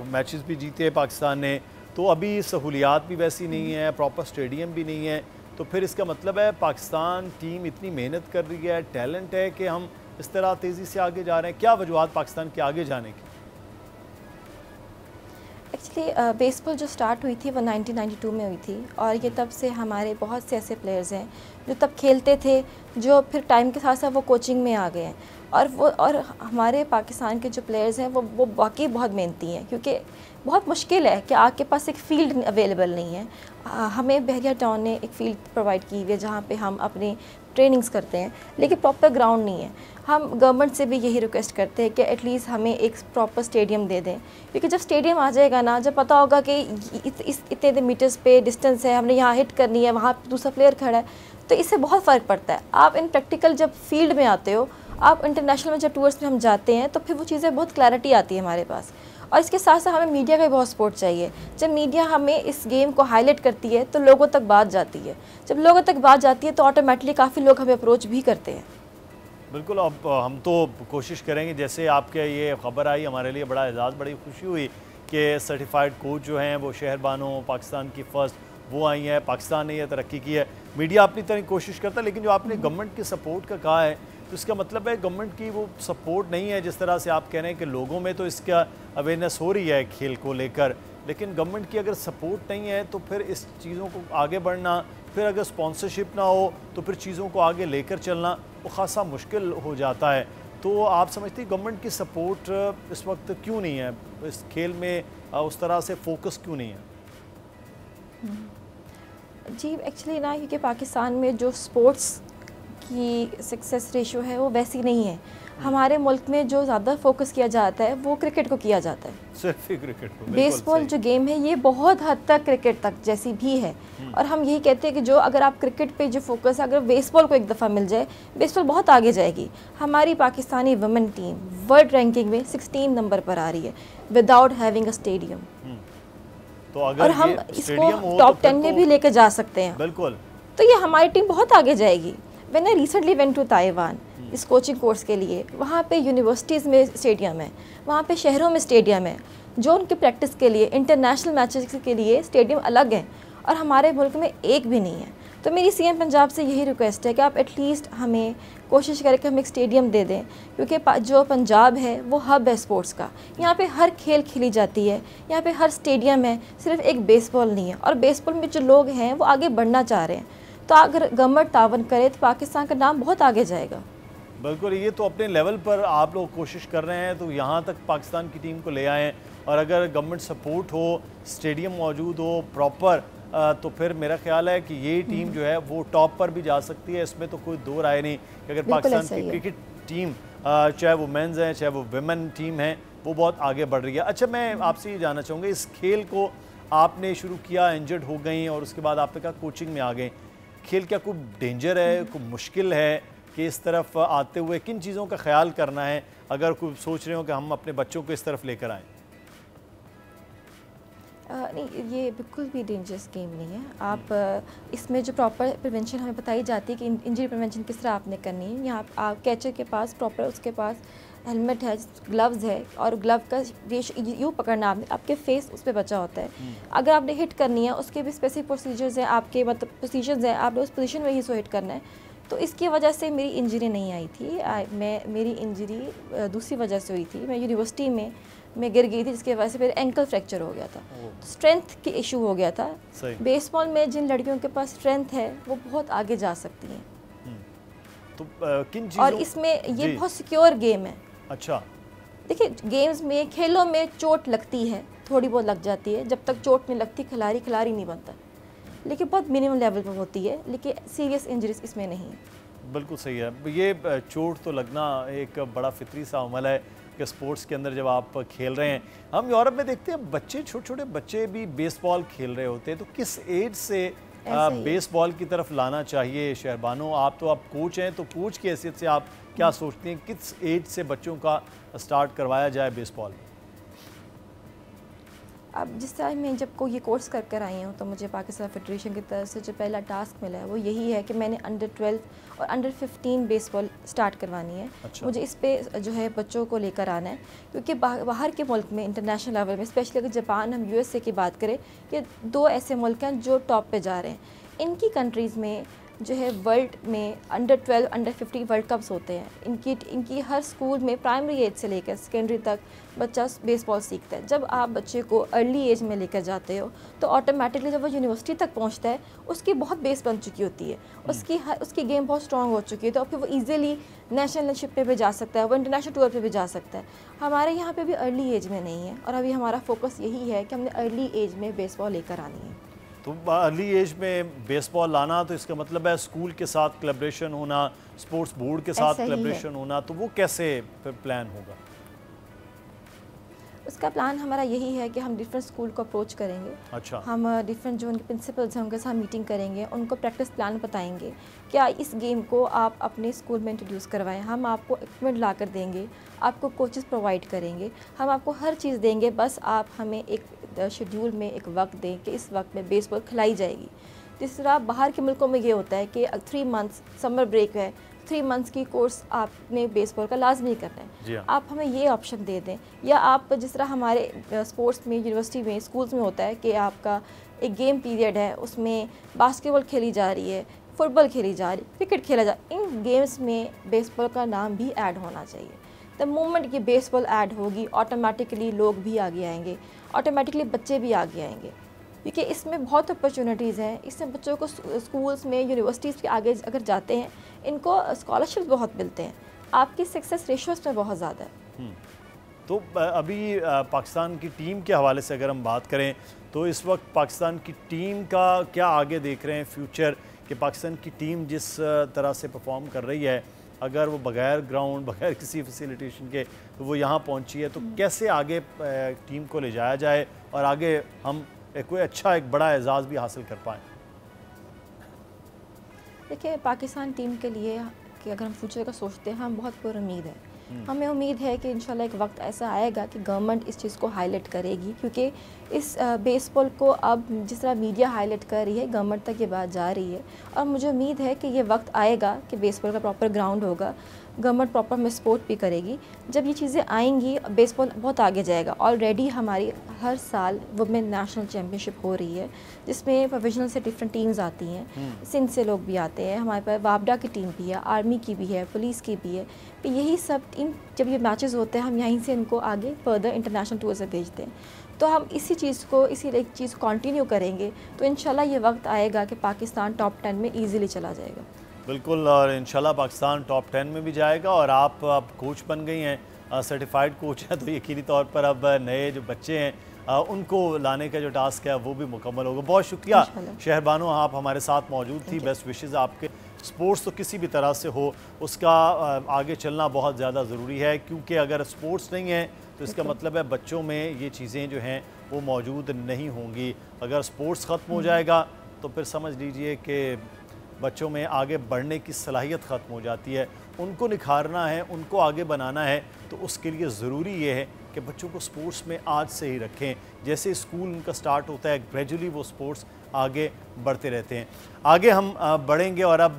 मैचेस भी जीते पाकिस्तान ने, तो अभी सहूलियात भी वैसी नहीं है, प्रॉपर स्टेडियम भी नहीं है, तो फिर इसका मतलब है पाकिस्तान टीम इतनी मेहनत कर रही है, टैलेंट है कि हम इस तरह तेज़ी से आगे जा रहे हैं। क्या वजूहत पाकिस्तान के आगे जाने की? एक्चुअली बेसबॉल जो स्टार्ट हुई थी वो 1992 में हुई थी, और ये तब से हमारे बहुत से ऐसे प्लेयर्स हैं जो तब खेलते थे, जो फिर टाइम के साथ साथ वो कोचिंग में आ गए हैं। और हमारे पाकिस्तान के जो प्लेयर्स हैं वो वाकई बहुत मेहनती हैं, क्योंकि बहुत मुश्किल है कि आपके पास एक फ़ील्ड अवेलेबल नहीं है। हमें बहरिया टाउन ने एक फ़ील्ड प्रोवाइड की हुई है जहाँ पे हम अपनी ट्रेनिंग्स करते हैं, लेकिन प्रॉपर ग्राउंड नहीं है। हम गवर्नमेंट से भी यही रिक्वेस्ट करते हैं कि एटलीस्ट हमें एक प्रॉपर स्टेडियम दे दें, क्योंकि जब स्टेडियम आ जाएगा ना, जब पता होगा कि इतने मीटर्स पे डिस्टेंस है, हमने यहाँ हिट करनी है, वहाँ दूसरा प्लेयर खड़ा है, तो इससे बहुत फ़र्क पड़ता है। आप इन प्रैक्टिकल जब फील्ड में आते हो, आप इंटरनेशनल में जब टूर्स में हम जाते हैं, तो फिर वो चीज़ें बहुत क्लैरिटी आती है हमारे पास। और इसके साथ साथ हमें मीडिया का भी बहुत सपोर्ट चाहिए। जब मीडिया हमें इस गेम को हाईलाइट करती है तो लोगों तक बात जाती है, जब लोगों तक बात जाती है तो ऑटोमेटिकली काफ़ी लोग हमें अप्रोच भी करते हैं। बिल्कुल, अब हम तो कोशिश करेंगे, जैसे आपके ये खबर आई हमारे लिए बड़ा एजाज़, बड़ी खुशी हुई कि सर्टिफाइड कोच जो हैं वो शहर बानो पाकिस्तान की फ़र्स्ट वो आई हैं, पाकिस्तान ने यह तरक्की की है। मीडिया अपनी तरह कोशिश करता है, लेकिन जो आपने गवर्नमेंट की सपोर्ट का कहा है, तो इसका मतलब है गवर्नमेंट की वो सपोर्ट नहीं है। जिस तरह से आप कह रहे हैं कि लोगों में तो इसका अवेयरनेस हो रही है खेल को लेकर, लेकिन गवर्नमेंट की अगर सपोर्ट नहीं है तो फिर इस चीज़ों को आगे बढ़ना, फिर अगर स्पॉन्सरशिप ना हो तो फिर चीज़ों को आगे लेकर चलना वो खासा मुश्किल हो जाता है। तो आप समझते हैं गवर्नमेंट की सपोर्ट इस वक्त क्यों नहीं है, इस खेल में उस तरह से फोकस क्यों नहीं है? जी एक्चुअली ना, क्योंकि पाकिस्तान में जो स्पोर्ट्स की सक्सेस रेशो है वो वैसी नहीं है। हमारे मुल्क में जो ज़्यादा फोकस किया जाता है वो क्रिकेट को किया जाता है, सिर्फ ही क्रिकेट को। बेसबॉल जो गेम है ये बहुत हद तक क्रिकेट तक जैसी भी है, और हम यही कहते हैं कि जो अगर आप क्रिकेट पे जो फोकस है, अगर बेसबॉल को एक दफ़ा मिल जाए, बेसबॉल बहुत आगे जाएगी। हमारी Pakistani women team world ranking में 16 नंबर पर आ रही है विदाउट हैविंग अ स्टेडियम, तो अगर और हम इसको टॉप 10 में भी लेकर जा सकते हैं। बिल्कुल, तो ये हमारी टीम बहुत आगे जाएगी। When I recently went to Taiwan इस कोचिंग कोर्स के लिए, वहाँ पे यूनिवर्सिटीज़ में स्टेडियम है, वहाँ पे शहरों में स्टेडियम है, जो उनकी प्रैक्टिस के लिए, इंटरनेशनल मैचेस के लिए स्टेडियम अलग हैं, और हमारे मुल्क में एक भी नहीं है। तो मेरी सीएम पंजाब से यही रिक्वेस्ट है कि आप एटलीस्ट हमें कोशिश करें कि हम एक स्टेडियम दे दें, क्योंकि जो पंजाब है वो हब है स्पोर्ट्स का। यहाँ पे हर खेल खेली जाती है, यहाँ पे हर स्टेडियम है, सिर्फ एक बेसबॉल नहीं है। और बेसबॉल में जो लोग हैं वो आगे बढ़ना चाह रहे हैं, तो अगर गवर्नमेंट तावन करे तो पाकिस्तान का नाम बहुत आगे जाएगा। बिल्कुल, ये तो अपने लेवल पर आप लोग कोशिश कर रहे हैं, तो यहाँ तक पाकिस्तान की टीम को ले आएँ, और अगर गवर्नमेंट सपोर्ट हो, स्टेडियम मौजूद हो प्रॉपर, तो फिर मेरा ख्याल है कि ये टीम जो है वो टॉप पर भी जा सकती है। इसमें तो कोई दो राय नहीं कि अगर पाकिस्तान की क्रिकेट टीम, चाहे वो मेंस हैं चाहे वो विमेन टीम है, वो बहुत आगे बढ़ रही है। अच्छा, मैं आपसे ये जानना चाहूँगा, इस खेल को आपने शुरू किया, इंजर्ड हो गई और उसके बाद आपने कहा कोचिंग में आ गए, खेल क्या कोई डेंजर है, कोई मुश्किल है कि इस तरफ आते हुए किन चीज़ों का ख्याल करना है अगर कोई सोच रहे हो कि हम अपने बच्चों को इस तरफ लेकर आएँ? नहीं, ये बिल्कुल भी डेंजरस गेम नहीं है। आप इसमें जो प्रॉपर प्रिवेंशन हमें बताई जाती है कि इंजरी प्रिवेंशन किस तरह आपने करनी है। यहाँ आप कैचर के पास प्रॉपर उसके पास हेलमेट है, ग्लव्स है, और ग्लव का यूँ पकड़ना आपने, आपके फेस उस पर बचा होता है। अगर आपने हिट करनी है उसके भी स्पेसिफिक प्रोसीजर्स हैं, आपके मतलब पोजीशंस हैं, आपने उस पोजीशन में ही सो हिट करना है। तो इसकी वजह से मेरी इंजरी नहीं आई थी। मेरी इंजरी दूसरी वजह से हुई थी। मैं यूनिवर्सिटी में मैं गिर गई थी, जिसकी वजह से मेरे एंकल फ्रैक्चर हो गया था। स्ट्रेंथ की इशू हो गया था। बेसबॉल में जिन लड़कियों के पास स्ट्रेंथ है वो बहुत आगे जा सकती हैं। तो किन चीज़ों, और इसमें ये बहुत सिक्योर गेम है। अच्छा, देखिए गेम्स में, खेलों में चोट लगती है, थोड़ी बहुत लग जाती है। जब तक चोट नहीं लगती खिलाड़ी नहीं बनता, लेकिन बहुत मिनिमम लेवल पर होती है, लेकिन सीरियस इंजरीज इसमें नहीं है। बिल्कुल सही है। ये चोट तो लगना एक बड़ा फितरी सा अमल है कि स्पोर्ट्स के अंदर जब आप खेल रहे हैं, हम यूरोप में देखते हैं बच्चे, छोटे छोटे बच्चे भी बेसबॉल खेल रहे होते हैं। तो किस एज से बेसबॉल की तरफ लाना चाहिए शहरबानो? आप कोच हैं, तो कोच की हैसियत से आप क्या सोचते हैं, किस एज से बच्चों का स्टार्ट करवाया जाए बेसबॉल? अब जिस तरह मैं जब को ये कोर्स कर आई हूँ, तो मुझे पाकिस्तान फेडरेशन की तरफ से जो पहला टास्क मिला है वो यही है कि मैंने अंडर 12 और अंडर 15 बेसबॉल स्टार्ट करवानी है। अच्छा। मुझे इस पे जो है बच्चों को लेकर आना है, क्योंकि बाहर के मुल्क में इंटरनेशनल लेवल में, स्पेशली अगर जापान, हम USA की बात करें, ये 2 ऐसे मुल्क हैं जो टॉप पे जा रहे हैं। इनकी कंट्रीज़ में जो है वर्ल्ड में अंडर 12, अंडर 15 वर्ल्ड कप्स होते हैं। इनकी हर स्कूल में प्राइमरी एज से लेकर सेकेंडरी तक बच्चा बेसबॉल सीखता है। जब आप बच्चे को अर्ली एज में लेकर जाते हो तो ऑटोमेटिकली जब वो यूनिवर्सिटी तक पहुंचता है उसकी बहुत बेस बन चुकी होती है, उसकी गेम बहुत स्ट्रॉन्ग हो चुकी है, तो फिर वो ईजिली नेशनलशिप पे भी जा सकता है, वो इंटरनेशनल टूर पे भी जा सकता है। हमारे यहाँ पे भी अर्ली एज में नहीं है, और अभी हमारा फोकस यही है कि हमने अर्ली एज में बेसबॉल लेकर आनी है। तो अर्ली एज में बेसबॉल लाना, तो इसका मतलब है स्कूल के साथ कोलैबोरेशन होना, स्पोर्ट्स बोर्ड के साथ कोलैबोरेशन होना, तो वो कैसे फिर प्लान होगा? उसका प्लान हमारा यही है कि हम डिफरेंट स्कूल को अप्रोच करेंगे। अच्छा। हम डिफरेंट जो उनके प्रिंसिपल्स हैं उनके साथ मीटिंग करेंगे, उनको प्रैक्टिस प्लान बताएंगे, क्या इस गेम को आप अपने स्कूल में इंट्रोड्यूस करवाएं। हम आपको इक्विपमेंट ला कर देंगे, आपको कोचेस प्रोवाइड करेंगे, हम आपको हर चीज़ देंगे, बस आप हमें एक शेड्यूल में एक वक्त दें कि इस वक्त में बेसबॉल खिलाई जाएगी। तीसरा, बाहर के मुल्कों में ये होता है कि 3 मंथ्स समर ब्रेक है, 3 मंथ्स की कोर्स आपने बेसबॉल का लाजमी करना है। आप हमें ये ऑप्शन दे दें, या आप जिस तरह हमारे स्पोर्ट्स में, यूनिवर्सिटी में, स्कूल्स में होता है कि आपका एक गेम पीरियड है, उसमें बास्केटबॉल खेली जा रही है, फुटबॉल खेली जा रही है, क्रिकेट खेला जा रहा है, इन गेम्स में बेसबॉल का नाम भी ऐड होना चाहिए। द मोमेंट ये बेसबॉल ऐड होगी, ऑटोमेटिकली लोग भी आगे आएंगे, ऑटोमेटिकली बच्चे भी आगे आएंगे, क्योंकि इसमें बहुत अपॉर्चुनिटीज़ हैं। इसमें बच्चों को स्कूल्स में, यूनिवर्सिटीज़ के आगे अगर जाते हैं, इनको स्कॉलरशिप बहुत मिलते हैं, आपकी सक्सेस रेशियोज में बहुत ज़्यादा है। तो अभी पाकिस्तान की टीम के हवाले से अगर हम बात करें, तो इस वक्त पाकिस्तान की टीम का क्या आगे देख रहे हैं फ्यूचर, कि पाकिस्तान की टीम जिस तरह से परफॉर्म कर रही है, अगर वो बगैर ग्राउंड, बगैर किसी फैसिलिटेशन के तो वो यहाँ पहुँची है, तो कैसे आगे टीम को ले जाया जाए और आगे हम कोई अच्छा एक बड़ा एजाज़ भी हासिल कर पाएँ? देखिए, पाकिस्तान टीम के लिए कि अगर हम फ्यूचर का सोचते हैं, हम बहुत पुरुम्मीद है। हमें उम्मीद है कि इंशाल्लाह एक वक्त ऐसा आएगा कि गवर्नमेंट इस चीज़ को हाईलाइट करेगी, क्योंकि इस बेसबॉल को अब जिस तरह मीडिया हाईलाइट कर रही है, गवर्नमेंट तक ये बात जा रही है, और मुझे उम्मीद है कि ये वक्त आएगा कि बेसबॉल का प्रॉपर ग्राउंड होगा, गवर्नमेंट प्रॉपर में सपोर्ट भी करेगी। जब ये चीज़ें आएंगी, बेसबॉल बहुत आगे जाएगा। ऑलरेडी हमारी हर साल वुमेन नेशनल चैम्पियनशिप हो रही है, जिसमें प्रोफेशनल से डिफरेंट टीम्स आती हैं, सिंध से लोग भी आते हैं, हमारे पास वापडा की टीम भी है, आर्मी की भी है, पुलिस की भी है। तो यही सब टीम, जब ये मैचेस होते हैं, हम यहीं से इनको आगे फर्दर इंटरनेशनल टूर से भेजते हैं। तो हम इसी चीज़ को कंटिन्यू करेंगे, तो इंशाल्लाह ये वक्त आएगा कि पाकिस्तान टॉप 10 में ईजिली चला जाएगा। बिल्कुल, और इंशाल्लाह पाकिस्तान टॉप 10 में भी जाएगा। और आप अब कोच बन गई हैं, सर्टिफाइड कोच हैं, तो यकीनी तौर पर अब नए जो बच्चे हैं उनको लाने का जो टास्क है वो भी मुकम्मल होगा। बहुत शुक्रिया शहरबानो, आप हमारे साथ मौजूद थी। बेस्ट विशेज़ आपके। स्पोर्ट्स तो किसी भी तरह से हो, उसका आगे चलना बहुत ज़्यादा ज़रूरी है, क्योंकि अगर स्पोर्ट्स नहीं है तो इसका मतलब है बच्चों में ये चीज़ें जो हैं वो मौजूद नहीं होंगी। अगर स्पोर्ट्स ख़त्म हो जाएगा तो फिर समझ लीजिए कि बच्चों में आगे बढ़ने की सलाहियत ख़त्म हो जाती है। उनको निखारना है, उनको आगे बनाना है, तो उसके लिए ज़रूरी ये है कि बच्चों को स्पोर्ट्स में आज से ही रखें। जैसे स्कूल उनका स्टार्ट होता है, ग्रेजुअली वो स्पोर्ट्स आगे बढ़ते रहते हैं। आगे हम बढ़ेंगे, और अब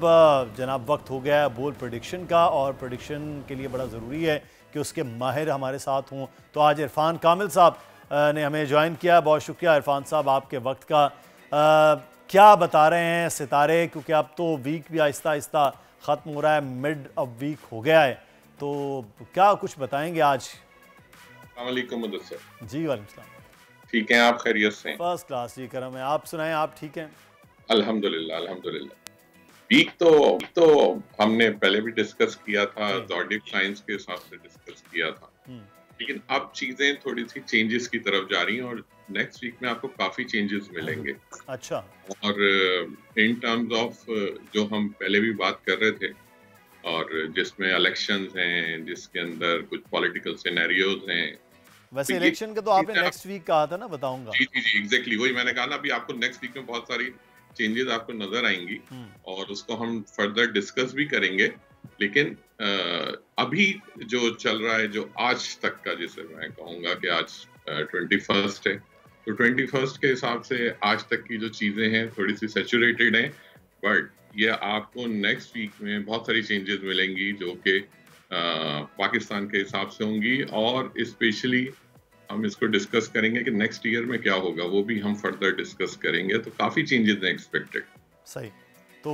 जनाब वक्त हो गया है बोल प्रेडिक्शन का, और प्रेडिक्शन के लिए बड़ा ज़रूरी है कि उसके माहिर हमारे साथ हों। तो आज इरफान कामिल साहब ने हमें ज्वाइन किया। बहुत शुक्रिया इरफान साहब आपके वक्त का। क्या बता रहे हैं सितारे, क्योंकि अब तो वीक भी आहिस्ता आहिस्ता ख़त्म हो रहा है, मिड ऑफ वीक हो गया है, तो क्या कुछ बताएंगे आज? अस्सलाम वालेकुम मुदस्सिर जी वालेकुम सलाम। ठीक हैं आप? खैरियत से? फर्स्ट क्लास जी, करम है। आप सुनाएं, आप ठीक हैं? अल्हम्दुलिल्लाह अल्हम्दुलिल्लाह। वीक तो हमने पहले भी डिस्कस किया था, ज़ोडिएक साइंस के हिसाब से डिस्कस किया था, लेकिन अब चीजें थोड़ी सी चेंजेस की तरफ जा रही हैं और नेक्स्ट वीक में आपको काफी चेंजेस मिलेंगे। अच्छा। और इन टर्म्स ऑफ जो हम पहले भी बात कर रहे थे और जिसमें इलेक्शंस हैं, जिसके अंदर कुछ पॉलिटिकल सिनेरियोज हैं। वैसे इलेक्शन का तो आपने नेक्स्ट वीक कहा था ना, बताऊंगा। जी जी जी एग्जैक्टली वही मैंने कहा ना, अभी आपको नेक्स्ट वीक में बहुत सारी चेंजेस आपको नजर आएंगी और उसको हम फर्दर डिस्कस भी करेंगे। लेकिन अभी जो चल रहा है, जो आज तक का, जिसे मैं कहूँगा कि आज 21 है, तो 21 के हिसाब से आज तक की जो चीज़ें हैं थोड़ी सी सैचुरेटेड हैं, बट ये आपको नेक्स्ट वीक में बहुत सारी चेंजेस मिलेंगी जो कि पाकिस्तान के हिसाब से होंगी और स्पेशली हम इसको डिस्कस करेंगे कि नेक्स्ट ईयर में क्या होगा, वो भी हम फर्दर डिस्कस करेंगे। तो काफ़ी चेंजेस हैं एक्सपेक्टेड। सही, तो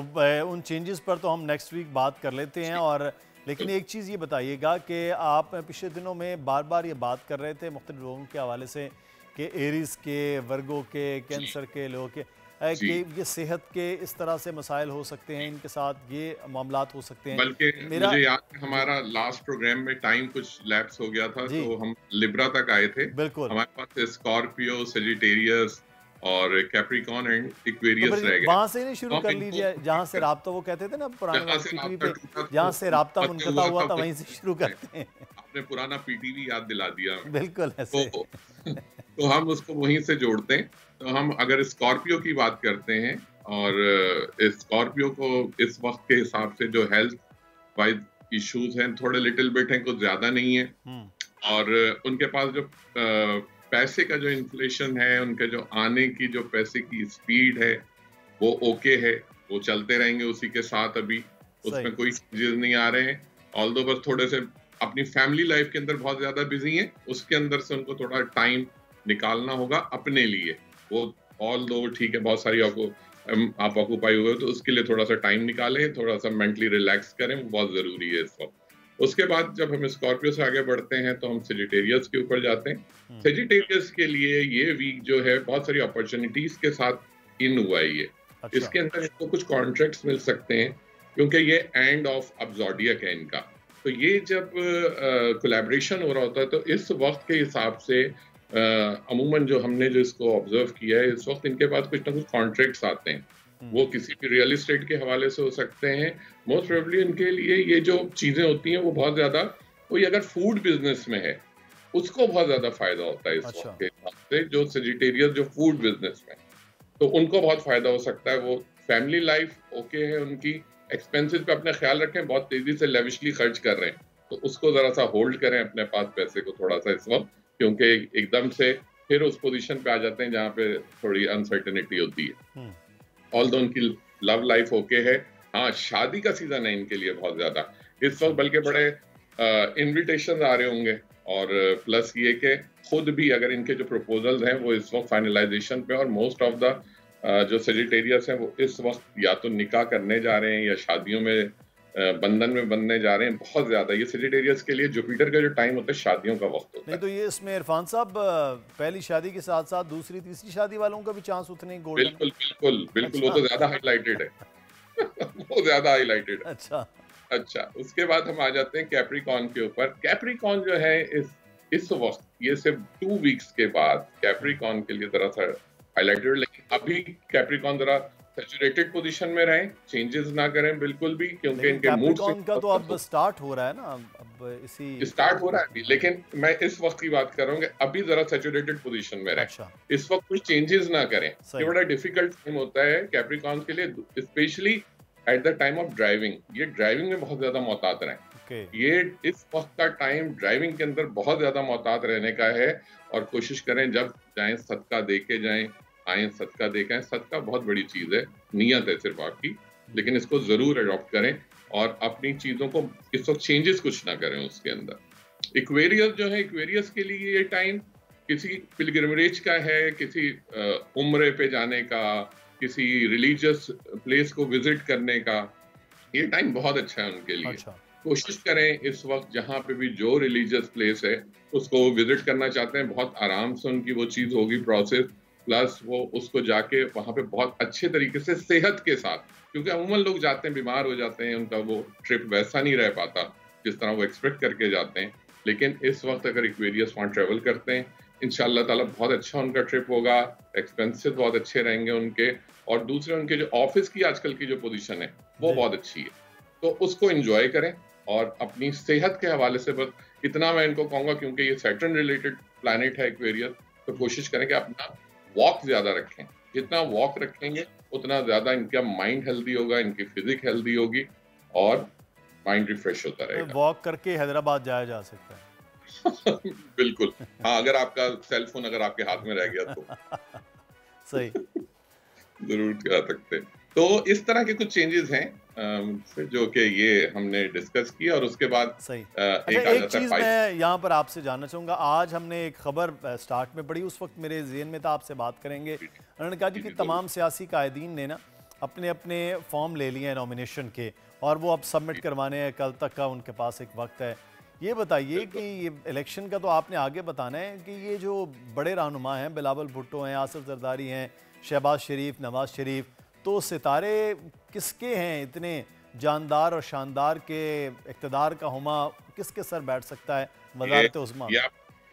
उन चेंजेस पर तो हम नेक्स्ट वीक बात कर लेते हैं। और लेकिन एक चीज़ ये बताइएगा कि आप पिछले दिनों में बार बार ये बात कर रहे थे मुख्तलिफ लोगों के हवाले से कि एरीज के, वर्गो के, कैंसर के लोगों के कि ये सेहत के इस तरह से मसाइल हो सकते हैं, इनके साथ ये मामलात हो सकते हैं। बल्कि मुझे याद है हमारा लास्ट प्रोग्राम में टाइम कुछ लैप्स हो गया था, तो हम लिब्रा तक आए थे। बिल्कुल। हमारे पास स्कॉर्पियो, सजिटेरियस और कैप्रिकॉन एंड एक्वेरियस रह गए। वहां से नहीं शुरू कर लीजिए जहां से राब्ता, वो कहते थे ना पुराने पीटीवी पे, जहां से राब्ता मुनक़ता हुआ था वहीं से शुरू करते हैं। आपने पुराना पीटीवी याद दिला दिया। बिल्कुल ऐसे। तो हम उसको वहीं से जोड़ते हैं। तो हम अगर स्कॉर्पियो की बात करते हैं और स्कॉर्पियो को इस वक्त के हिसाब से जो हेल्थ वाइज इश्यूज हैं थोड़े लिटिल बिट हैं, कुछ ज्यादा नहीं है, और उनके पास जो पैसे का जो इन्फ्लेशन है, उनके जो आने की जो पैसे की स्पीड है वो ओके है, वो चलते रहेंगे उसी के साथ। अभी उसमें कोई चेंजेस नहीं आ रहे हैं, ऑल्दो बस थोड़े से अपनी फैमिली लाइफ के अंदर बहुत ज्यादा बिजी हैं, उसके अंदर से उनको थोड़ा टाइम निकालना होगा अपने लिए। वो ऑल्दो ठीक है, बहुत सारी आप ऑक्यूपाई हुए, तो उसके लिए थोड़ा सा टाइम निकालें, थोड़ा सा मेंटली रिलैक्स करें, वो बहुत जरूरी है इस वक्त। उसके बाद जब हम स्कॉर्पियो से आगे बढ़ते हैं तो हम सेजिटेरियस के ऊपर जाते हैं। सेजिटेरियस के लिए ये वीक जो है बहुत सारी अपॉर्चुनिटीज के साथ इन हुआ है ये। इसके अंदर इनको कुछ कॉन्ट्रैक्ट्स मिल सकते हैं क्योंकि ये एंड ऑफ अब ज़ोडिएक है इनका। तो ये जब कोलैबोरेशन हो रहा होता है तो इस वक्त के हिसाब से अमूमन जो हमने जो इसको ऑब्जर्व किया है, इस वक्त इनके पास कुछ ना कुछ कॉन्ट्रैक्ट्स आते हैं। वो किसी भी रियल एस्टेट के हवाले से हो सकते हैं। मोस्ट प्रोबेबली इनके लिए ये जो चीजें होती हैं वो बहुत ज्यादा, कोई अगर फूड बिजनेस में है उसको बहुत ज्यादा फायदा होता है इस वक्त के हिसाब से, जो सेजिटेरियस जो फूड बिजनेस में, तो उनको बहुत फायदा हो सकता है। वो फैमिली लाइफ ओके है, उनकी एक्सपेंसेस पे अपना ख्याल रखें, बहुत तेजी से लेविशली खर्च कर रहे हैं तो उसको जरा सा होल्ड करें अपने पास पैसे को थोड़ा सा इस वक्त, क्योंकि एकदम से फिर उस पोजीशन पे आ जाते हैं जहाँ पे थोड़ी अनसर्टेनिटी होती है। ऑल्दो उनकी लव लाइफ ओके है, हाँ शादी का सीजन है इनके लिए बहुत ज्यादा इस वक्त, बल्कि बड़े इनविटेशन आ रहे होंगे, और प्लस ये कि खुद भी अगर इनके जो प्रपोजल्स हैं वो इस वक्त फाइनलाइजेशन पे, और मोस्ट ऑफ द जो सेजिटेरियस हैं वो इस वक्त या तो निकाह करने जा रहे हैं या शादियों में बंधन में बनने जा रहे हैं बहुत ज्यादा। ये सेजिटेरियस के लिए जुपिटर का जो टाइम होता है शादियों का वक्त होता है। नहीं तो ये इसमें इरफान साहब पहली शादी के साथ साथ दूसरी तीसरी शादी वालों का भी चांस उतने ही गोल्डन। बिल्कुल बिल्कुल बिल्कुल, वो तो ज्यादा हाईलाइटेड है वो ज्यादा हाईलाइटेड है। अच्छा, उसके बाद हम आ जाते हैं कैप्रिकॉन के ऊपर। कैप्रिकॉन जो है इस वक्त, ये सिर्फ 2 वीक्स के बाद कैप्रिकॉन के लिए जरा सा हाईलाइटेड, लेकिन अभी कैप्रिकॉन जरा सैचुरेटेड पोजीशन में रहें, चेंजेस ना करें बिल्कुल भी, क्योंकि इनके मूड का तो अब स्टार्ट हो रहा है ना, अब इसी स्टार्ट हो रहा है अभी, लेकिन मैं इस वक्त की बात कर रहा हूँ कि अभी जरा सैचुरेटेड पोजीशन में रहें। इस वक्त कुछ चेंजेस ना करें, ये बड़ा डिफिकल्ट टाइम होता है कैप्रिकॉन के लिए, specially at the time of driving. ये ड्राइविंग में बहुत ज्यादा मोहतात रहें। ये इस वक्त का टाइम ड्राइविंग के अंदर बहुत ज्यादा मोहतात रहने का है, और कोशिश करें जब जाएं सदका दे के जाएं, आए सदका दे के आएं। सदका बहुत बड़ी चीज है, नियत है सिर्फ आपकी, लेकिन इसको जरूर अडॉप्ट करें और अपनी चीजों को इस वक्त चेंजेस कुछ ना करें उसके अंदर। एक्वेरियस जो है, एक्वेरियस के लिए ये टाइम किसी पिलग्रिमेज का है, किसी उम्रे पे जाने का, किसी रिलीजियस प्लेस को विजिट करने का, ये टाइम बहुत अच्छा है उनके लिए। कोशिश करें इस वक्त जहाँ पे भी जो रिलीजियस प्लेस है उसको विजिट करना चाहते हैं, बहुत आराम से उनकी वो चीज़ होगी प्रोसेस, प्लस वो उसको जाके वहाँ पे बहुत अच्छे तरीके से सेहत के साथ, क्योंकि अमूमन लोग जाते हैं बीमार हो जाते हैं, उनका वो ट्रिप वैसा नहीं रह पाता जिस तरह वो एक्सपेक्ट करके जाते हैं। लेकिन इस वक्त अगर एक्वेरियस वहाँ ट्रेवल करते हैं, इंशाल्लाह ताला बहुत अच्छा उनका ट्रिप होगा, एक्सपेंसेस बहुत अच्छे रहेंगे उनके, और दूसरे उनके जो ऑफिस की आजकल की जो पोजीशन है वो बहुत अच्छी है, तो उसको एंजॉय करें। और अपनी सेहत के हवाले से बस इतना मैं इनको कहूँगा, क्योंकि ये सैटर्न रिलेटेड प्लैनेट है एक्वेरियस, तो कोशिश करें कि अपना वॉक ज्यादा रखें। जितना वॉक रखेंगे उतना ज्यादा इनका माइंड हेल्दी होगा, इनकी फिजिक हेल्दी होगी और माइंड रिफ्रेश होता रहेगा। वॉक करके हैदराबाद जाया जा सकता है। बिल्कुल, हाँ, अगर आपका सेल फोन अगर आपके हाथ में रह गया तो सही जरूर जा सकते हैं। तो इस तरह के कुछ चेंजेस हैं जो कि ये हमने डिस्कस किया, और उसके बाद सही एक चीज मैं यहाँ पर आपसे जानना चाहूँगा। आज हमने एक खबर स्टार्ट में पढ़ी, उस वक्त मेरे ज़हन में था आपसे बात करेंगे। उन्होंने कहा कि तमाम सियासी कायदीन ने ना अपने अपने फॉर्म ले लिए हैं नॉमिनेशन के, और वो अब सबमिट करवाने हैं, कल तक का उनके पास एक वक्त है। ये बताइए कि ये इलेक्शन का तो आपने आगे बताना है कि ये जो बड़े रहनुमा हैं, बिलावल भुट्टो हैं, आसिफ जरदारी हैं, शहबाज शरीफ, नवाज शरीफ, तो सितारे किसके हैं इतने जानदार और शानदार के इक़्तिदार का हुमा किसके सर बैठ सकता है वज़ारत उज़्मा?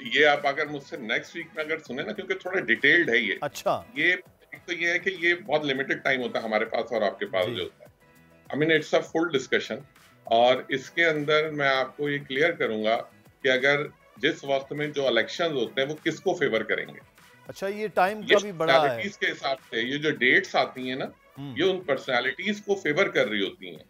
ये आप अगर मुझसे नेक्स्ट वीक में अगर सुने ना, क्योंकि थोड़ा डिटेल्ड है ये। अच्छा, ये तो ये है कि ये बहुत लिमिटेड टाइम होता है हमारे पास और आपके पास जो होता है। I mean it's a full discussion, और इसके अंदर मैं आपको ये क्लियर करूंगा कि अगर जिस वक्त में जो इलेक्शंस होते हैं वो किसको फेवर करेंगे। अच्छा, ये टाइम का भी बड़ा है के हिसाब से ये जो डेट्स आती हैं ना, ये उन पर्सनालिटीज को फेवर कर रही होती हैं।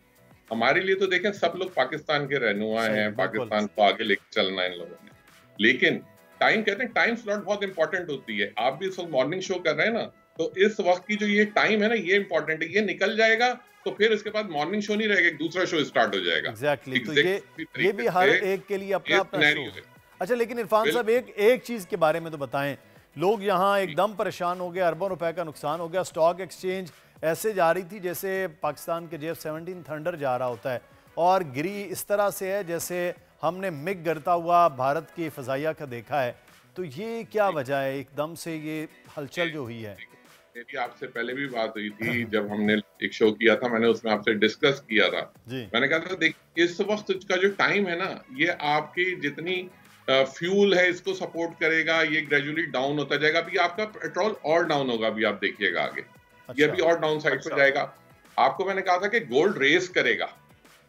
हमारे लिए तो देखें सब लोग पाकिस्तान के रहनुमा हैं, पाकिस्तान को आगे लेके चलना है इन लोगों ने, लेकिन टाइम कहते हैं टाइम स्लॉट बहुत इंपॉर्टेंट होती है। आप भी इस वक्त मॉर्निंग शो कर रहे हैं ना, तो इस वक्त की जो ये टाइम है ना, ये इंपॉर्टेंट है। ये निकल जाएगा तो फिर इसके बाद मॉर्निंग शो नहीं रहेगा, एक दूसरा शो स्टार्ट हो जाएगा। एग्जैक्टली, तो ये भी हर एक के लिए अपना अपना शो है। अच्छा, लेकिन इरफान साहब एक चीज के बारे में तो बताएं, लोग यहाँ एकदम परेशान हो गए, अरबों रुपए का नुकसान हो गया। स्टॉक एक्सचेंज ऐसे जा रही थी जैसे पाकिस्तान के JF-17 थंडर जा रहा होता है, और गिरी इस तरह से है जैसे हमने मिग गिरता हुआ भारत की फ़ज़ाइया का देखा है। तो ये क्या वजह है एकदम से ये हलचल जो हुई है? मेरी आपसे पहले भी बात हुई थी, जब हमने एक शो किया था, मैंने उसमें आपसे डिस्कस किया था। मैंने कहा था देख, इस वक्त का जो टाइम है ना, ये आपकी जितनी फ्यूल है इसको सपोर्ट करेगा, ये ग्रेजुअली डाउन होता जाएगा। अभी आपका पेट्रोल और डाउन होगा, अभी आप देखिएगा आगे। ये अभी और डाउन साइड पे जाएगा। आपको मैंने कहा था कि गोल्ड रेस करेगा,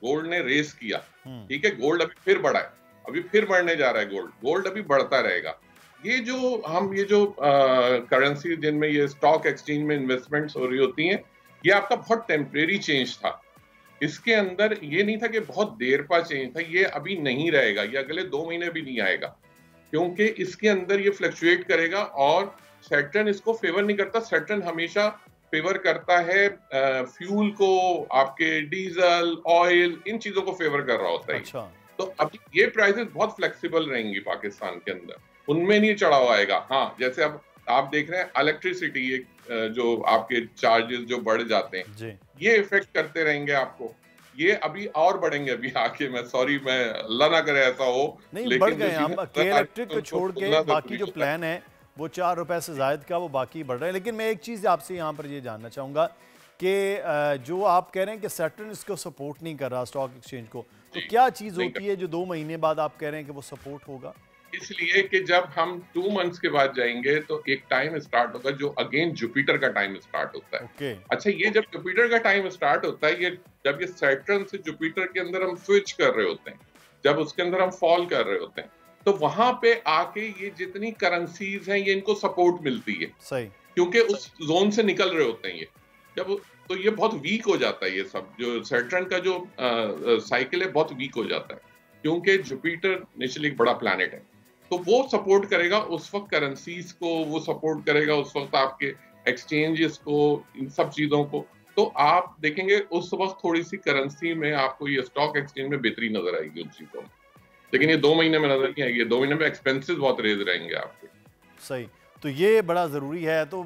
गोल्ड ने रेस किया, ठीक है, गोल्ड अभी फिर बढ़ा है, अभी फिर बढ़ने जा रहा है गोल्ड अभी बढ़ता रहेगा। ये जो करेंसी जिनमें ये स्टॉक एक्सचेंज में इन्वेस्टमेंट्स हो रही होती हैं, ये आपका बहुत टेम्परेरी चेंज था। इसके अंदर ये नहीं था कि बहुत देर पा चेंज था, ये अभी नहीं रहेगा, ये अगले 2 महीने भी नहीं आएगा, क्योंकि इसके अंदर ये फ्लक्चुएट करेगा। और सैटर्न इसको फेवर नहीं करता, सैटर्न हमेशा फेवर करता है फ्यूल को, आपके डीजल, ऑयल, इन चीजों को फेवर कर रहा होता है। अच्छा। तो अभी ये प्राइसेस बहुत फ्लेक्सिबल रहेंगी पाकिस्तान के अंदर, उनमें नहीं चढ़ावा आएगा। हाँ, जैसे अब आप देख रहे हैं इलेक्ट्रिसिटी जो आपके चार्जेस जो बढ़ जाते हैं, ये इफेक्ट करते रहेंगे आपको, ये अभी और बढ़ेंगे अभी आके। मैं सॉरी, मैं अल्लाह ना करे ऐसा हो, नहीं बढ़ गए हम इलेक्ट्रिक को छोड़ के, बाकी जो प्लान है वो 4 रुपए से जायद का, वो बाकी बढ़ रहे हैं। लेकिन मैं एक चीज़ आपसे यहाँ पर ये जानना चाहूँगा कि जो आप कह रहे हैं कि सैटर्न इसको सपोर्ट नहीं कर रहा स्टॉक एक्सचेंज को, तो क्या चीज़ होती है जो 2 महीने बाद आप कह रहे हैं कि वो सपोर्ट होगा? इसलिए कि जब हम 2 मंथ्स के बाद जाएंगे तो एक टाइम स्टार्ट होगा जो अगेन जुपिटर का टाइम स्टार्ट होता है। अच्छा, ये जब जुपिटर का टाइम स्टार्ट होता है, ये जब ये सैटर्न से जुपिटर के अंदर हम स्विच कर रहे होते हैं, जब उसके अंदर हम फॉल कर रहे होते हैं, तो वहां पे आके ये जितनी करेंसीज हैं ये इनको सपोर्ट मिलती है। सही, क्योंकि उस जोन से निकल रहे होते हैं ये जब, तो ये बहुत वीक हो जाता है। ये सब जो सैटर्न का जो साइकिल है बहुत वीक हो जाता है, क्योंकि जुपिटर नेचुरली एक बड़ा प्लैनेट है, तो वो सपोर्ट करेगा उस वक्त करेंसीज को, वो सपोर्ट करेगा उस वक्त आपके एक्सचेंजेस को, इन सब चीजों को। तो आप देखेंगे उस वक्त थोड़ी सी करेंसी में आपको ये स्टॉक एक्सचेंज में बेहतरी नजर आएगी उन चीजों में। लेकिन ये 2 महीने में नजर नहीं आएगी, 2 महीने में एक्सपेंसेस बहुत रेज रहेंगे आपके। सही, तो ये बड़ा ज़रूरी है। तो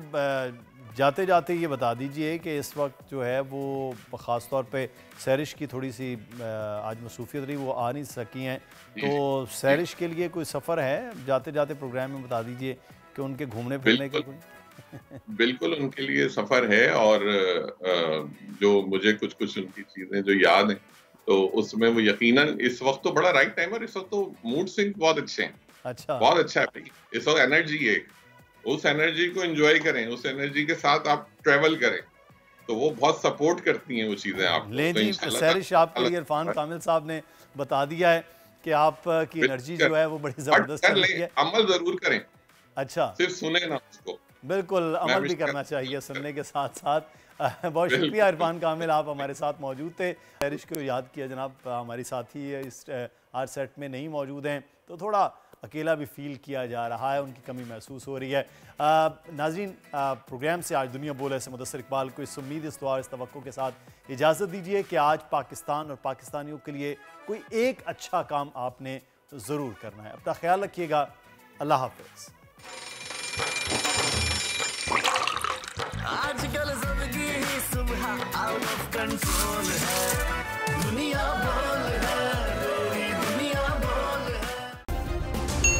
जाते जाते ये बता दीजिए कि इस वक्त जो है वो ख़ास तौर पे सैरिश की थोड़ी सी आज मसरूफियत रही, वो आ नहीं सकी हैं, तो सैरिश के लिए कोई सफ़र है? जाते जाते प्रोग्राम में बता दीजिए कि उनके घूमने फिरने के कोई बिल्कुल उनके लिए सफ़र है, और जो मुझे कुछ कुछ उनकी चीज़ें जो याद हैं तो उसमें वो यकीनन इस वक्त तो बड़ा राइट टाइम है, और इस वक्त तो मूड स्विंग बहुत अच्छे हैं। अच्छा, बहुत अच्छा है भाई, इस वक्त एनर्जी है, उस एनर्जी को एंजॉय करें, उस एनर्जी के साथ आप ट्रैवल करें, तो वो बहुत सपोर्ट करती हैं वो चीजें आपको। ले जी, सैरिश आपके लिए इरफान कामिल साहब ने बता दिया है कि आपकी एनर्जी जो है वो बड़ी जबरदस्त है। अमल जरूर करें, अच्छा, सिर्फ सुने ना उसको। बिल्कुल, अमल भी करना चाहिए सुनने के साथ साथ। बहुत शुक्रिया इरफान कामिल, आप हमारे साथ मौजूद थे। सैरिश को याद किया जनाब, हमारी साथी इस आज सेट में नहीं मौजूद हैं, तो थोड़ा अकेला भी फील किया जा रहा है, उनकी कमी महसूस हो रही है। नाज़रीन, प्रोग्राम से आज दुनिया बोले से मुदस्सिर इकबाल को इस उम्मीद, इस दुआ, इस तवक्को के साथ इजाज़त दीजिए कि आज पाकिस्तान और पाकिस्तानियों के लिए कोई एक अच्छा काम आपने ज़रूर करना है। अपना ख्याल रखिएगा, अल्लाह हाफ़िज़। आजकल ज़िंदगी ही सुबह आउट ऑफ कंट्रोल है, दुनिया बोल है, दुनिया बोल है।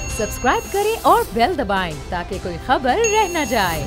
सब्सक्राइब करें और बेल दबाएं ताकि कोई खबर रह न जाए।